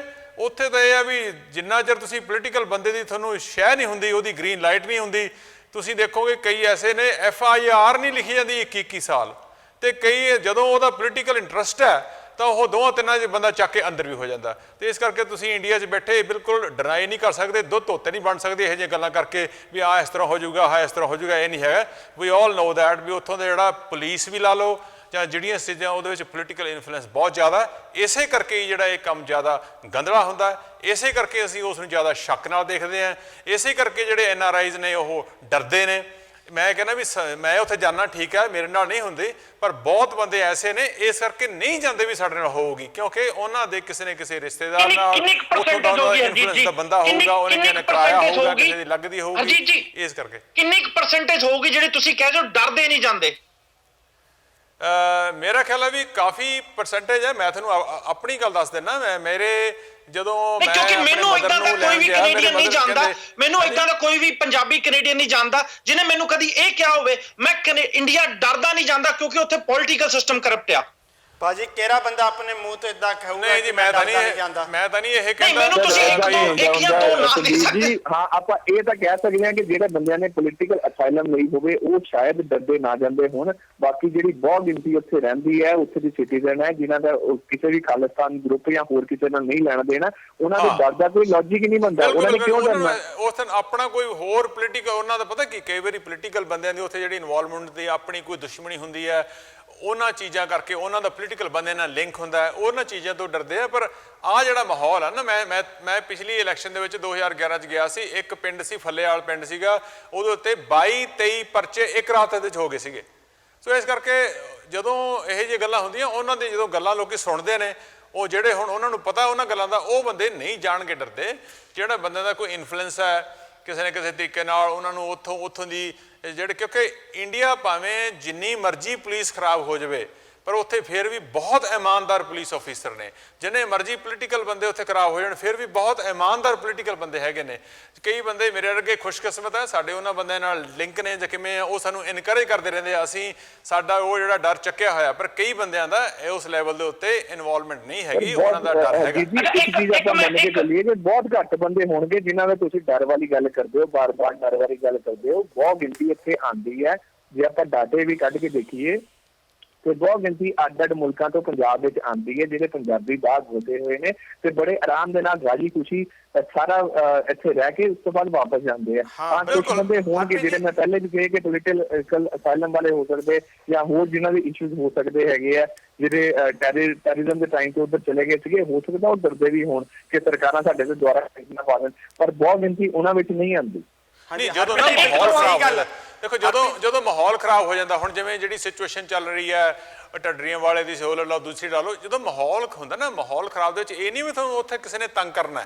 ਉੱਥੇ ਤਾਂ ਇਹ ਆ ਵੀ ਜਿੰਨਾ ਚਿਰ ਤੁਸੀਂ ਪੋਲੀਟੀਕਲ ਬੰਦੇ ਦੀ ਤੁਹਾਨੂੰ ਸ਼ਹਿ ਨਹੀਂ ਹੁੰਦੀ, ਉਹਦੀ ਗ੍ਰੀਨ ਲਾਈਟ ਨਹੀਂ ਹੁੰਦੀ, ਤੁਸੀਂ ਦੇਖੋਗੇ ਕਈ ਐਸੇ ਨੇ FIR ਨਹੀਂ ਲਿਖੀ ਜਾਂਦੀ 21 ਸਾਲ, ਤੇ ਕਈ ਜਦੋਂ ਉਹਦਾ ਪੋਲੀਟੀਕਲ ਇੰਟਰਸਟ ਹੈ ਤਾਂ ਉਹ ਦੋਵਾਂ ਤਿੰਨਾਂ 'ਚ ਬੰਦਾ ਚੱਕ ਕੇ ਅੰਦਰ ਵੀ ਹੋ ਜਾਂਦਾ। ਤੇ ਇਸ ਕਰਕੇ ਤੁਸੀਂ ਇੰਡੀਆ 'ਚ ਬੈਠੇ ਬਿਲਕੁਲ ਡਿਨਾਈ ਨਹੀਂ ਕਰ ਸਕਦੇ, ਦੁੱਧ ਧੋਤੇ ਨਹੀਂ ਬਣ ਸਕਦੇ ਇਹੋ ਜਿਹੀਆਂ ਗੱਲਾਂ ਕਰਕੇ ਵੀ ਆਹ ਇਸ ਤਰ੍ਹਾਂ ਹੋ ਜਾਊਗਾ, ਆਹ ਇਸ ਤਰ੍ਹਾਂ ਹੋ ਜਾਊਗਾ। ਇਹ ਨਹੀਂ ਹੈਗਾ। ਵੀ ਆਲ ਨੋ ਦੈਟ ਵੀ ਉੱਥੋਂ ਦਾ ਜਿਹੜਾ ਪੁਲਿਸ ਵੀ ਲਾ ਲਓ ਜਾਂ ਜਿਹੜੀਆਂ ਚੀਜ਼ਾਂ ਉਹਦੇ ਵਿੱਚ ਪੋਲੀਟੀਕਲ ਇਨਫਲੂਐਂਸ ਬਹੁਤ ਜ਼ਿਆਦਾ। ਇਸੇ ਕਰਕੇ ਹੀ ਜਿਹੜਾ ਇਹ ਕੰਮ ਜ਼ਿਆਦਾ ਗੰਧਲਾ ਹੁੰਦਾ, ਇਸੇ ਕਰਕੇ ਅਸੀਂ ਉਸ ਨੂੰ ਜ਼ਿਆਦਾ ਸ਼ੱਕ ਨਾਲ ਦੇਖਦੇ ਹਾਂ, ਇਸੇ ਕਰਕੇ ਜਿਹੜੇ NRIs ਨੇ ਉਹ ਡਰਦੇ ਨੇ। ਮੈਂ ਕਹਿੰਦਾ ਵੀ ਮੈਂ ਉੱਥੇ ਜਾਣਾ ਠੀਕ ਹੈ, ਮੇਰੇ ਨਾਲ ਨਹੀਂ ਹੁੰਦੀ, ਪਰ ਬਹੁਤ ਬੰਦੇ ਐਸੇ ਨੇ ਇਸ ਕਰਕੇ ਨਹੀਂ ਜਾਂਦੇ ਵੀ ਸਾਡੇ ਨਾਲ ਹੋਊਗੀ, ਕਿਉਂਕਿ ਉਹਨਾਂ ਦੇ ਕਿਸੇ ਨੇ ਕਿਸੇ ਰਿਸ਼ਤੇਦਾਰ ਨਾਲ ਉੱਥੋਂ ਦਾ ਇਨਫਲੂਐਂਸ ਦਾ ਬੰਦਾ ਹੋਊਗਾ, ਉਹਨੇ ਕਿਸੇ ਨੇ ਕਰਾਇਆ ਹੋਊਗਾ, ਕਿਸੇ ਦੀ ਲੱਗਦੀ ਹੋਊਗੀ। ਇਸ ਕਰਕੇ ਕਿੰਨੀ ਕੁ ਪਰਸੈਂਟੇਜ ਹੋਊਗੀ ਜਿਹੜੀ ਤੁਸੀਂ ਕਹਿ ਰਹੇ ਹੋ ਡਰਦੇ ਨਹੀਂ ਜਾਂਦੇ? ਮੇਰਾ ਖਿਆਲ ਹੈ ਵੀ ਕਾਫੀ ਪਰਸੈਂਟੇਜ ਹੈ। ਮੈਂ ਤੁਹਾਨੂੰ ਆਪਣੀ ਗੱਲ ਦੱਸ ਦਿੰਦਾ, ਮੇਰੇ ਜਦੋਂ ਕਿਉਂਕਿ ਮੈਨੂੰ ਇਦਾਂ ਦਾ ਕੋਈ ਵੀ ਕੈਨੇਡੀਅਨ ਨਹੀਂ ਜਾਣਦਾ, ਮੈਨੂੰ ਇਦਾਂ ਦਾ ਕੋਈ ਵੀ ਪੰਜਾਬੀ ਕੈਨੇਡੀਅਨ ਨਹੀਂ ਜਾਣਦਾ ਜਿਹਨੇ ਮੈਨੂੰ ਕਦੀ ਇਹ ਕਿਹਾ ਹੋਵੇ ਮੈਂ ਇੰਡੀਆ ਡਰਦਾ ਨਹੀਂ ਜਾਂਦਾ ਕਿਉਂਕਿ ਉੱਥੇ ਪੋਲੀਟੀਕਲ ਸਿਸਟਮ ਕਰਪਟ ਆ। ਭਾਜੀ ਕਿਹੜਾ ਬੰਦਾ ਆਪਣੇ ਮੂੰਹ ਤੋਂ ਇਦਾਂ ਕਹੂਗਾ? ਨਹੀਂ ਜੀ, ਮੈਂ ਤਾਂ ਨਹੀਂ ਇਹ ਕਹਿੰਦਾ। ਮੈਨੂੰ ਤੁਸੀਂ ਇੱਕ ਜਾਂ ਦੋ ਨਾਮ ਦੇ ਸਕਦੇ ਜੀ। ਹਾਂ, ਆਪਾਂ ਇਹ ਤਾਂ ਕਹਿ ਸਕਦੇ ਹਾਂ ਕਿ ਜਿਹੜੇ ਬੰਦਿਆਂ ਨੇ ਪੋਲੀਟੀਕਲ ਅਸਾਈਲਮ ਲਈ ਹੋਵੇ ਉਹ ਸ਼ਾਇਦ ਡਰਦੇ ਨਾ ਜਾਂਦੇ ਹੋਣ। ਬਾਕੀ ਜਿਹੜੀ ਬਹੁਤ ਗਿਣਤੀ ਉੱਥੇ ਰਹਿੰਦੀ ਹੈ, ਉੱਥੇ ਦੀ ਸਿਟੀਜ਼ਨ ਹੈ, ਜਿਨ੍ਹਾਂ ਦਾ ਕਿਸੇ ਵੀ ਖਾਲਿਸਤਾਨ ਗਰੁੱਪ ਜਾਂ ਹੋਰ ਕਿਸੇ ਨਾਲ ਨਹੀਂ ਲੈਣਾ ਦੇਣਾ, ਉਹਨਾਂ ਦੇ ਡਰ ਦਾ ਕੋਈ ਲੌਜਿਕ ਹੀ ਨਹੀਂ ਬਣਦਾ। ਉਹਨਾਂ ਨੇ ਕਿਉਂ ਡਰਨਾ? ਉਸ ਦਿਨ ਆਪਣਾ ਕੋਈ ਹੋਰ ਪੋਲੀਟੀਕਲ, ਉਹਨਾਂ ਦਾ ਪਤਾ ਕੀ, ਕਈ ਵਾਰੀ ਪੋਲੀਟੀਕਲ ਬੰਦਿਆਂ ਦੀ ਉੱਥੇ ਜਿਹੜੀ ਇਨਵੋਲਵਮੈਂਟ ਦੀ ਆਪਣੀ ਕੋਈ ਦੁਸ਼ਮਣੀ ਹੁੰਦੀ ਹੈ, ਉਹਨਾਂ ਚੀਜ਼ਾਂ ਕਰਕੇ ਉਹਨਾਂ ਦਾ ਪੋਲੀਟੀਕਲ ਬੰਦੇ ਨਾਲ ਲਿੰਕ ਹੁੰਦਾ ਹੈ, ਉਹਨਾਂ ਚੀਜ਼ਾਂ ਤੋਂ ਡਰਦੇ ਆ। ਪਰ ਆਹ ਜਿਹੜਾ ਮਾਹੌਲ ਆ ਨਾ, ਮੈਂ ਪਿਛਲੀ ਇਲੈਕਸ਼ਨ ਦੇ ਵਿੱਚ 2011 'ਚ ਗਿਆ ਸੀ, ਇੱਕ ਪਿੰਡ ਸੀ ਫੱਲੇਵਾਲ ਪਿੰਡ ਸੀਗਾ, ਉਹਦੇ ਉੱਤੇ 22-23 ਪਰਚੇ ਇੱਕ ਰਾਤ ਦੇ ਵਿੱਚ ਹੋ ਗਏ ਸੀਗੇ। ਸੋ ਇਸ ਕਰਕੇ ਜਦੋਂ ਇਹੋ ਜਿਹੀਆਂ ਗੱਲਾਂ ਹੁੰਦੀਆਂ, ਉਹਨਾਂ ਦੀ ਜਦੋਂ ਗੱਲਾਂ ਲੋਕੀ ਸੁਣਦੇ ਨੇ, ਉਹ ਜਿਹੜੇ ਹੁਣ ਉਹਨਾਂ ਨੂੰ ਪਤਾ ਉਹਨਾਂ ਗੱਲਾਂ ਦਾ, ਉਹ ਬੰਦੇ ਨਹੀਂ ਜਾਣਗੇ ਡਰਦੇ। ਜਿਹੜਾ ਬੰਦੇ ਦਾ ਕੋਈ ਇਨਫਲੂਐਂਸ ਹੈ ਕਿਸੇ ਨਾ ਕਿਸੇ ਤਰੀਕੇ ਨਾਲ, ਉਹਨਾਂ ਨੂੰ ਉੱਥੋਂ ਦੀ ਜਿਹੜੇ, ਕਿਉਂਕਿ ਇੰਡੀਆ ਭਾਵੇਂ ਜਿੰਨੀ ਮਰਜ਼ੀ ਪੁਲਿਸ ਖਰਾਬ ਹੋ ਜਾਵੇ, ਪਰ ਉੱਥੇ ਫਿਰ ਵੀ ਬਹੁਤ ਇਮਾਨਦਾਰ ਪੁਲਿਸ ਆਫੀਸਰ ਨੇ। ਜਿੰਨੇ ਮਰਜ਼ੀ ਪੋਲੀਟੀਕਲ ਬੰਦੇ ਉੱਥੇ ਖਰਾਬ ਹੋ ਜਾਣ, ਫਿਰ ਵੀ ਬਹੁਤ ਇਮਾਨਦਾਰ ਪੋਲੀਟੀਕਲ ਬੰਦੇ ਹੈਗੇ ਨੇ। ਕਈ ਬੰਦੇ ਮੇਰੇ ਵਰਗੇ ਖੁਸ਼ਕਿਸਮਤ ਹੈ, ਸਾਡੇ ਉਹਨਾਂ ਬੰਦਿਆਂ ਨਾਲ ਲਿੰਕ ਨੇ ਜਾਂ ਕਿਵੇਂ, ਉਹ ਸਾਨੂੰ ਇਨਕਰੇਜ ਕਰਦੇ ਰਹਿੰਦੇ ਆ। ਅਸੀਂ ਸਾਡਾ ਉਹ ਜਿਹੜਾ ਡਰ ਚੱਕਿਆ ਹੋਇਆ, ਪਰ ਕਈ ਬੰਦਿਆਂ ਦਾ ਉਸ ਲੈਵਲ ਦੇ ਉੱਤੇ ਇਨਵੋਲਵਮੈਂਟ ਨਹੀਂ ਹੈਗੀ, ਉਹਨਾਂ ਦਾ ਡਰ ਹੈਗਾ। ਇੱਕ ਚੀਜ਼ ਆਪਾਂ ਮੰਨ ਕੇ ਚੱਲੀਏ ਕਿ ਬਹੁਤ ਘੱਟ ਬੰਦੇ ਹੋਣਗੇ ਜਿਨ੍ਹਾਂ ਦਾ ਤੁਸੀਂ ਡਰ ਵਾਲੀ ਗੱਲ ਕਰਦੇ ਹੋ, ਬਾਰ-ਬਾਰ ਡਰ ਵਾਲੀ ਗੱਲ ਕਰਦੇ ਹੋ। ਬਹੁਤ ਗਿਣਤੀ ਇੱਥੇ ਆਉਂਦੀ ਹੈ। ਜੇ ਆਪਾਂ ਡਾਟੇ ਵੀ ਕੱਢ ਕੇ ਦੇਖੀਏ ਤੇ ਬਹੁਤ ਗਿਣਤੀ ਅੱਡ-ਅੱਡ ਮੁਲਕਾਂ ਤੋਂ ਪੰਜਾਬ ਵਿੱਚ ਆਉਂਦੀ ਹੈ, ਜਿਹੜੇ ਪੰਜਾਬੀ ਬਾਹਰ ਵਸੇ ਹੋਏ ਨੇ ਤੇ ਬੜੇ ਆਰਾਮ ਦੇ ਨਾਲ ਰਾਜੀ ਖੁਸ਼ੀ ਸਾਰਾ ਇੱਥੇ ਰਹਿ ਕੇ ਉਸ ਤੋਂ ਬਾਅਦ ਵਾਪਸ ਜਾਂਦੇ ਆ। ਹਾਂ, ਕੁਝ ਬੰਦੇ ਹੋਣਗੇ ਜਿਹੜੇ ਮੈਂ ਪਹਿਲੇ ਵੀ ਕਹੇ ਕਿ ਪੋਲੀਟੀਕਲ ਅਸਾਈਲਮ ਵਾਲੇ ਹੋ ਸਕਦੇ ਜਾਂ ਹੋਰ ਜਿਨ੍ਹਾਂ ਦੇ ਇਸ਼ੂਜ਼ ਹੋ ਸਕਦੇ ਹੈਗੇ ਆ, ਜਿਹੜੇ ਟੈਰਰਿਜ਼ਮ ਦੇ ਟਾਈਮ ਤੋਂ ਉੱਧਰ ਚਲੇ ਗਏ ਸੀਗੇ, ਹੋ ਸਕਦਾ ਉਹ ਡਰਦੇ ਵੀ ਹੋਣ ਕਿ ਸਰਕਾਰਾਂ ਸਾਡੇ ਤੇ ਦੁਆਰਾ ਨਾ ਪਾ ਦੇਣ, ਪਰ ਬਹੁਤ ਗਿਣਤੀ ਉਹਨਾਂ ਵਿੱਚ ਨਹੀਂ ਆਉਂਦੀ। ਨਹੀਂ, ਜਦੋਂ ਨਾ ਮਾਹੌਲ ਖਰਾਬ ਹੁੰਦਾ, ਦੇਖੋ ਜਦੋਂ ਮਾਹੌਲ ਖਰਾਬ ਹੋ ਜਾਂਦਾ, ਹੁਣ ਜਿਵੇਂ ਜਿਹੜੀ ਸਿਚੁਏਸ਼ਨ ਚੱਲ ਰਹੀ ਹੈ ਢੱਡਰੀਆਂ ਵਾਲੇ ਦੀ ਸੋ ਲਾ ਲਓ, ਦੂਸਰੀ ਲਾ ਲਓ, ਜਦੋਂ ਮਾਹੌਲ ਹੁੰਦਾ ਨਾ, ਮਾਹੌਲ ਖਰਾਬ ਦੇ ਵਿੱਚ ਇਹ ਨਹੀਂ ਵੀ ਤੁਹਾਨੂੰ ਉੱਥੇ ਕਿਸੇ ਨੇ ਤੰਗ ਕਰਨਾ।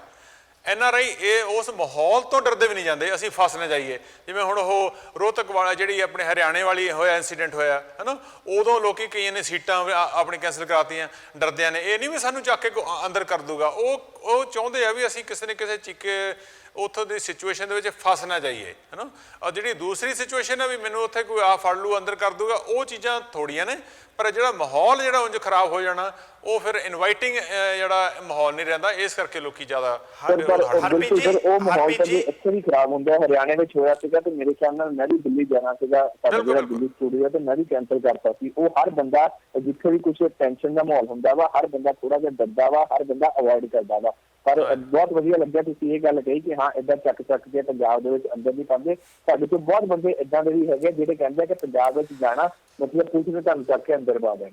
NRI ਇਹ ਉਸ ਮਾਹੌਲ ਤੋਂ ਡਰਦੇ ਵੀ ਨਹੀਂ ਜਾਂਦੇ ਅਸੀਂ ਫਸ ਨਾ ਜਾਈਏ। ਜਿਵੇਂ ਹੁਣ ਉਹ ਰੋਹਤਕ ਵਾਲਾ ਜਿਹੜੀ ਆਪਣੇ ਹਰਿਆਣੇ ਵਾਲੀ ਹੋਇਆ ਇੰਸੀਡੈਂਟ ਹੋਇਆ ਹੈ ਨਾ, ਉਦੋਂ ਲੋਕੀ ਕਈਆਂ ਨੇ ਸੀਟਾਂ ਆਪਣੀ ਕੈਂਸਲ ਕਰਾਤੀਆਂ ਡਰਦਿਆਂ ਨੇ। ਇਹ ਨਹੀਂ ਵੀ ਸਾਨੂੰ ਚੱਕ ਕੇ ਅੰਦਰ ਕਰ ਦੂਗਾ, ਉਹ ਚਾਹੁੰਦੇ ਆ ਵੀ ਅਸੀਂ ਕਿਸੇ ਨੇ ਕਿਸੇ ਚੀਕੇ ਉੱਥੋਂ ਦੀ ਸਿਚੁਏਸ਼ਨ ਦੇ ਵਿੱਚ ਫਸ ਨਾ ਜਾਈਏ, ਹੈ ਨਾ। ਔਰ ਜਿਹੜੀ ਦੂਸਰੀ ਸਿਚੁਏਸ਼ਨ ਹੈ ਵੀ ਮੈਨੂੰ ਉੱਥੇ ਕੋਈ ਆ ਫੜ ਲੂ ਅੰਦਰ ਕਰ ਦੂਗਾ, ਉਹ ਚੀਜ਼ਾਂ ਥੋੜੀਆਂ ਨੇ। ਪਰ ਜਿਹੜਾ ਮਾਹੌਲ ਜਿਹੜਾ ਉਂਝ ਖਰਾਬ ਹੋ ਜਾਣਾ, ਉਹ ਫਿਰ ਇਨਵਾਈਟਿੰਗ ਜਿਹੜਾ ਮਾਹੌਲ ਨਹੀਂ ਰਹਿੰਦਾ, ਇਸ ਕਰਕੇ ਲੋਕੀ ਜ਼ਿਆਦਾ ਹਰਪ੍ਰੀਤ ਜੀ ਉਹ ਮਾਹੌਲ ਤਾਂ ਇੱਥੇ ਵੀ ਖਰਾਬ ਹੁੰਦਾ। ਹਰਿਆਣੇ ਵਿੱਚ ਹੋਇਆ ਸੀਗਾ ਤੇ ਮੇਰੇ ਖਿਆਲ ਨਾਲ ਮੈਂ ਵੀ ਦਿੱਲੀ ਜਾਣਾ ਸੀਗਾ, ਸਾਡਾ ਜਿਹੜਾ ਦਿੱਲੀ ਸਟੂਡੀਓ ਤੇ ਮੈਂ ਵੀ ਕੈਂਸਲ ਕਰਤਾ ਸੀ। ਉਹ ਹਰ ਬੰਦਾ ਜਿੱਥੇ ਵੀ ਕੁਛ ਟੈਨਸ਼ਨ ਦਾ ਮਾਹੌਲ ਹੁੰਦਾ ਵਾ, ਹਰ ਬੰਦਾ ਥੋੜਾ ਜਿਹਾ ਡਰਦਾ ਵਾ, ਹਰ ਬੰਦਾ ਅਵੋਇਡ ਕਰਦਾ ਵਾ। ਪਰ ਬਹੁਤ ਵਧੀਆ ਲੱਗਿਆ ਤੁਸੀਂ ਇਹ ਗੱਲ ਕਹੀ ਕਿ ਹਾਂ ਏਦਾਂ ਚੱਕ ਕੇ ਪੰਜਾਬ ਦੇ ਵਿੱਚ ਅੰਦਰ ਨਹੀਂ ਪਾਉਂਦੇ। ਸਾਡੇ ਕੋਲ ਬਹੁਤ ਬੰਦੇ ਏਦਾਂ ਦੇ ਵੀ ਹੈਗੇ ਜਿਹੜੇ ਕਹਿੰਦੇ ਕਿ ਪੰਜਾਬ ਵਿੱਚ ਜਾਣਾ ਮਤਲਬ ਪੁਲਿਸ ਨੇ ਤੁਹਾਨੂੰ ਚੱਕ ਕੇ ਅੰਦਰ ਪਾ ਦੇਣ।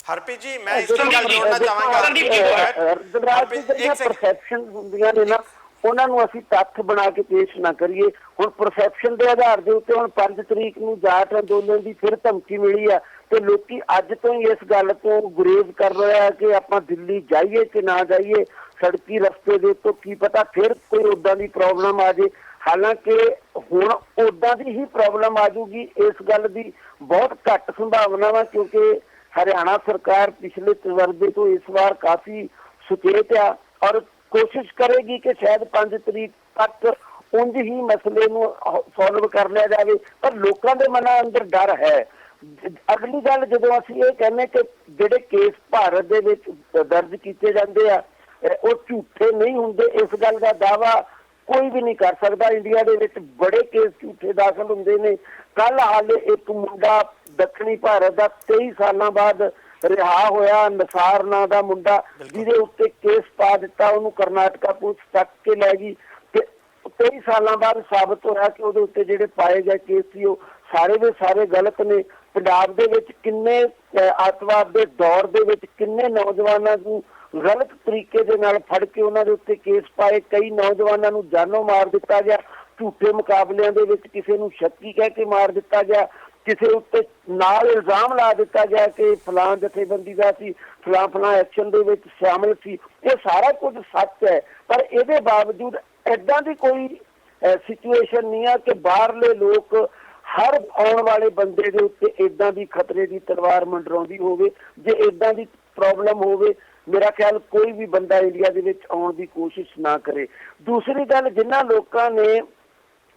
ਹਰਪ੍ਰੀਤ ਜੀ ਮੈਂ ਇਸ ਗੱਲ ਜੋੜਨਾ ਚਾਹਾਂਗਾ, ਪਰਸੈਪਸ਼ਨ ਹੁੰਦੀਆਂ ਨੇ ਨਾ, ਉਹਨਾਂ ਨੂੰ ਅਸੀਂ ਤੱਥ ਬਣਾ ਕੇ ਪੇਸ਼ ਨਾ ਕਰੀਏ। ਹੁਣ ਪਰਸੈਪਸ਼ਨ ਦੇ ਆਧਾਰ ਦੇ ਉੱਤੇ ਹੁਣ 5 ਤਰੀਕ ਨੂੰ ਜਾਟ ਅੰਦੋਲਨ ਦੀ ਫਿਰ ਧਮਕੀ ਮਿਲੀ ਆ ਤੇ ਲੋਕੀ ਅੱਜ ਤੋਂ ਹੀ ਇਸ ਗੱਲ ਤੋਂ ਗੁਰੇਜ਼ ਕਰ ਰਹੇ ਆ ਕਿ ਆਪਾਂ ਦਿੱਲੀ ਜਾਈਏ ਕਿ ਨਾ ਜਾਈਏ। ਸੜਕੀ ਰਸਤੇ ਦੇ ਉੱਤੋਂ ਕੀ ਪਤਾ ਫਿਰ ਕੋਈ ਓਦਾਂ ਦੀ ਪ੍ਰੋਬਲਮ ਆ ਜੇ। ਹਾਲਾਂਕਿ ਹੁਣ ਓਦਾਂ ਦੀ ਹੀ ਪ੍ਰੋਬਲਮ ਆ ਜੂਗੀ, ਇਸ ਗੱਲ ਦੀ ਬਹੁਤ ਘੱਟ ਸੰਭਾਵਨਾ ਵਾ, ਕਿਉਂਕਿ ਹਰਿਆਣਾ ਸਰਕਾਰ ਪਿਛਲੇ ਤਜਰਬੇ ਤੋਂ ਇਸ ਵਾਰ ਕਾਫੀ ਸੁਚੇਤ ਆ ਔਰ ਕੋਸ਼ਿਸ਼ ਕਰੇਗੀ ਕਿ ਸ਼ਾਇਦ 5 ਤਰੀਕ ਤੱਕ ਉਂਝ ਹੀ ਮਸਲੇ ਨੂੰ ਸੋਲਵ ਕਰ ਲਿਆ ਜਾਵੇ। ਪਰ ਲੋਕਾਂ ਦੇ ਮਨਾਂ ਅੰਦਰ ਡਰ ਹੈ। ਅਗਲੀ ਗੱਲ, ਜਦੋਂ ਅਸੀਂ ਇਹ ਕਹਿੰਦੇ ਕਿ ਜਿਹੜੇ ਕੇਸ ਭਾਰਤ ਦੇ ਵਿੱਚ ਦਰਜ ਕੀਤੇ ਜਾਂਦੇ ਆ ਉਹ ਝੂਠੇ ਨਹੀਂ ਹੁੰਦੇ, ਇਸ ਗੱਲ ਦਾ ਦਾਅਵਾ ਕੋਈ ਵੀ ਨਹੀਂ ਕਰ ਸਕਦਾ। ਇੰਡੀਆ ਦੇ ਵਿੱਚ ਬੜੇ ਕੇਸ ਝੂਠੇ ਦਾਖਲ ਹੁੰਦੇ ਨੇ। ਕੱਲ ਹਾਲੇ ਇੱਕ ਮੁੰਡਾ ਦੱਖਣੀ ਭਾਰਤ ਦਾ 23 ਸਾਲਾਂ ਬਾਅਦ ਰਿਹਾ ਹੋਇਆ, ਨਸਾਰ ਨਾਂ ਦਾ ਮੁੰਡਾ, ਜਿਹਦੇ ਉੱਤੇ ਕੇਸ ਪਾ ਦਿੱਤਾ, ਉਹਨੂੰ ਕਰਨਾਟਕਾ ਪੁਲਿਸ ਚੱਕ ਕੇ ਲੈ ਗਈ ਤੇ 23 ਸਾਲਾਂ ਬਾਅਦ ਸਾਬਤ ਹੋਇਆ ਕਿ ਉਹਦੇ ਉੱਤੇ ਜਿਹੜੇ ਪਾਏ ਗਏ ਕੇਸ ਸੀ ਉਹ ਸਾਰੇ ਦੇ ਸਾਰੇ ਗਲਤ ਨੇ। ਪੰਜਾਬ ਦੇ ਵਿੱਚ ਕਿੰਨੇ ਅੱਤਵਾਦ ਦੇ ਦੌਰ ਦੇ ਵਿੱਚ ਕਿੰਨੇ ਨੌਜਵਾਨਾਂ ਨੂੰ ਗਲਤ ਤਰੀਕੇ ਦੇ ਨਾਲ ਫੜ ਕੇ ਉਹਨਾਂ ਦੇ ਉੱਤੇ ਕੇਸ ਪਾਏ, ਕਈ ਨੌਜਵਾਨਾਂ ਨੂੰ ਜਾਨੋਂ ਮਾਰ ਦਿੱਤਾ ਗਿਆ, ਝੂਠੇ ਮੁਕਾਬਲਿਆਂ ਦੇ ਵਿੱਚ ਕਿਸੇ ਨੂੰ ਸ਼ੱਕੀ ਕਹਿ ਕੇ ਮਾਰ ਦਿੱਤਾ ਗਿਆ, ਕਿਸੇ ਉੱਤੇ ਨਾਲ ਇਲਜ਼ਾਮ ਲਾ ਦਿੱਤਾ ਗਿਆ ਕਿ ਫਲਾਂ ਜਥੇਬੰਦੀ ਦਾ ਸੀ, ਫਲਾਂ ਐਕਸ਼ਨ ਦੇ ਵਿੱਚ ਸ਼ਾਮਿਲ ਸੀ। ਇਹ ਸਾਰਾ ਕੁਝ ਸੱਚ ਹੈ, ਪਰ ਇਹਦੇ ਬਾਵਜੂਦ ਏਦਾਂ ਦੀ ਕੋਈ ਸਿਚੁਏਸ਼ਨ ਨਹੀਂ ਆ ਕਿ ਬਾਹਰਲੇ ਲੋਕ ਹਰ ਆਉਣ ਵਾਲੇ ਬੰਦੇ ਦੇ ਉੱਤੇ ਏਦਾਂ ਦੀ ਖਤਰੇ ਦੀ ਤਲਵਾਰ ਮੰਡਰਾਉਂਦੀ ਹੋਵੇ। ਜੇ ਏਦਾਂ ਦੀ ਪ੍ਰੋਬਲਮ ਹੋਵੇ, ਮੇਰਾ ਖਿਆਲ ਕੋਈ ਵੀ ਬੰਦਾ ਇੰਡੀਆ ਦੇ ਵਿੱਚ ਆਉਣ ਦੀ ਕੋਸ਼ਿਸ਼ ਨਾ ਕਰੇ। ਦੂਸਰੀ ਗੱਲ, ਜਿਨ੍ਹਾਂ ਲੋਕਾਂ ਨੇ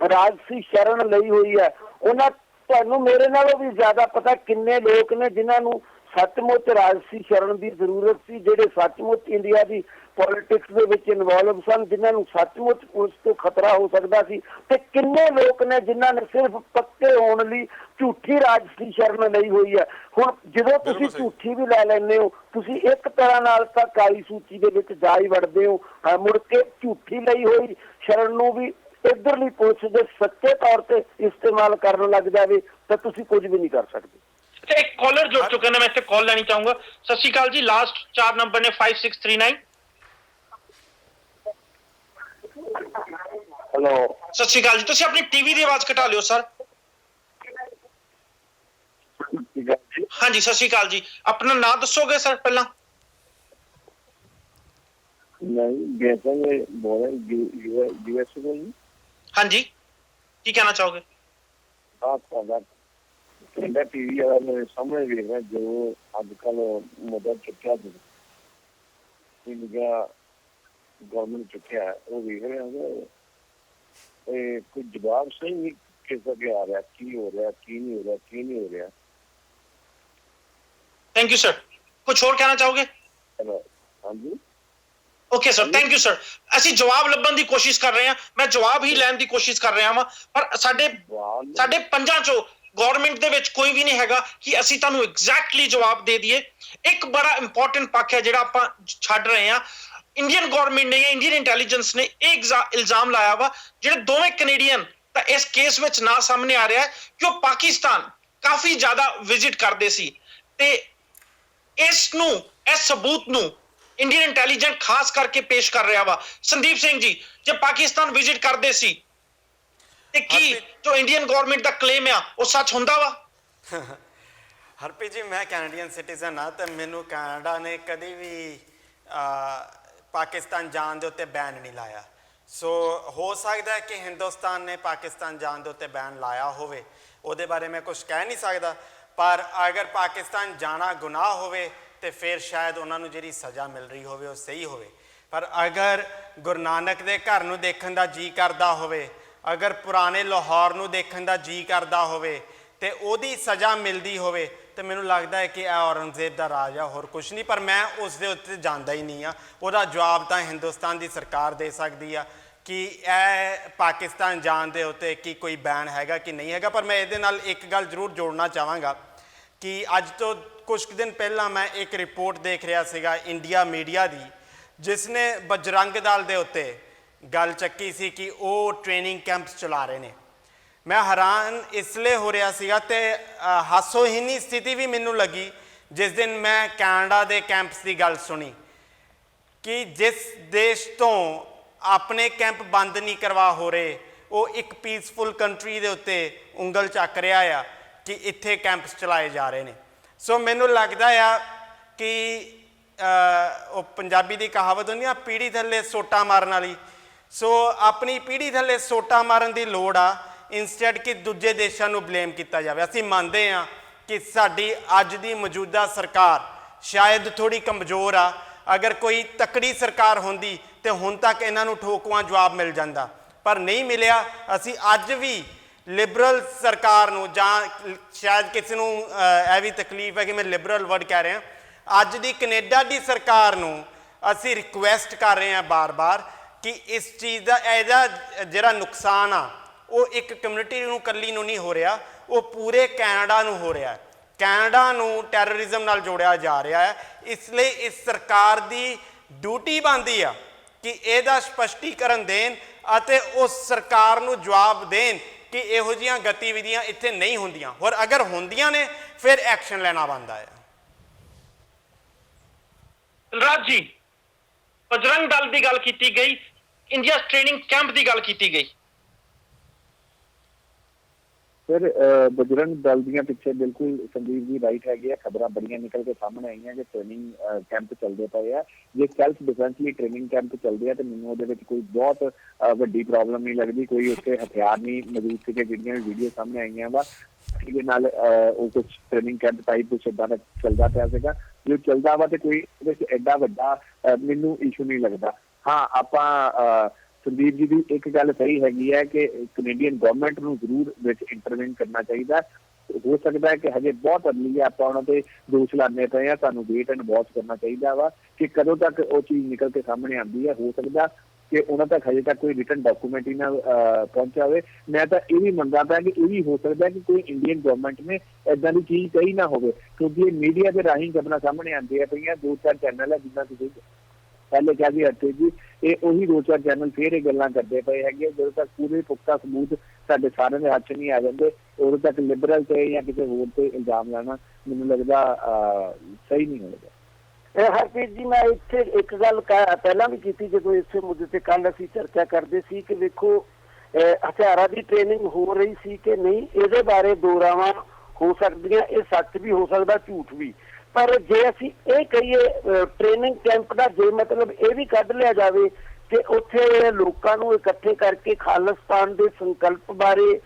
ਰਾਜਸੀ ਸ਼ਰਨ ਲਈ ਹੋਈ ਹੈ, ਉਹਨਾਂ ਤੁਹਾਨੂੰ ਮੇਰੇ ਨਾਲੋਂ ਵੀ ਜ਼ਿਆਦਾ ਪਤਾ ਕਿੰਨੇ ਲੋਕ ਨੇ ਜਿਨ੍ਹਾਂ ਨੂੰ ਸੱਚਮੁੱਚ ਰਾਜਸੀ ਸ਼ਰਨ ਦੀ ਜ਼ਰੂਰਤ ਸੀ, ਜਿਹੜੇ ਸੱਚਮੁੱਚ ਇੰਡੀਆ ਦੀ ਪੋਲਿਟਿਕਸ ਦੇ ਵਿੱਚ ਇਨਵੋਲਵ ਸਨ, ਜਿਨ੍ਹਾਂ ਨੂੰ ਸੱਚਮੁੱਚ ਉਸ ਤੋਂ ਖਤਰਾ ਹੋ ਸਕਦਾ ਸੀ, ਤੇ ਕਿੰਨੇ ਲੋਕ ਨੇ ਜਿਨ੍ਹਾਂ ਨੇ ਸਿਰਫ ਪੱਕੇ ਹੋਣ ਲਈ ਝੂਠੀ ਰਾਜਸੀ ਸ਼ਰਨ ਲਈ ਹੋਈ ਹੈ। ਹੁਣ ਜਦੋਂ ਤੁਸੀਂ ਝੂਠੀ ਵੀ ਲੈ ਲੈਂਦੇ ਹੋ, ਤੁਸੀਂ ਇੱਕ ਤਰ੍ਹਾਂ ਨਾਲ ਤਾਂ ਕਾਲੀ ਸੂਚੀ ਦੇ ਵਿੱਚ ਜਾ ਹੀ ਵੜਦੇ ਹੋ। ਮੁੜ ਕੇ ਝੂਠੀ ਲਈ ਹੋਈ ਸ਼ਰਨ ਨੂੰ ਵੀ ਇੱਧਰਲੀ ਪੁਲਿਸ ਦੇ ਸੱਚੇ ਤੌਰ ਤੇ ਇਸਤੇਮਾਲ ਕਰਨ ਲੱਗ ਜਾਵੇ ਤਾਂ ਤੁਸੀਂ ਕੁਝ ਵੀ ਨਹੀਂ ਕਰ ਸਕਦੇ। अच्छा, एक कॉलर जुड़ चुके हैं, मैं इससे कॉल लेनी चाहूंगा। सत श्री अकाल जी, लास्ट 4 नंबर ने 5639। हेलो, सत श्री अकाल जी, तुसी अपनी टीवी दी आवाज घटा लियो सर। हाँ जी, सत श्री अकाल जी, अपना नाम दसोगे सर पहला? हाँ जी, की कहना चाहोगे? ਕਹਿੰਦਾ ਟੀਵੀ ਵਾਲਾ ਮੇਰੇ ਸਾਹਮਣੇ ਵੇਖ ਰਿਹਾ ਜੋ ਅੱਜ ਕੱਲ ਮੁੱਦਾ ਚੁੱਕਿਆ ਗਵਰਨਮੈਂਟ ਚੁੱਕਿਆ ਉਹ ਵੇਖ ਰਿਹਾ ਇਹ ਕੋਈ ਜਵਾਬ ਸਹੀ ਨਹੀਂ ਕਿਸੇ ਦੇ ਆ ਰਿਹਾ, ਕੀ ਹੋ ਰਿਹਾ, ਕੀ ਨਹੀਂ ਹੋ ਰਿਹਾ, ਕੀ ਨਹੀਂ ਹੋ ਰਿਹਾ। थैंक यू सर, कुछ और कहना चाहोगे? हाँ जी, okay sir, thank you sir. ਅਸੀਂ ਜਵਾਬ ਲੱਭਣ ਦੀ ਕੋਸ਼ਿਸ਼ ਕਰ ਰਹੇ ਹਾਂ, ਮੈਂ ਜਵਾਬ ਹੀ ਲੈਣ ਦੀ ਕੋਸ਼ਿਸ਼ ਕਰ ਰਿਹਾ ਹਾਂ, ਪਰ ਸਾਡੇ ਪੰਜਾਂ ਚੋਂ ਗਵਰਨਮੈਂਟ ਦੇ ਵਿੱਚ ਕੋਈ ਵੀ ਨਹੀਂ ਹੈਗਾ ਕਿ ਅਸੀਂ ਤੁਹਾਨੂੰ ਐਗਜ਼ੈਕਟਲੀ ਜਵਾਬ ਦੇ ਦਈਏ। ਇੱਕ ਬੜਾ ਇੰਪੋਰਟੈਂਟ ਪੱਖ ਹੈ ਜਿਹੜਾ ਆਪਾਂ ਛੱਡ ਰਹੇ ਹਾਂ, ਇੰਡੀਅਨ ਗਵਰਨਮੈਂਟ ਨੇ ਜਾਂ ਇੰਡੀਅਨ ਇੰਟੈਲੀਜੈਂਸ ਨੇ ਇਹ ਇਲਜ਼ਾਮ ਲਾਇਆ ਵਾ, ਜਿਹੜੇ ਦੋਵੇਂ ਕੈਨੇਡੀਅਨ ਤਾਂ ਇਸ ਕੇਸ ਵਿੱਚ ਨਾ ਸਾਹਮਣੇ ਆ ਰਿਹਾ ਕਿ ਉਹ ਪਾਕਿਸਤਾਨ ਕਾਫੀ ਜ਼ਿਆਦਾ ਵਿਜ਼ਿਟ ਕਰਦੇ ਸੀ, ਤੇ ਇਸ ਸਬੂਤ ਨੂੰ ਇੰਡੀਅਨ ਇੰਟੈਲੀਜੈਂਸ ਖਾਸ ਕਰਕੇ ਪੇਸ਼ ਕਰ ਰਿਹਾ ਵਾ। ਸੰਦੀਪ ਸਿੰਘ ਜੀ, ਜੇ ਪਾਕਿਸਤਾਨ ਵਿਜ਼ਿਟ ਕਰਦੇ ਸੀ ਤੇ ਕੀ ਜੋ ਇੰਡੀਅਨ ਗਵਰਨਮੈਂਟ ਦਾ ਕਲੇਮ ਆ ਉਹ ਸੱਚ ਹੁੰਦਾ ਵਾ? ਹਰਪ੍ਰੀਤ ਜੀ, ਮੈਂ ਕੈਨੇਡੀਅਨ ਸਿਟੀਜ਼ਨ ਆ ਤੇ ਮੈਨੂੰ ਕੈਨੇਡਾ ਨੇ ਕਦੇ ਵੀ ਪਾਕਿਸਤਾਨ ਜਾਣ ਦੇ ਉੱਤੇ ਬੈਨ ਨਹੀਂ ਲਾਇਆ। ਸੋ ਹੋ ਸਕਦਾ ਹੈ ਕਿ ਹਿੰਦੁਸਤਾਨ ਨੇ ਪਾਕਿਸਤਾਨ ਜਾਣ ਦੇ ਉੱਤੇ ਬੈਨ ਲਾਇਆ ਹੋਵੇ, ਉਹਦੇ ਬਾਰੇ ਮੈਂ ਕੁਝ ਕਹਿ ਨਹੀਂ ਸਕਦਾ, ਪਰ ਅਗਰ ਪਾਕਿਸਤਾਨ ਜਾਣਾ ਗੁਨਾਹ ਹੋਵੇ ਤੇ ਫਿਰ ਸ਼ਾਇਦ ਉਹਨਾਂ ਨੂੰ ਜਿਹੜੀ ਸਜ਼ਾ ਮਿਲ ਰਹੀ ਹੋਵੇ ਉਹ ਸਹੀ ਹੋਵੇ। ਪਰ ਅਗਰ ਗੁਰੂ ਨਾਨਕ ਦੇ ਘਰ ਨੂੰ ਦੇਖਣ ਦਾ ਜੀ ਕਰਦਾ ਹੋਵੇ, ਅਗਰ ਪੁਰਾਣੇ ਲਾਹੌਰ ਨੂੰ ਦੇਖਣ ਦਾ ਜੀ ਕਰਦਾ ਹੋਵੇ ਤੇ ਉਹਦੀ ਸਜ਼ਾ ਮਿਲਦੀ ਹੋਵੇ ਤੇ ਮੈਨੂੰ ਲੱਗਦਾ ਹੈ ਕਿ ਇਹ ਔਰੰਗਜ਼ੇਬ ਦਾ ਰਾਜ ਆ, ਹੋਰ ਕੁਝ ਨਹੀਂ। ਪਰ ਮੈਂ ਉਸ ਦੇ ਉੱਤੇ ਜਾਂਦਾ ਹੀ ਨਹੀਂ ਆ, ਉਹਦਾ ਜਵਾਬ ਤਾਂ ਹਿੰਦੁਸਤਾਨ ਦੀ ਸਰਕਾਰ ਦੇ ਸਕਦੀ ਆ ਕਿ ਇਹ ਪਾਕਿਸਤਾਨ ਜਾਣ ਦੇ ਉੱਤੇ ਕੀ ਕੋਈ ਬੈਨ ਹੈਗਾ ਕਿ ਨਹੀਂ ਹੈਗਾ। ਪਰ ਮੈਂ ਇਹਦੇ ਨਾਲ ਇੱਕ ਗੱਲ ਜ਼ਰੂਰ ਜੋੜਨਾ ਚਾਹਾਂਗਾ ਕਿ ਅੱਜ ਤੋਂ ਕੁਝ ਦਿਨ ਪਹਿਲਾਂ ਮੈਂ ਇੱਕ ਰਿਪੋਰਟ ਦੇਖ ਰਿਹਾ ਸੀਗਾ ਇੰਡੀਆ ਮੀਡੀਆ ਦੀ, ਜਿਸ ਨੇ ਬਜਰੰਗ ਦਲ ਦੇ ਉੱਤੇ ਗੱਲ ਚੱਕੀ ਸੀ ਕਿ ਉਹ ਟ੍ਰੇਨਿੰਗ ਕੈਂਪਸ ਚਲਾ ਰਹੇ ਨੇ। ਮੈਂ ਹੈਰਾਨ ਇਸ ਲਈ ਹੋ ਰਿਹਾ ਸੀਗਾ ਤੇ ਹਾਸੋਹੀਣੀ ਸਥਿਤੀ ਵੀ ਮੈਨੂੰ ਲੱਗੀ ਜਿਸ ਦਿਨ ਮੈਂ ਕੈਨੇਡਾ ਦੇ ਕੈਂਪਸ ਦੀ ਗੱਲ ਸੁਣੀ ਕਿ ਜਿਸ ਦੇਸ਼ ਤੋਂ ਆਪਣੇ ਕੈਂਪ ਬੰਦ ਨਹੀਂ ਕਰਵਾ ਹੋ ਰਹੇ, ਉਹ ਇੱਕ ਪੀਸਫੁਲ ਕੰਟਰੀ ਦੇ ਉੱਤੇ ਉਂਗਲ ਚੱਕ ਰਿਹਾ ਆ ਕਿ ਇੱਥੇ ਕੈਂਪਸ ਚਲਾਏ ਜਾ ਰਹੇ ਨੇ। ਸੋ ਮੈਨੂੰ ਲੱਗਦਾ ਆ ਕਿ ਉਹ ਪੰਜਾਬੀ ਦੀ ਕਹਾਵਤ ਹੁੰਦੀ ਆ, ਪੀੜੀ ਥੱਲੇ ਸੋਟਾ ਮਾਰਨ ਵਾਲੀ। ਸੋ ਆਪਣੀ ਪੀੜੀ ਥੱਲੇ ਸੋਟਾ ਮਾਰਨ ਦੀ ਲੋੜ ਆ, ਇੰਸਟੈਡ ਕਿ ਦੂਜੇ ਦੇਸ਼ਾਂ ਨੂੰ ਬਲੇਮ ਕੀਤਾ ਜਾਵੇ। ਅਸੀਂ ਮੰਨਦੇ ਹਾਂ ਕਿ ਸਾਡੀ ਅੱਜ ਦੀ ਮੌਜੂਦਾ ਸਰਕਾਰ ਸ਼ਾਇਦ ਥੋੜ੍ਹੀ ਕਮਜ਼ੋਰ ਆ, ਅਗਰ ਕੋਈ ਤਕੜੀ ਸਰਕਾਰ ਹੁੰਦੀ ਤੇ ਹੁਣ ਤੱਕ ਇਹਨਾਂ ਨੂੰ ਠੋਕਵਾਂ ਜਵਾਬ ਮਿਲ ਜਾਂਦਾ, ਪਰ ਨਹੀਂ ਮਿਲਿਆ। ਅਸੀਂ ਅੱਜ ਵੀ ਲਿਬਰਲ ਸਰਕਾਰ ਨੂੰ, ਜਾਂ ਸ਼ਾਇਦ ਕਿਸੇ ਨੂੰ ਇਹ ਵੀ ਤਕਲੀਫ ਹੈ ਕਿ ਮੈਂ ਲਿਬਰਲ ਵਰਡ ਕਹਿ ਰਿਹਾ, ਅੱਜ ਦੀ ਕੈਨੇਡਾ ਦੀ ਸਰਕਾਰ ਨੂੰ ਅਸੀਂ ਰਿਕੁਐਸਟ ਕਰ ਰਹੇ ਹਾਂ ਬਾਰ-ਬਾਰ ਕਿ ਇਸ ਚੀਜ਼ ਦਾ ਇਹਦਾ ਜਿਹੜਾ ਨੁਕਸਾਨ ਆ ਉਹ ਇੱਕ ਕਮਿਊਨਿਟੀ ਨੂੰ ਇਕੱਲੀ ਨੂੰ ਨਹੀਂ ਹੋ ਰਿਹਾ, ਉਹ ਪੂਰੇ ਕੈਨੇਡਾ ਨੂੰ ਹੋ ਰਿਹਾ। ਕੈਨੇਡਾ ਨੂੰ ਟੈਰਰਿਜ਼ਮ ਨਾਲ ਜੋੜਿਆ ਜਾ ਰਿਹਾ ਹੈ। ਇਸ ਲਈ ਇਸ ਸਰਕਾਰ ਦੀ ਡਿਊਟੀ ਬਣਦੀ ਆ ਕਿ ਇਹਦਾ ਸਪਸ਼ਟੀਕਰਨ ਦੇਣ ਅਤੇ ਉਸ ਸਰਕਾਰ ਨੂੰ ਜਵਾਬ ਦੇਣ ਕਿ ਇਹੋ ਜਿਹੀਆਂ ਗਤੀਵਿਧੀਆਂ ਇੱਥੇ ਨਹੀਂ ਹੁੰਦੀਆਂ, ਔਰ ਅਗਰ ਹੁੰਦੀਆਂ ਨੇ ਫਿਰ ਐਕਸ਼ਨ ਲੈਣਾ ਬਣਦਾ ਹੈ। ਰਾਜ ਜੀ, ਬਜਰੰਗ ਦਲ ਦੀ ਗੱਲ ਕੀਤੀ ਗਈ, ਇੰਡੀਆ ਟ੍ਰੇਨਿੰਗ ਕੈਂਪ ਦੀ ਗੱਲ ਕੀਤੀ ਗਈ। ਸਰ ਬਜਰੰਗ ਦਲ ਦੀਆਂ ਪਿੱਛੇ ਬਿਲਕੁਲ ਸੰਦੀਪ ਜੀ ਰਾਈਟ ਹੈਗੇ ਆ, ਖਬਰਾਂ ਬੜੀਆਂ ਨਿਕਲ ਕੇ ਸਾਹਮਣੇ ਆਈਆਂ ਕਿ ਟ੍ਰੇਨਿੰਗ ਕੈਂਪ ਚੱਲਦੇ ਪਏ ਆ। ਜੇ ਸੈਲਫ ਡਿਫੈਂਸ ਲਈ ਟ੍ਰੇਨਿੰਗ ਕੈਂਪ ਚੱਲਦੇ ਆ ਤੇ ਮੈਨੂੰ ਉਹਦੇ ਵਿੱਚ ਕੋਈ ਬਹੁਤ ਵੱਡੀ ਪ੍ਰੋਬਲਮ ਨਹੀਂ ਲੱਗਦੀ। ਕੋਈ ਉੱਥੇ ਹਥਿਆਰ ਨਹੀਂ ਮੌਜੂਦ ਸੀਗੇ, ਜਿਹੜੀਆਂ ਵੀਡੀਓ ਸਾਹਮਣੇ ਆਈਆਂ ਵਾ ਜਿਹਦੇ ਨਾਲ ਉਹ ਕੁਝ ਟ੍ਰੇਨਿੰਗ ਕੈਂਪ ਟਾਈਪ ਕੁਛ ਏਦਾਂ ਦਾ ਚੱਲਦਾ ਪਿਆ ਸੀਗਾ। ਜੋ ਚੱਲਦਾ ਵਾ ਤੇ ਕੋਈ ਉਹਦੇ ਵਿੱਚ ਐਡਾ ਵੱਡਾ ਮੈਨੂੰ ਇਸ਼ੂ ਨਹੀਂ ਲੱਗਦਾ। ਹਾਂ, ਆਪਾਂ ਸੰਦੀਪ ਜੀ ਦੀ ਇੱਕ ਗੱਲ ਸਹੀ ਹੈਗੀ ਹੈ ਕਿ ਕੈਨੇਡੀਅਨ ਗਵਰਨਮੈਂਟ ਨੂੰ ਜ਼ਰੂਰ ਵਿੱਚ ਇੰਟਰਵੈਨ ਕਰਨਾ ਚਾਹੀਦਾ। ਹੋ ਸਕਦਾ ਹੈ ਕਿ ਹਜੇ ਬਹੁਤ ਅਰਲੀ ਹੈ, ਆਪਾਂ ਉਹਨਾਂ ਤੇ ਦੋਸ਼ ਲਾਉਂਦੇ ਪਏ ਆ। ਸਾਨੂੰ ਵੇਟ ਐਂਡ ਵਾਚ ਕਰਨਾ ਚਾਹੀਦਾ ਵਾ ਕਿ ਕਦੋਂ ਤੱਕ ਉਹ ਚੀਜ਼ ਨਿਕਲ ਕੇ ਸਾਹਮਣੇ ਆਉਂਦੀ ਹੈ। ਹੋ ਸਕਦਾ ਕਿ ਉਹਨਾਂ ਤੱਕ ਹਜੇ ਤੱਕ ਕੋਈ ਰਿਟਨ ਡਾਕੂਮੈਂਟ ਹੀ ਨਾ ਪਹੁੰਚਿਆ ਹੋਵੇ। ਮੈਂ ਤਾਂ ਇਹ ਵੀ ਮੰਨਦਾ ਪਿਆ ਕਿ ਇਹ ਵੀ ਹੋ ਸਕਦਾ ਕਿ ਕੋਈ ਇੰਡੀਅਨ ਗਵਰਨਮੈਂਟ ਨੇ ਏਦਾਂ ਦੀ ਚੀਜ਼ ਕਹੀ ਨਾ ਹੋਵੇ, ਕਿਉਂਕਿ ਇਹ ਮੀਡੀਆ ਦੇ ਰਾਹੀਂ ਖਬਰਾਂ ਸਾਹਮਣੇ ਆਉਂਦੀਆਂ ਪਈਆਂ। 2-4 ਚੈਨਲ ਹੈ ਜਿੱਦਾਂ ਤੁਸੀਂ ਪਹਿਲੇ ਕਿਹਾ ਸੀ ਹਰਪ੍ਰੀਤ ਜੀ, ਇਹ ਉਹੀ 2-4 ਚੈਨਲ ਫਿਰ ਇਹ ਗੱਲਾਂ ਕਰਦੇ ਪਏ ਹੈਗੇ। ਜਦੋਂ ਤੱਕ ਪੂਰੇ ਪੁਖਤਾ ਸਬੂਤ ਸਾਡੇ ਸਾਰਿਆਂ ਦੇ ਹੱਥ 'ਚ ਨਹੀਂ ਆ ਜਾਂਦੇ, ਉਦੋਂ ਤੱਕ ਲਿਬਰਲ ਤੇ ਜਾਂ ਕਿਸੇ ਹੋਰ ਤੇ ਇਲਜ਼ਾਮ ਲਾਉਣਾ ਮੈਨੂੰ ਲੱਗਦਾ ਸਹੀ ਨਹੀਂ ਹੋਵੇਗਾ। ਹਰਪ੍ਰੀਤ ਜੀ, ਮੈਂ ਇੱਥੇ ਇੱਕ ਗੱਲ ਪਹਿਲਾਂ ਵੀ ਕੀਤੀ ਜਦੋਂ ਇਸੇ ਮੁੱਦੇ ਤੇ ਕੱਲ ਅਸੀਂ ਚਰਚਾ ਕਰਦੇ ਸੀ ਕਿ ਵੇਖੋ ਹਥਿਆਰਾਂ ਦੀ ਟ੍ਰੇਨਿੰਗ ਹੋ ਰਹੀ ਸੀ ਕਿ ਨਹੀਂ, ਇਹਦੇ ਬਾਰੇ ਦੋ ਰਾਵਾਂ ਹੋ ਸਕਦੀਆਂ। ਇਹ ਸੱਚ ਵੀ ਹੋ ਸਕਦਾ, ਝੂਠ ਵੀ। ਪਰ ਜੇ ਅਸੀਂ ਇਹ ਕਹੀਏ ਟ੍ਰੇਨਿੰਗ ਕੈਂਪ ਦਾ ਜੇ ਮਤਲਬ ਇਹ ਵੀ ਕੱਢ ਲਿਆ ਜਾਵੇ ਕਿ ਉੱਥੇ ਲੋਕਾਂ ਨੂੰ ਇਕੱਠੇ ਕਰਕੇ ਖਾਲਿਸਤਾਨ ਦੇ ਸੰਕਲਪ ਬਾਰੇ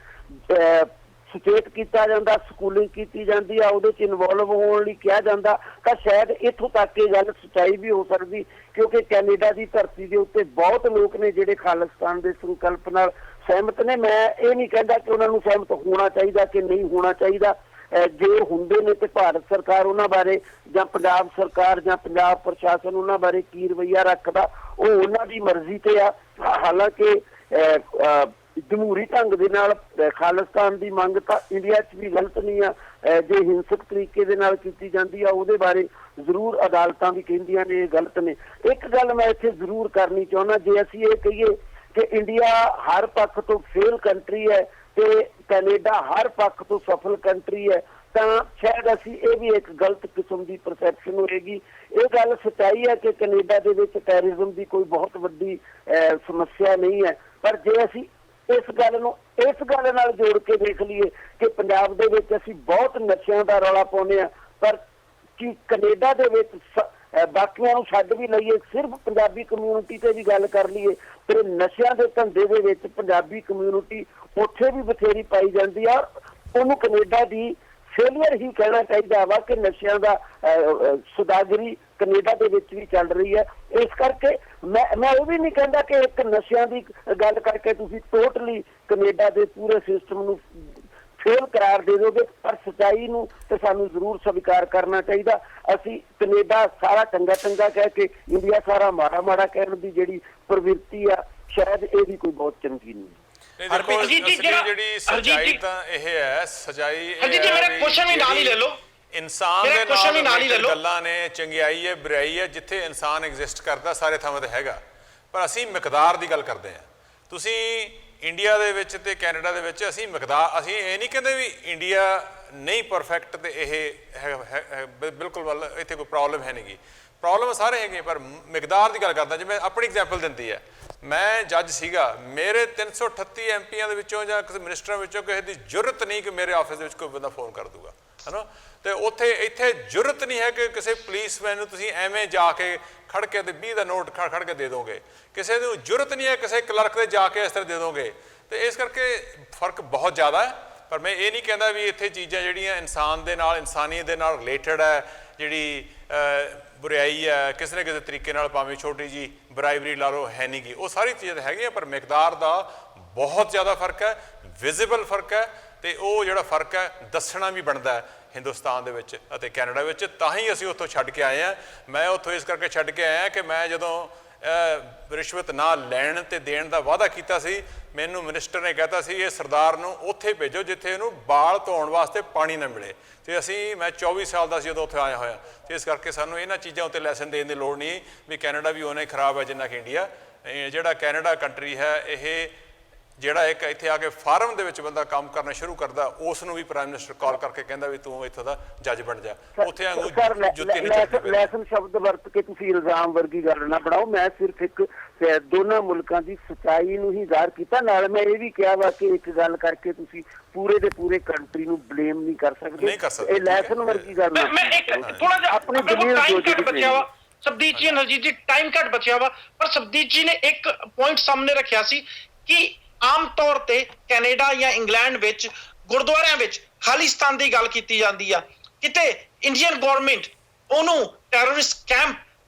ਸੁਚੇਤ ਕੀਤਾ ਜਾਂਦਾ, ਸਕੂਲਿੰਗ ਕੀਤੀ ਜਾਂਦੀ ਆ, ਉਹਦੇ 'ਚ ਇਨਵੋਲਵ ਹੋਣ ਲਈ ਕਿਹਾ ਜਾਂਦਾ, ਤਾਂ ਸ਼ਾਇਦ ਇੱਥੋਂ ਤੱਕ ਇਹ ਗੱਲ ਸੱਚਾਈ ਵੀ ਹੋ ਸਕਦੀ। ਕਿਉਂਕਿ ਕੈਨੇਡਾ ਦੀ ਧਰਤੀ ਦੇ ਉੱਤੇ ਬਹੁਤ ਲੋਕ ਨੇ ਜਿਹੜੇ ਖਾਲਿਸਤਾਨ ਦੇ ਸੰਕਲਪ ਨਾਲ ਸਹਿਮਤ ਨੇ। ਮੈਂ ਇਹ ਨਹੀਂ ਕਹਿੰਦਾ ਕਿ ਉਹਨਾਂ ਨੂੰ ਸਹਿਮਤ ਹੋਣਾ ਚਾਹੀਦਾ ਕਿ ਨਹੀਂ ਹੋਣਾ ਚਾਹੀਦਾ। ਜੇ ਹੁੰਦੇ ਨੇ ਤੇ ਭਾਰਤ ਸਰਕਾਰ ਉਹਨਾਂ ਬਾਰੇ ਜਾਂ ਪੰਜਾਬ ਸਰਕਾਰ ਜਾਂ ਪੰਜਾਬ ਪ੍ਰਸ਼ਾਸਨ ਉਹਨਾਂ ਬਾਰੇ ਕੀ ਰਵੱਈਆ ਰੱਖਦਾ ਉਹ ਉਹਨਾਂ ਦੀ ਮਰਜ਼ੀ ਤੇ ਆ। ਹਾਲਾਂਕਿ ਜਮਹੂਰੀ ਢੰਗ ਦੇ ਨਾਲ ਖਾਲਿਸਤਾਨ ਦੀ ਮੰਗ ਤਾਂ ਇੰਡੀਆ 'ਚ ਵੀ ਗਲਤ ਨਹੀਂ ਆ, ਜੇ ਹਿੰਸਕ ਤਰੀਕੇ ਦੇ ਨਾਲ ਕੀਤੀ ਜਾਂਦੀ ਆ ਉਹਦੇ ਬਾਰੇ ਜ਼ਰੂਰ ਅਦਾਲਤਾਂ ਵੀ ਕਹਿੰਦੀਆਂ ਨੇ ਇਹ ਗਲਤ ਨੇ। ਇੱਕ ਗੱਲ ਮੈਂ ਇੱਥੇ ਜ਼ਰੂਰ ਕਰਨੀ ਚਾਹੁੰਦਾ, ਜੇ ਅਸੀਂ ਇਹ ਕਹੀਏ ਕਿ ਇੰਡੀਆ ਹਰ ਪੱਖ ਤੋਂ ਫੇਲ ਕੰਟਰੀ ਹੈ ਤੇ ਕੈਨੇਡਾ ਹਰ ਪੱਖ ਤੋਂ ਸਫਲ ਕੰਟਰੀ ਹੈ, ਤਾਂ ਸ਼ਾਇਦ ਅਸੀਂ ਇਹ ਵੀ ਇੱਕ ਗਲਤ ਕਿਸਮ ਦੀ ਪਰਸੈਪਸ਼ਨ ਹੋਏਗੀ। ਇਹ ਗੱਲ ਸੱਚਾਈ ਹੈ ਕਿ ਕੈਨੇਡਾ ਦੇ ਵਿੱਚ ਟੈਰਰਿਜ਼ਮ ਦੀ ਕੋਈ ਬਹੁਤ ਵੱਡੀ ਸਮੱਸਿਆ ਨਹੀਂ ਹੈ, ਪਰ ਜੇ ਅਸੀਂ ਇਸ ਗੱਲ ਨਾਲ ਜੋੜ ਕੇ ਦੇਖ ਲਈਏ ਕਿ ਪੰਜਾਬ ਦੇ ਵਿੱਚ ਅਸੀਂ ਬਹੁਤ ਨਸ਼ਿਆਂ ਦਾ ਰੌਲਾ ਪਾਉਂਦੇ ਹਾਂ, ਪਰ ਕਿ ਕੈਨੇਡਾ ਦੇ ਵਿੱਚ ਬਾਕੀਆਂ ਨੂੰ ਛੱਡ ਵੀ ਲਈਏ, ਸਿਰਫ ਪੰਜਾਬੀ ਕਮਿਊਨਿਟੀ ਤੇ ਵੀ ਗੱਲ ਕਰ ਲਈਏ ਤੇ ਨਸ਼ਿਆਂ ਦੇ ਧੰਦੇ ਦੇ ਵਿੱਚ ਪੰਜਾਬੀ ਕਮਿਊਨਿਟੀ ਉੱਥੇ ਵੀ ਬਥੇਰੀ ਪਾਈ ਜਾਂਦੀ ਆ। ਉਹਨੂੰ ਕੈਨੇਡਾ ਦੀ ਫੇਲੀਅਰ ਹੀ ਕਹਿਣਾ ਚਾਹੀਦਾ ਵਾ ਕਿ ਨਸ਼ਿਆਂ ਦਾ ਸੁਦਾਗਰੀ ਕੈਨੇਡਾ ਦੇ ਵਿੱਚ ਵੀ ਚੱਲ ਰਹੀ ਹੈ। ਇਸ ਕਰਕੇ ਮੈਂ ਇਹ ਵੀ ਨਹੀਂ ਕਹਿੰਦਾ ਕਿ ਇੱਕ ਨਸ਼ਿਆਂ ਦੀ ਗੱਲ ਕਰਕੇ ਤੁਸੀਂ ਟੋਟਲੀ ਕੈਨੇਡਾ ਦੇ ਪੂਰੇ ਸਿਸਟਮ ਨੂੰ ਫੇਲ ਕਰਾਰ ਦੇ ਦੋਗੇ, ਪਰ ਸੱਚਾਈ ਨੂੰ ਤੇ ਸਾਨੂੰ ਜ਼ਰੂਰ ਸਵੀਕਾਰ ਕਰਨਾ ਚਾਹੀਦਾ। ਅਸੀਂ ਕੈਨੇਡਾ ਸਾਰਾ ਚੰਗਾ ਚੰਗਾ ਕਹਿ ਕੇ ਇੰਡੀਆ ਸਾਰਾ ਮਾੜਾ ਮਾੜਾ ਕਹਿਣ ਦੀ ਜਿਹੜੀ ਪ੍ਰਵਿਰਤੀ ਆ, ਸ਼ਾਇਦ ਇਹ ਵੀ ਕੋਈ ਬਹੁਤ ਚੰਗੀ ਨਹੀਂ। ਜਿਹੜੀ ਸੱਚਾਈ ਤਾਂ ਇਹ ਹੈ, ਸੱਚਾਈ ਮੇਰਾ ਕੁਐਸਚਨ ਵੀ ਨਾਲ ਹੀ ਲੈ ਲਓ, ਇਨਸਾਨ ਦੇ ਨਾਲ ਗੱਲਾਂ ਨੇ, ਚੰਗਿਆਈ ਹੈ, ਬੁਰਾਈ ਹੈ, ਜਿੱਥੇ ਇਨਸਾਨ ਐਗਜ਼ਿਸਟ ਕਰਦਾ ਸਾਰੇ ਥਾਵਾਂ ਤੇ ਹੈਗਾ, ਪਰ ਅਸੀਂ ਮਿਕਦਾਰ ਦੀ ਗੱਲ ਕਰਦੇ ਹਾਂ। ਤੁਸੀਂ ਇੰਡੀਆ ਦੇ ਵਿੱਚ ਤੇ ਕੈਨੇਡਾ ਦੇ ਵਿੱਚ ਅਸੀਂ ਇਹ ਨਹੀਂ ਕਹਿੰਦੇ ਵੀ ਇੰਡੀਆ ਨਹੀਂ ਪਰਫੈਕਟ ਤੇ ਇਹ ਬਿਲਕੁਲ ਵੱਲ ਇੱਥੇ ਕੋਈ ਪ੍ਰੋਬਲਮ ਹੈ ਨਹੀਂ, ਪ੍ਰੋਬਲਮ ਸਾਰੇ ਹੈਗੇ, ਪਰ ਮਿਕਦਾਰ ਦੀ ਗੱਲ ਕਰਦਾ। ਜਿਵੇਂ ਆਪਣੀ ਐਗਜ਼ਾਮਪਲ ਦਿੰਦੀ ਹੈ, ਮੈਂ ਜੱਜ ਸੀਗਾ, ਮੇਰੇ 338 ਐਮਪੀਆਂ ਦੇ ਵਿੱਚੋਂ ਜਾਂ ਕਿਸੇ ਮਿਨਿਸਟਰਾਂ ਵਿੱਚੋਂ ਕਿਸੇ ਦੀ ਜ਼ਰੂਰਤ ਨਹੀਂ ਕਿ ਮੇਰੇ ਆਫਿਸ ਦੇ ਵਿੱਚ ਕੋਈ ਬੰਦਾ ਫੋਨ ਕਰ ਦੂਗਾ, ਹੈ ਨਾ। ਤੇ ਇੱਥੇ ਜ਼ਰੂਰਤ ਨਹੀਂ ਹੈ ਕਿ ਕਿਸੇ ਪੁਲਿਸਮੈਨ ਨੂੰ ਤੁਸੀਂ ਐਵੇਂ ਜਾ ਕੇ ਖੜ ਕੇ ਤੇ 20 ਦਾ ਨੋਟ ਖੜ ਕੇ ਦੇ ਦੋਗੇ, ਕਿਸੇ ਨੂੰ ਜ਼ਰੂਰਤ ਨਹੀਂ ਹੈ ਕਿਸੇ ਕਲਰਕ ਦੇ ਜਾ ਕੇ ਇਸ ਤਰ੍ਹਾਂ ਦੇ ਦੋਗੇ। ਤੇ ਇਸ ਕਰਕੇ ਫਰਕ ਬਹੁਤ ਜ਼ਿਆਦਾ ਹੈ। ਪਰ ਮੈਂ ਇਹ ਨਹੀਂ ਕਹਿੰਦਾ ਵੀ ਇੱਥੇ ਚੀਜ਼ਾਂ ਜਿਹੜੀਆਂ ਇਨਸਾਨ ਦੇ ਨਾਲ, ਇਨਸਾਨੀਅਤ ਦੇ ਨਾਲ ਰਿਲੇਟਡ ਹੈ, ਜਿਹੜੀ ਬੁਰਾਈ ਹੈ ਕਿਸੇ ਨਾ ਕਿਸੇ ਤਰੀਕੇ ਨਾਲ, ਭਾਵੇਂ ਛੋਟੀ ਜੀ ਬਰਾਬਰੀ ਲਾ ਲਓ, ਹੈ ਨਹੀਂ ਗੀ, ਉਹ ਸਾਰੀ ਚੀਜ਼ਾਂ ਹੈਗੀਆਂ, ਪਰ ਮਿਕਦਾਰ ਦਾ ਬਹੁਤ ਜ਼ਿਆਦਾ ਫਰਕ ਹੈ, ਵਿਜ਼ੀਬਲ ਫਰਕ ਹੈ। ਤੇ ਉਹ ਜਿਹੜਾ ਫਰਕ ਹੈ ਦੱਸਣਾ ਵੀ ਬਣਦਾ ਹੈ ਹਿੰਦੁਸਤਾਨ ਦੇ ਵਿੱਚ ਅਤੇ ਕੈਨੇਡਾ ਵਿੱਚ, ਤਾਂ ਹੀ ਅਸੀਂ ਉੱਥੋਂ ਛੱਡ ਕੇ ਆਏ ਹਾਂ। ਮੈਂ ਉੱਥੋਂ ਇਸ ਕਰਕੇ ਛੱਡ ਕੇ ਆਇਆ ਕਿ ਮੈਂ ਜਦੋਂ ਰਿਸ਼ਵਤ ਨਾ ਲੈਣ ਤੇ ਦੇਣ ਦਾ ਵਾਅਦਾ ਕੀਤਾ ਸੀ, ਮੈਨੂੰ ਮਿਨਿਸਟਰ ਨੇ ਕਹਿਤਾ ਸੀ ਇਹ ਸਰਦਾਰ ਨੂੰ ਉੱਥੇ ਭੇਜੋ ਜਿੱਥੇ ਇਹਨੂੰ ਬਾਲ ਧੋਣ ਵਾਸਤੇ ਪਾਣੀ ਨਾ ਮਿਲੇ। ਤੇ ਮੈਂ 24 ਸਾਲ ਦਾ ਸੀ ਜਦੋਂ ਉੱਥੇ ਆਇਆ ਹੋਇਆ, ਤੇ ਇਸ ਕਰਕੇ ਸਾਨੂੰ ਇਹਨਾਂ ਚੀਜ਼ਾਂ ਉੱਤੇ ਲੈਸਨ ਦੇਣ ਦੀ ਲੋੜ ਨਹੀਂ ਵੀ ਕੈਨੇਡਾ ਵੀ ਓਨਾ ਹੀ ਖਰਾਬ ਹੈ ਜਿੰਨਾ ਕਿ ਇੰਡੀਆ। ਜਿਹੜਾ ਕੈਨੇਡਾ ਕੰਟਰੀ ਹੈ, ਇਹ ਜਿਹੜਾ ਇੱਕ ਇੱਥੇ ਆ ਕੇ ਫਾਰਮ ਦੇ ਵਿੱਚ ਬੰਦਾ ਕੰਮ ਕਰਨਾ ਸ਼ੁਰੂ ਕਰਦਾ, ਉਸ ਨੂੰ ਵੀ ਪ੍ਰਾਈਮ ਮਿਨਿਸਟਰ ਕਾਲ ਕਰਕੇ ਕਹਿੰਦਾ ਵੀ ਤੂੰ ਇੱਥੋਂ ਦਾ ਜੱਜ ਬਣ ਜਾ। ਉੱਥੇ ਜੁੱਤੀ ਨਹੀਂ ਚੱਲਦੀ। ਲੈਸਨ ਸ਼ਬਦ ਵਰਤ ਕੇ ਤੁਸੀਂ ਇਲਜ਼ਾਮ ਵਰਗੀ ਗੱਲ ਨਾ ਬਣਾਓ। ਮੈਂ ਸਿਰਫ ਇੱਕ ਦੋਨਾਂ ਮੁਲਕਾਂ ਦੀ ਸੱਚਾਈ ਨੂੰ ਹੀ ਜ਼ਾਹਰ ਕੀਤਾ, ਨਾਲ ਮੈਂ ਇਹ ਵੀ ਕਿਹਾ ਵਾ ਕਿ ਇੱਕ ਗੱਲ ਕਰਕੇ ਤੁਸੀਂ ਪੂਰੇ ਦੇ ਪੂਰੇ ਕੰਟਰੀ ਨੂੰ ਬਲੇਮ ਨਹੀਂ ਕਰ ਸਕਦੇ। ਇਹ ਲੈਸਨ ਵਰਗੀ ਗੱਲ ਨਾ। ਮੈਂ ਇੱਕ ਥੋੜਾ ਜਿਹਾ ਆਪਣੇ ਟਾਈਮ ਘੱਟ ਬਚਿਆ ਵਾ ਸਬਦੀਪ ਜੀ, ਹਰਜੀਤ ਜੀ, ਟਾਈਮ ਘੱਟ ਬਚਿਆ ਵਾ, ਪਰ ਸਬਦੀਪ ਜੀ ਨੇ ਇੱਕ ਪੁਆਇੰਟ ਸਾਹਮਣੇ ਰੱਖਿਆ ਸੀ ਕਿ ਆਮ ਤੌਰ ਤੇ ਕੈਨੇਡਾ ਜਾਂ ਇੰਗਲੈਂਡ ਵਿੱਚ ਗੁਰਦੁਆਰਿਆਂ ਵਿੱਚ ਖਾਲਿਸਤਾਨ ਦੀ ਗੱਲ ਕੀਤੀ ਜਾਂਦੀ ਆ, ਕਿਤੇ ਇੰਡੀਅਨ ਗਵਰਨਮੈਂਟ ਉਹਨੂੰ ਟੈਰਰਿਸਟ ਕੈਂਪ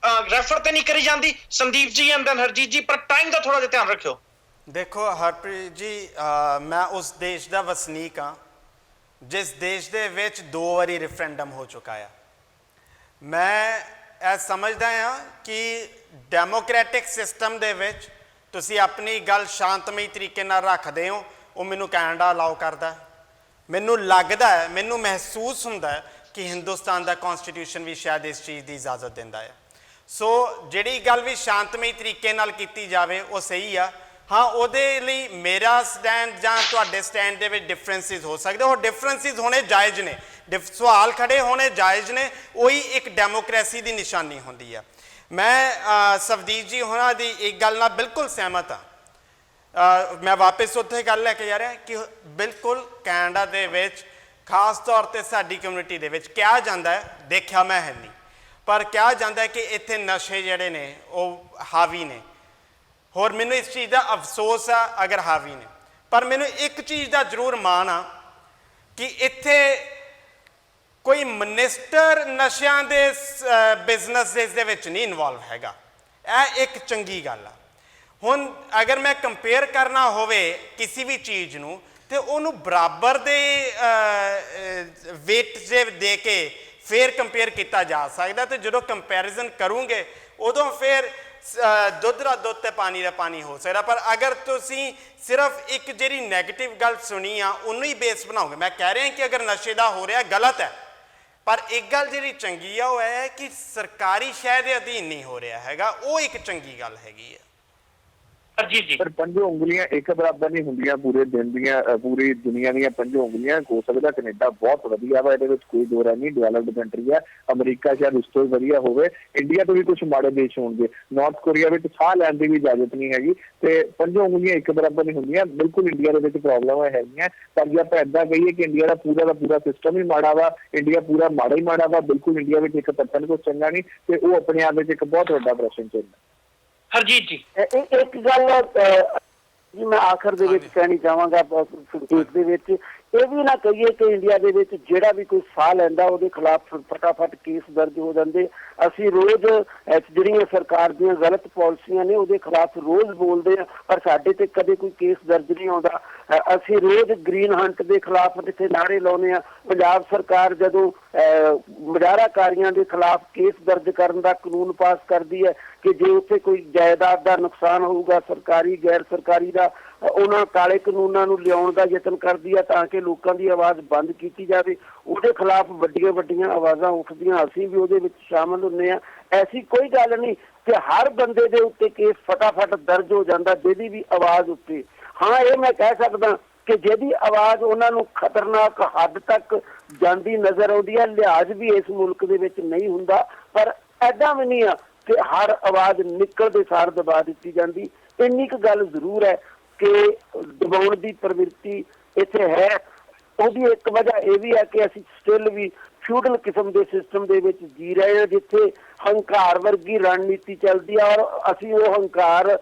ਰੈਫਰ ਤੇ ਨਹੀਂ ਕਰੀ ਜਾਂਦੀ। ਸੰਦੀਪ ਜੀ ਐਂਡ ਦੈਨ ਹਰਜੀਤ ਜੀ, ਪਰ ਟਾਈਮ ਦਾ ਥੋੜਾ ਜਿਹਾ ਧਿਆਨ ਰੱਖਿਓ। ਦੇਖੋ ਹਰਪ੍ਰੀਤ ਜੀ, ਮੈਂ ਉਸ ਦੇਸ਼ ਦਾ ਵਸਨੀਕ ਹਾਂ ਜਿਸ ਦੇਸ਼ ਦੇ ਵਿੱਚ 2 ਵਾਰੀ ਰੈਫਰੈਂਡਮ ਹੋ ਚੁੱਕਾ ਆ। ਮੈਂ ਇਹ ਸਮਝਦਾ ਹਾਂ ਕਿ ਡੈਮੋਕ੍ਰੈਟਿਕ ਸਿਸਟਮ ਦੇ ਵਿੱਚ ਤੁਸੀਂ ਆਪਣੀ ਗੱਲ ਸ਼ਾਂਤਮਈ ਤਰੀਕੇ ਨਾਲ ਰੱਖਦੇ ਹੋ, ਉਹ ਮੈਨੂੰ ਕੈਨੇਡਾ ਅਲਾਓ ਕਰਦਾ। ਮੈਨੂੰ ਲੱਗਦਾ ਹੈ, ਮੈਨੂੰ ਮਹਿਸੂਸ ਹੁੰਦਾ ਹੈ ਕਿ ਹਿੰਦੁਸਤਾਨ ਦਾ ਕਨਸਟੀਟਿਊਸ਼ਨ ਵੀ ਸ਼ਾਇਦ ਇਸ ਚੀਜ਼ ਦੀ ਇਜਾਜ਼ਤ ਦਿੰਦਾ ਹੈ। ਸੋ ਜਿਹੜੀ ਗੱਲ ਵੀ ਸ਼ਾਂਤਮਈ ਤਰੀਕੇ ਨਾਲ ਕੀਤੀ ਜਾਵੇ ਉਹ ਸਹੀ ਆ। ਹਾਂ, ਉਹਦੇ ਲਈ ਮੇਰਾ ਸਟੈਂਡ ਜਾਂ ਤੁਹਾਡੇ ਸਟੈਂਡ ਦੇ ਵਿੱਚ ਡਿਫਰੈਂਸਿਸ ਹੋ ਸਕਦੇ, ਉਹ ਡਿਫਰੈਂਸਿਸ ਹੋਣੇ ਜਾਇਜ਼ ਨੇ, ਸਵਾਲ ਖੜੇ ਹੋਣੇ ਜਾਇਜ਼ ਨੇ, ਉਹੀ ਇੱਕ ਡੈਮੋਕ੍ਰੇਸੀ ਦੀ ਨਿਸ਼ਾਨੀ ਹੁੰਦੀ ਆ। ਮੈਂ ਸਵਦੀਪ ਜੀ ਹੋਰਾਂ ਦੀ ਇੱਕ ਗੱਲ ਨਾਲ ਬਿਲਕੁਲ ਸਹਿਮਤ ਹਾਂ। ਮੈਂ ਵਾਪਸ ਉੱਥੇ ਗੱਲ ਲੈ ਕੇ ਜਾ ਰਿਹਾ ਕਿ ਬਿਲਕੁਲ ਕੈਨੇਡਾ ਦੇ ਵਿੱਚ ਖਾਸ ਤੌਰ ਤੇ ਸਾਡੀ ਕਮਿਊਨਿਟੀ ਦੇ ਵਿੱਚ ਕਿਹਾ ਜਾਂਦਾ ਹੈ, ਦੇਖਿਆ ਮੈਂ ਹੈ ਨਹੀਂ, ਪਰ ਕਿਹਾ ਜਾਂਦਾ ਹੈ ਕਿ ਇੱਥੇ ਨਸ਼ੇ ਜਿਹੜੇ ਨੇ ਉਹ ਹਾਵੀ ਨੇ। ਹੋਰ ਮੈਨੂੰ ਇਸ ਚੀਜ਼ ਦਾ ਅਫਸੋਸ ਆ ਅਗਰ ਹਾਵੀ ਨੇ, ਪਰ ਮੈਨੂੰ ਇੱਕ ਚੀਜ਼ ਦਾ ਜ਼ਰੂਰ ਮਾਣ ਆ ਕਿ ਇੱਥੇ ਕੋਈ ਮਿਨਿਸਟਰ ਨਸ਼ਿਆਂ ਦੇ ਬਿਜ਼ਨਸ ਦੇ ਵਿੱਚ ਨਹੀਂ ਇਨਵੋਲਵ ਹੈਗਾ। ਇਹ ਇੱਕ ਚੰਗੀ ਗੱਲ ਆ। ਹੁਣ ਅਗਰ ਮੈਂ ਕੰਪੇਅਰ ਕਰਨਾ ਹੋਵੇ ਕਿਸੇ ਵੀ ਚੀਜ਼ ਨੂੰ, ਤੇ ਉਹਨੂੰ ਬਰਾਬਰ ਦੇ ਵੇਟ ਦੇ ਕੇ ਫਿਰ ਕੰਪੇਅਰ ਕੀਤਾ ਜਾ ਸਕਦਾ। ਤੇ ਜਦੋਂ ਕੰਪੈਰੀਜ਼ਨ ਕਰੂੰਗੇ ਉਦੋਂ ਫਿਰ ਦੁੱਧ ਦਾ ਦੁੱਧ ਤੇ ਪਾਣੀ ਦਾ ਪਾਣੀ ਹੋ ਸਕਦਾ। ਪਰ ਅਗਰ ਤੁਸੀਂ ਸਿਰਫ ਇੱਕ ਜਿਹੜੀ ਨੈਗੇਟਿਵ ਗੱਲ ਸੁਣੀ ਆ ਉਹਨੂੰ ਹੀ ਬੇਸ ਬਣਾਓਗੇ, ਮੈਂ ਕਹਿ ਰਿਹਾ ਕਿ ਅਗਰ ਨਸ਼ੇ ਦਾ ਹੋ ਰਿਹਾ ਗਲਤ ਹੈ, ਪਰ ਇੱਕ ਗੱਲ ਜਿਹੜੀ ਚੰਗੀ ਆ ਉਹ ਹੈ ਕਿ ਸਰਕਾਰੀ ਸ਼ਹਿ ਦੇ ਅਧੀਨ ਨਹੀਂ ਹੋ ਰਿਹਾ ਹੈਗਾ, ਉਹ ਇੱਕ ਚੰਗੀ ਗੱਲ ਹੈਗੀ ਹੈ। ਹਰਜੀਤ ਜੀ ਪਰ ਪੰਜੋ ਉਂਗਲੀਆਂ ਇੱਕ ਬਰਾਬਰ ਨਹੀਂ ਹੁੰਦੀਆਂ ਪੂਰੇ ਦਿਨ ਦੀਆਂ, ਪੂਰੀ ਦੁਨੀਆ ਦੀਆਂ ਪੰਜੋ ਉਂਗਲੀਆਂ। ਹੋ ਸਕਦਾ ਕੈਨੇਡਾ ਬਹੁਤ ਵਧੀਆ ਵਾ, ਇਹਦੇ ਵਿੱਚ ਕੋਈ ਦੋ ਰਾਏ ਨਹੀਂ, ਡਿਵੈਲਪਡ ਕੰਟਰੀ ਆ। ਅਮਰੀਕਾ ਸ਼ਾਇਦ ਉਸ ਤੋਂ ਵਧੀਆ ਹੋਵੇ, ਇੰਡੀਆ ਤੋਂ ਵੀ ਕੁਝ ਮਾੜੇ ਦੇਸ਼ ਹੋਣਗੇ, ਨਾਰਥ ਕੋਰੀਆ ਵਿੱਚ ਸਾਹ ਲੈਣ ਦੀ ਵੀ ਇਜਾਜ਼ਤ ਨਹੀਂ ਹੈਗੀ, ਤੇ ਪੰਜੋ ਉਂਗਲੀਆਂ ਇੱਕ ਬਰਾਬਰ ਨਹੀਂ ਹੁੰਦੀਆਂ। ਬਿਲਕੁਲ ਇੰਡੀਆ ਦੇ ਵਿੱਚ ਪ੍ਰੋਬਲਮਾਂ ਹੈਗੀਆਂ, ਪਰ ਜੇ ਆਪਾਂ ਏਦਾਂ ਕਹੀਏ ਕਿ ਇੰਡੀਆ ਦਾ ਪੂਰਾ ਸਿਸਟਮ ਹੀ ਮਾੜਾ ਵਾ, ਇੰਡੀਆ ਪੂਰਾ ਮਾੜਾ ਹੀ ਮਾੜਾ ਵਾ, ਬਿਲਕੁਲ ਇੰਡੀਆ ਵਿੱਚ 1% ਕੁਛ ਚੰਗਾ ਨਹੀਂ, ਤੇ ਉਹ ਆਪਣੇ ਆਪ ਵਿੱਚ ਇੱਕ ਬਹੁਤ ਵੱਡਾ ਪ੍ਰਸ਼ਨ ਚਿੰਨ੍ਹ ਹੈ। ਹਰਜੀਤ ਜੀ ਇੱਕ ਗੱਲ ਜੀ ਮੈਂ ਆਖਰ ਦੇ ਵਿੱਚ ਕਹਿਣੀ ਚਾਹਾਂਗਾ, ਸੰਖੇਪ ਦੇ ਵਿੱਚ ਇਹ ਵੀ ਨਾ ਕਹੀਏ ਕਿ ਇੰਡੀਆ ਦੇ ਵਿੱਚ ਜਿਹੜਾ ਵੀ ਕੋਈ ਸਾਹ ਲੈਂਦਾ ਉਹਦੇ ਖਿਲਾਫ ਫਟਾਫਟ ਕੇਸ ਦਰਜ ਹੋ ਜਾਂਦੇ। ਅਸੀਂ ਰੋਜ਼ ਜਿਹੜੀਆਂ ਸਰਕਾਰ ਦੀਆਂ ਗਲਤ ਪਾਲਿਸੀਆਂ ਨੇ ਉਹਦੇ ਖਿਲਾਫ ਰੋਜ਼ ਬੋਲਦੇ ਆ, ਪਰ ਸਾਡੇ ਤੇ ਕਦੇ ਕੋਈ ਕੇਸ ਦਰਜ ਨਹੀਂ ਆਉਂਦਾ। ਅਸੀਂ ਰੋਜ਼ ਗ੍ਰੀਨ ਹੰਟ ਦੇ ਖਿਲਾਫ ਜਿੱਥੇ ਨਾਅਰੇ ਲਾਉਂਦੇ ਆ, ਪੰਜਾਬ ਸਰਕਾਰ ਜਦੋਂ ਮੁਜ਼ਾਹਰਾਕਾਰੀਆਂ ਦੇ ਖਿਲਾਫ ਕੇਸ ਦਰਜ ਕਰਨ ਦਾ ਕਾਨੂੰਨ ਪਾਸ ਕਰਦੀ ਹੈ ਕਿ ਜੇ ਉੱਥੇ ਕੋਈ ਜਾਇਦਾਦ ਦਾ ਨੁਕਸਾਨ ਹੋਊਗਾ ਸਰਕਾਰੀ ਗੈਰ ਸਰਕਾਰੀ ਦਾ, ਉਹਨਾਂ ਕਾਲੇ ਕਾਨੂੰਨਾਂ ਨੂੰ ਲਿਆਉਣ ਦਾ ਯਤਨ ਕਰਦੀ ਹੈ ਤਾਂ ਕਿ ਲੋਕਾਂ ਦੀ ਆਵਾਜ਼ ਬੰਦ ਕੀਤੀ ਜਾਵੇ। ਉਹਦੇ ਖਿਲਾਫ ਵੱਡੀਆਂ ਆਵਾਜ਼ਾਂ ਉੱਠਦੀਆਂ, ਅਸੀਂ ਵੀ ਉਹਦੇ ਵਿੱਚ ਸ਼ਾਮਲ ਹੁੰਦੇ ਹਾਂ। ਐਸੀ ਕੋਈ ਗੱਲ ਨਹੀਂ ਕਿ ਹਰ ਬੰਦੇ ਦੇ ਉੱਤੇ ਕੇਸ ਫਟਾਫਟ ਦਰਜ ਹੋ ਜਾਂਦਾ ਜਿਹਦੀ ਵੀ ਆਵਾਜ਼ ਉੱਤੇ। ਹਾਂ, ਇਹ ਮੈਂ ਕਹਿ ਸਕਦਾ ਕਿ ਜਿਹਦੀ ਆਵਾਜ਼ ਉਹਨਾਂ ਨੂੰ ਖਤਰਨਾਕ ਹੱਦ ਤੱਕ ਜਾਂਦੀ ਨਜ਼ਰ ਆਉਂਦੀ ਹੈ, ਲਿਹਾਜ਼ ਵੀ ਇਸ ਮੁਲਕ ਦੇ ਵਿੱਚ ਨਹੀਂ ਹੁੰਦਾ, ਪਰ ਐਦਾਂ ਵੀ ਨਹੀਂ ਆ ਕਿ ਹਰ ਆਵਾਜ਼ ਨਿਕਲਦੇ ਸਾਰ ਦਬਾ ਦਿੱਤੀ ਜਾਂਦੀ। ਇੰਨੀ ਕੁ ਗੱਲ ਜ਼ਰੂਰ ਹੈ ਕਿ ਦਬਾਉਣ ਦੀ ਪ੍ਰਵਿਰਤੀ ਇੱਥੇ ਹੈ। ਉਹਦੀ ਇੱਕ ਵਜ੍ਹਾ ਇਹ ਵੀ ਹੈ ਕਿ ਅਸੀਂ ਸਟਿਲ ਵੀ ਫਿਊਡਲ ਕਿਸਮ ਦੇ ਸਿਸਟਮ ਦੇ ਵਿੱਚ ਜੀ ਰਹੇ ਹਾਂ, ਜਿੱਥੇ ਹੰਕਾਰ ਵਰਗੀ ਰਣਨੀਤੀ ਚੱਲਦੀ ਹੈ, ਔਰ ਅਸੀਂ ਉਹ ਹੰਕਾਰ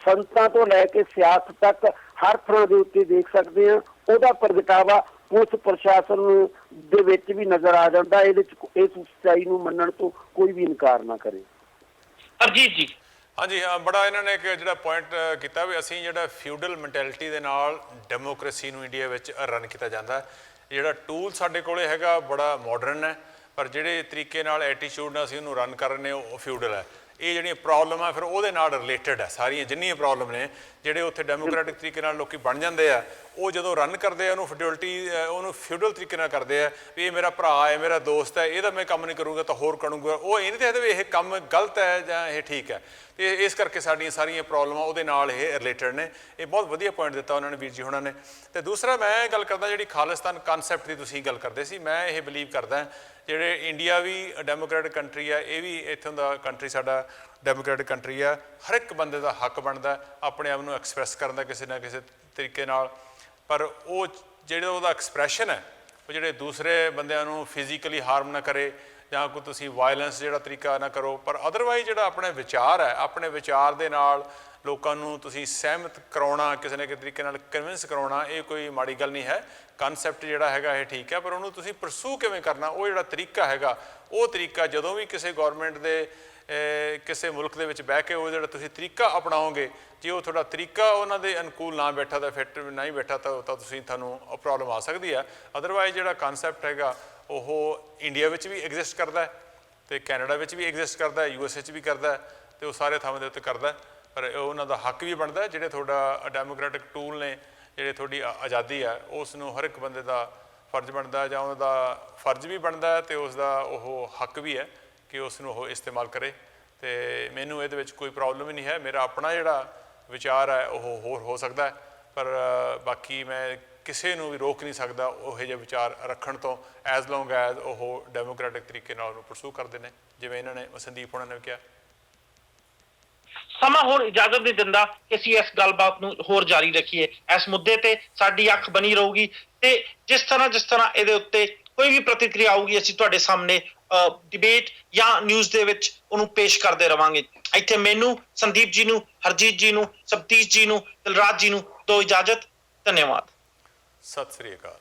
ਸੰਤਾਂ ਤੋਂ ਲੈ ਕੇ ਸਿਆਸਤ ਤੱਕ ਹਰ ਥਾਂ ਦੇ ਉੱਤੇ ਦੇਖ ਸਕਦੇ ਹਾਂ। ਉਹਦਾ ਪ੍ਰਗਟਾਵਾ ਪੁਲਿਸ ਪ੍ਰਸ਼ਾਸਨ ਦੇ ਵਿੱਚ ਵੀ ਨਜ਼ਰ ਆ ਜਾਂਦਾ। ਇਹਦੇ ਚ ਇਸ ਸੱਚਾਈ ਨੂੰ ਮੰਨਣ ਤੋਂ ਕੋਈ ਵੀ ਇਨਕਾਰ ਨਾ ਕਰੇ। ਹਰਜੀਤ ਜੀ ਹਾਂਜੀ ਹਾਂ, ਬੜਾ ਇਹਨਾਂ ਨੇ ਇੱਕ ਜਿਹੜਾ ਪੁਆਇੰਟ ਕੀਤਾ ਵੀ ਅਸੀਂ ਜਿਹੜਾ ਫਿਊਡਲ ਮੈਂਟੈਲਿਟੀ ਦੇ ਨਾਲ ਡੈਮੋਕ੍ਰੇਸੀ ਨੂੰ ਇੰਡੀਆ ਵਿੱਚ ਰਨ ਕੀਤਾ ਜਾਂਦਾ। ਜਿਹੜਾ ਟੂਲ ਸਾਡੇ ਕੋਲੇ ਹੈਗਾ ਬੜਾ ਮਾਡਰਨ ਹੈ, ਪਰ ਜਿਹੜੇ ਤਰੀਕੇ ਨਾਲ ਐਟੀਟਿਊਡ ਨਾਲ ਅਸੀਂ ਉਹਨੂੰ ਰਨ ਕਰ ਰਹੇ ਨੇ ਉਹ ਫਿਊਡਲ ਹੈ। ਇਹ ਜਿਹੜੀਆਂ ਪ੍ਰੋਬਲਮ ਆ ਫਿਰ ਉਹਦੇ ਨਾਲ ਰਿਲੇਟਡ ਹੈ, ਸਾਰੀਆਂ ਜਿੰਨੀਆਂ ਪ੍ਰੋਬਲਮ ਨੇ ਜਿਹੜੇ ਉੱਥੇ ਡੈਮੋਕ੍ਰੈਟਿਕ ਤਰੀਕੇ ਨਾਲ ਲੋਕੀ ਬਣ ਜਾਂਦੇ ਆ, ਉਹ ਜਦੋਂ ਰਨ ਕਰਦੇ ਆ ਉਹਨੂੰ ਫਿਊਡਲ ਤਰੀਕੇ ਨਾਲ ਕਰਦੇ ਆ ਵੀ ਇਹ ਮੇਰਾ ਭਰਾ ਹੈ, ਮੇਰਾ ਦੋਸਤ ਹੈ, ਇਹਦਾ ਮੈਂ ਕੰਮ ਨਹੀਂ ਕਰੂੰਗਾ ਤਾਂ ਹੋਰ ਕਰੂੰਗਾ। ਉਹ ਇਹ ਨਹੀਂ ਦੇਖਦੇ ਵੀ ਇਹ ਕੰਮ ਗਲਤ ਹੈ ਜਾਂ ਇਹ ਠੀਕ ਹੈ, ਤੇ ਇਸ ਕਰਕੇ ਸਾਡੀਆਂ ਸਾਰੀਆਂ ਪ੍ਰੋਬਲਮਾਂ ਉਹਦੇ ਨਾਲ ਇਹ ਰਿਲੇਟਡ ਨੇ। ਇਹ ਬਹੁਤ ਵਧੀਆ ਪੁਆਇੰਟ ਦਿੱਤਾ ਉਹਨਾਂ ਨੇ ਵੀਰ ਜੀ ਹੋਣਾ ਨੇ। ਤੇ ਦੂਸਰਾ ਮੈਂ ਗੱਲ ਕਰਦਾ ਜਿਹੜੀ ਖਾਲਿਸਤਾਨ ਕਨਸੈਪਟ ਦੀ ਤੁਸੀਂ ਗੱਲ ਕਰਦੇ ਸੀ, ਮੈਂ ਇਹ ਬਿਲੀਵ ਕਰਦਾ ਜਿਹੜੇ ਇੰਡੀਆ ਵੀ ਡੈਮੋਕ੍ਰੈਟਿਕ ਕੰਟਰੀ ਆ, ਇਹ ਵੀ ਇੱਥੋਂ ਦਾ ਕੰਟਰੀ ਸਾਡਾ ਡੈਮੋਕ੍ਰੈਟਿਕ ਕੰਟਰੀ ਆ। ਹਰ ਇੱਕ ਬੰਦੇ ਦਾ ਹੱਕ ਬਣਦਾ ਆਪਣੇ ਆਪ ਨੂੰ ਐਕਸਪ੍ਰੈਸ ਕਰਨ ਦਾ ਕਿਸੇ ਨਾ ਕਿਸੇ ਤਰੀਕੇ ਨਾਲ, ਪਰ ਉਹ ਜਿਹੜਾ ਉਹਦਾ ਐਕਸਪ੍ਰੈਸ਼ਨ ਹੈ ਉਹ ਜਿਹੜੇ ਦੂਸਰੇ ਬੰਦਿਆਂ ਨੂੰ ਫਿਜ਼ੀਕਲੀ ਹਾਰਮ ਨਾ ਕਰੇ ਜਾਂ ਕੋਈ ਤੁਸੀਂ ਵਾਇਲੈਂਸ ਜਿਹੜਾ ਤਰੀਕਾ ਨਾ ਕਰੋ, ਪਰ ਅਦਰਵਾਈਜ਼ ਜਿਹੜਾ ਆਪਣੇ ਵਿਚਾਰ ਹੈ, ਆਪਣੇ ਵਿਚਾਰ ਦੇ ਨਾਲ ਲੋਕਾਂ ਨੂੰ ਤੁਸੀਂ ਸਹਿਮਤ ਕਰਾਉਣਾ, ਕਿਸੇ ਨਾ ਕਿਸੇ ਤਰੀਕੇ ਨਾਲ ਕਨਵਿੰਸ ਕਰਾਉਣਾ, ਇਹ ਕੋਈ ਮਾੜੀ ਗੱਲ ਨਹੀਂ ਹੈ। ਕਨਸੈਪਟ ਜਿਹੜਾ ਹੈਗਾ ਇਹ ਠੀਕ ਹੈ, ਪਰ ਉਹਨੂੰ ਤੁਸੀਂ ਪਰਸੂ ਕਿਵੇਂ ਕਰਨਾ, ਉਹ ਜਿਹੜਾ ਤਰੀਕਾ ਹੈਗਾ, ਉਹ ਤਰੀਕਾ ਜਦੋਂ ਵੀ ਕਿਸੇ ਗੌਰਮੈਂਟ ਦੇ ਕਿਸੇ ਮੁਲਕ ਦੇ ਵਿੱਚ ਬਹਿ ਕੇ ਉਹ ਜਿਹੜਾ ਤੁਸੀਂ ਤਰੀਕਾ ਅਪਣਾਓਗੇ, ਜੇ ਉਹ ਤੁਹਾਡਾ ਤਰੀਕਾ ਉਹਨਾਂ ਦੇ ਅਨੁਕੂਲ ਨਾ ਬੈਠਾ ਤਾਂ ਫਿੱਟ ਨਹੀਂ ਬੈਠਾ ਤਾਂ ਤੁਹਾਨੂੰ ਪ੍ਰੋਬਲਮ ਆ ਸਕਦੀ ਹੈ। ਅਦਰਵਾਈਜ਼ ਜਿਹੜਾ ਕਨਸੈਪਟ ਹੈਗਾ ਉਹ ਇੰਡੀਆ ਵਿੱਚ ਵੀ ਐਗਜ਼ਿਸਟ ਕਰਦਾ ਅਤੇ ਕੈਨੇਡਾ ਵਿੱਚ ਵੀ ਐਗਜ਼ਿਸਟ ਕਰਦਾ, USA 'ਚ ਵੀ ਕਰਦਾ, ਅਤੇ ਉਹ ਸਾਰੇ ਥਾਵਾਂ ਦੇ ਉੱਤੇ ਕਰਦਾ, ਪਰ ਉਹਨਾਂ ਦਾ ਹੱਕ ਵੀ ਬਣਦਾ। ਜਿਹੜੇ ਤੁਹਾਡਾ ਡੈਮੋਕ੍ਰੈਟਿਕ ਟੂਲ ਨੇ, ਜਿਹੜੇ ਤੁਹਾਡੀ ਆਜ਼ਾਦੀ ਹੈ, ਉਸ ਨੂੰ ਹਰ ਇੱਕ ਬੰਦੇ ਦਾ ਫਰਜ਼ ਬਣਦਾ ਜਾਂ ਉਹਦਾ ਫਰਜ਼ ਵੀ ਬਣਦਾ ਅਤੇ ਉਸ ਦਾ ਉਹ ਹੱਕ ਵੀ ਹੈ ਕਿ ਉਸ ਨੂੰ ਉਹ ਇਸਤੇਮਾਲ ਕਰੇ। ਅਤੇ ਮੈਨੂੰ ਇਹਦੇ ਵਿੱਚ ਕੋਈ ਪ੍ਰੋਬਲਮ ਹੀ ਨਹੀਂ ਹੈ। ਮੇਰਾ ਆਪਣਾ ਜਿਹੜਾ ਵਿਚਾਰ ਹੈ ਉਹ ਹੋਰ ਹੋ ਸਕਦਾ, ਪਰ ਬਾਕੀ ਮੈਂ ਕਿਸੇ ਨੂੰ ਵੀ ਰੋਕ ਨਹੀਂ ਸਕਦਾ ਉਹ ਜਿਹੇ ਵਿਚਾਰ ਰੱਖਣ ਤੋਂ, ਐਜ਼ ਲੌਂਗ ਐਜ਼ ਉਹ ਡੈਮੋਕ੍ਰੈਟਿਕ ਤਰੀਕੇ ਨਾਲ ਉਹਨੂੰ ਪਰਸੂ ਕਰਦੇ ਨੇ, ਜਿਵੇਂ ਇਹਨਾਂ ਨੇ ਸੰਦੀਪ ਹੋਣਾ ਨੇ ਕਿਹਾ। ਸਮਾਂ ਹੁਣ ਇਜਾਜ਼ਤ ਨਹੀਂ ਦਿੰਦਾ ਕਿ ਅਸੀਂ ਇਸ ਗੱਲਬਾਤ ਨੂੰ ਹੋਰ ਜਾਰੀ ਰੱਖੀਏ। ਇਸ ਮੁੱਦੇ ਤੇ ਸਾਡੀ ਅੱਖ ਬਣੀ ਰਹੂਗੀ ਤੇ ਜਿਸ ਤਰ੍ਹਾਂ ਇਹਦੇ ਉੱਤੇ ਕੋਈ ਵੀ ਪ੍ਰਤੀਕਿਰਿਆ ਆਊਗੀ ਅਸੀਂ ਤੁਹਾਡੇ ਸਾਹਮਣੇ ਡਿਬੇਟ ਜਾਂ ਨਿਊਜ਼ ਦੇ ਵਿੱਚ ਉਹਨੂੰ ਪੇਸ਼ ਕਰਦੇ ਰਵਾਂਗੇ। ਇੱਥੇ ਮੈਨੂੰ, ਸੰਦੀਪ ਜੀ ਨੂੰ, ਹਰਜੀਤ ਜੀ ਨੂੰ, ਸਬਤੀਸ਼ ਜੀ ਨੂੰ, ਦਿਲਰਾਜ ਜੀ ਨੂੰ ਦਿਓ ਇਜਾਜ਼ਤ। ਧੰਨਵਾਦ। ਸਤਿ ਸ੍ਰੀ ਅਕਾਲ।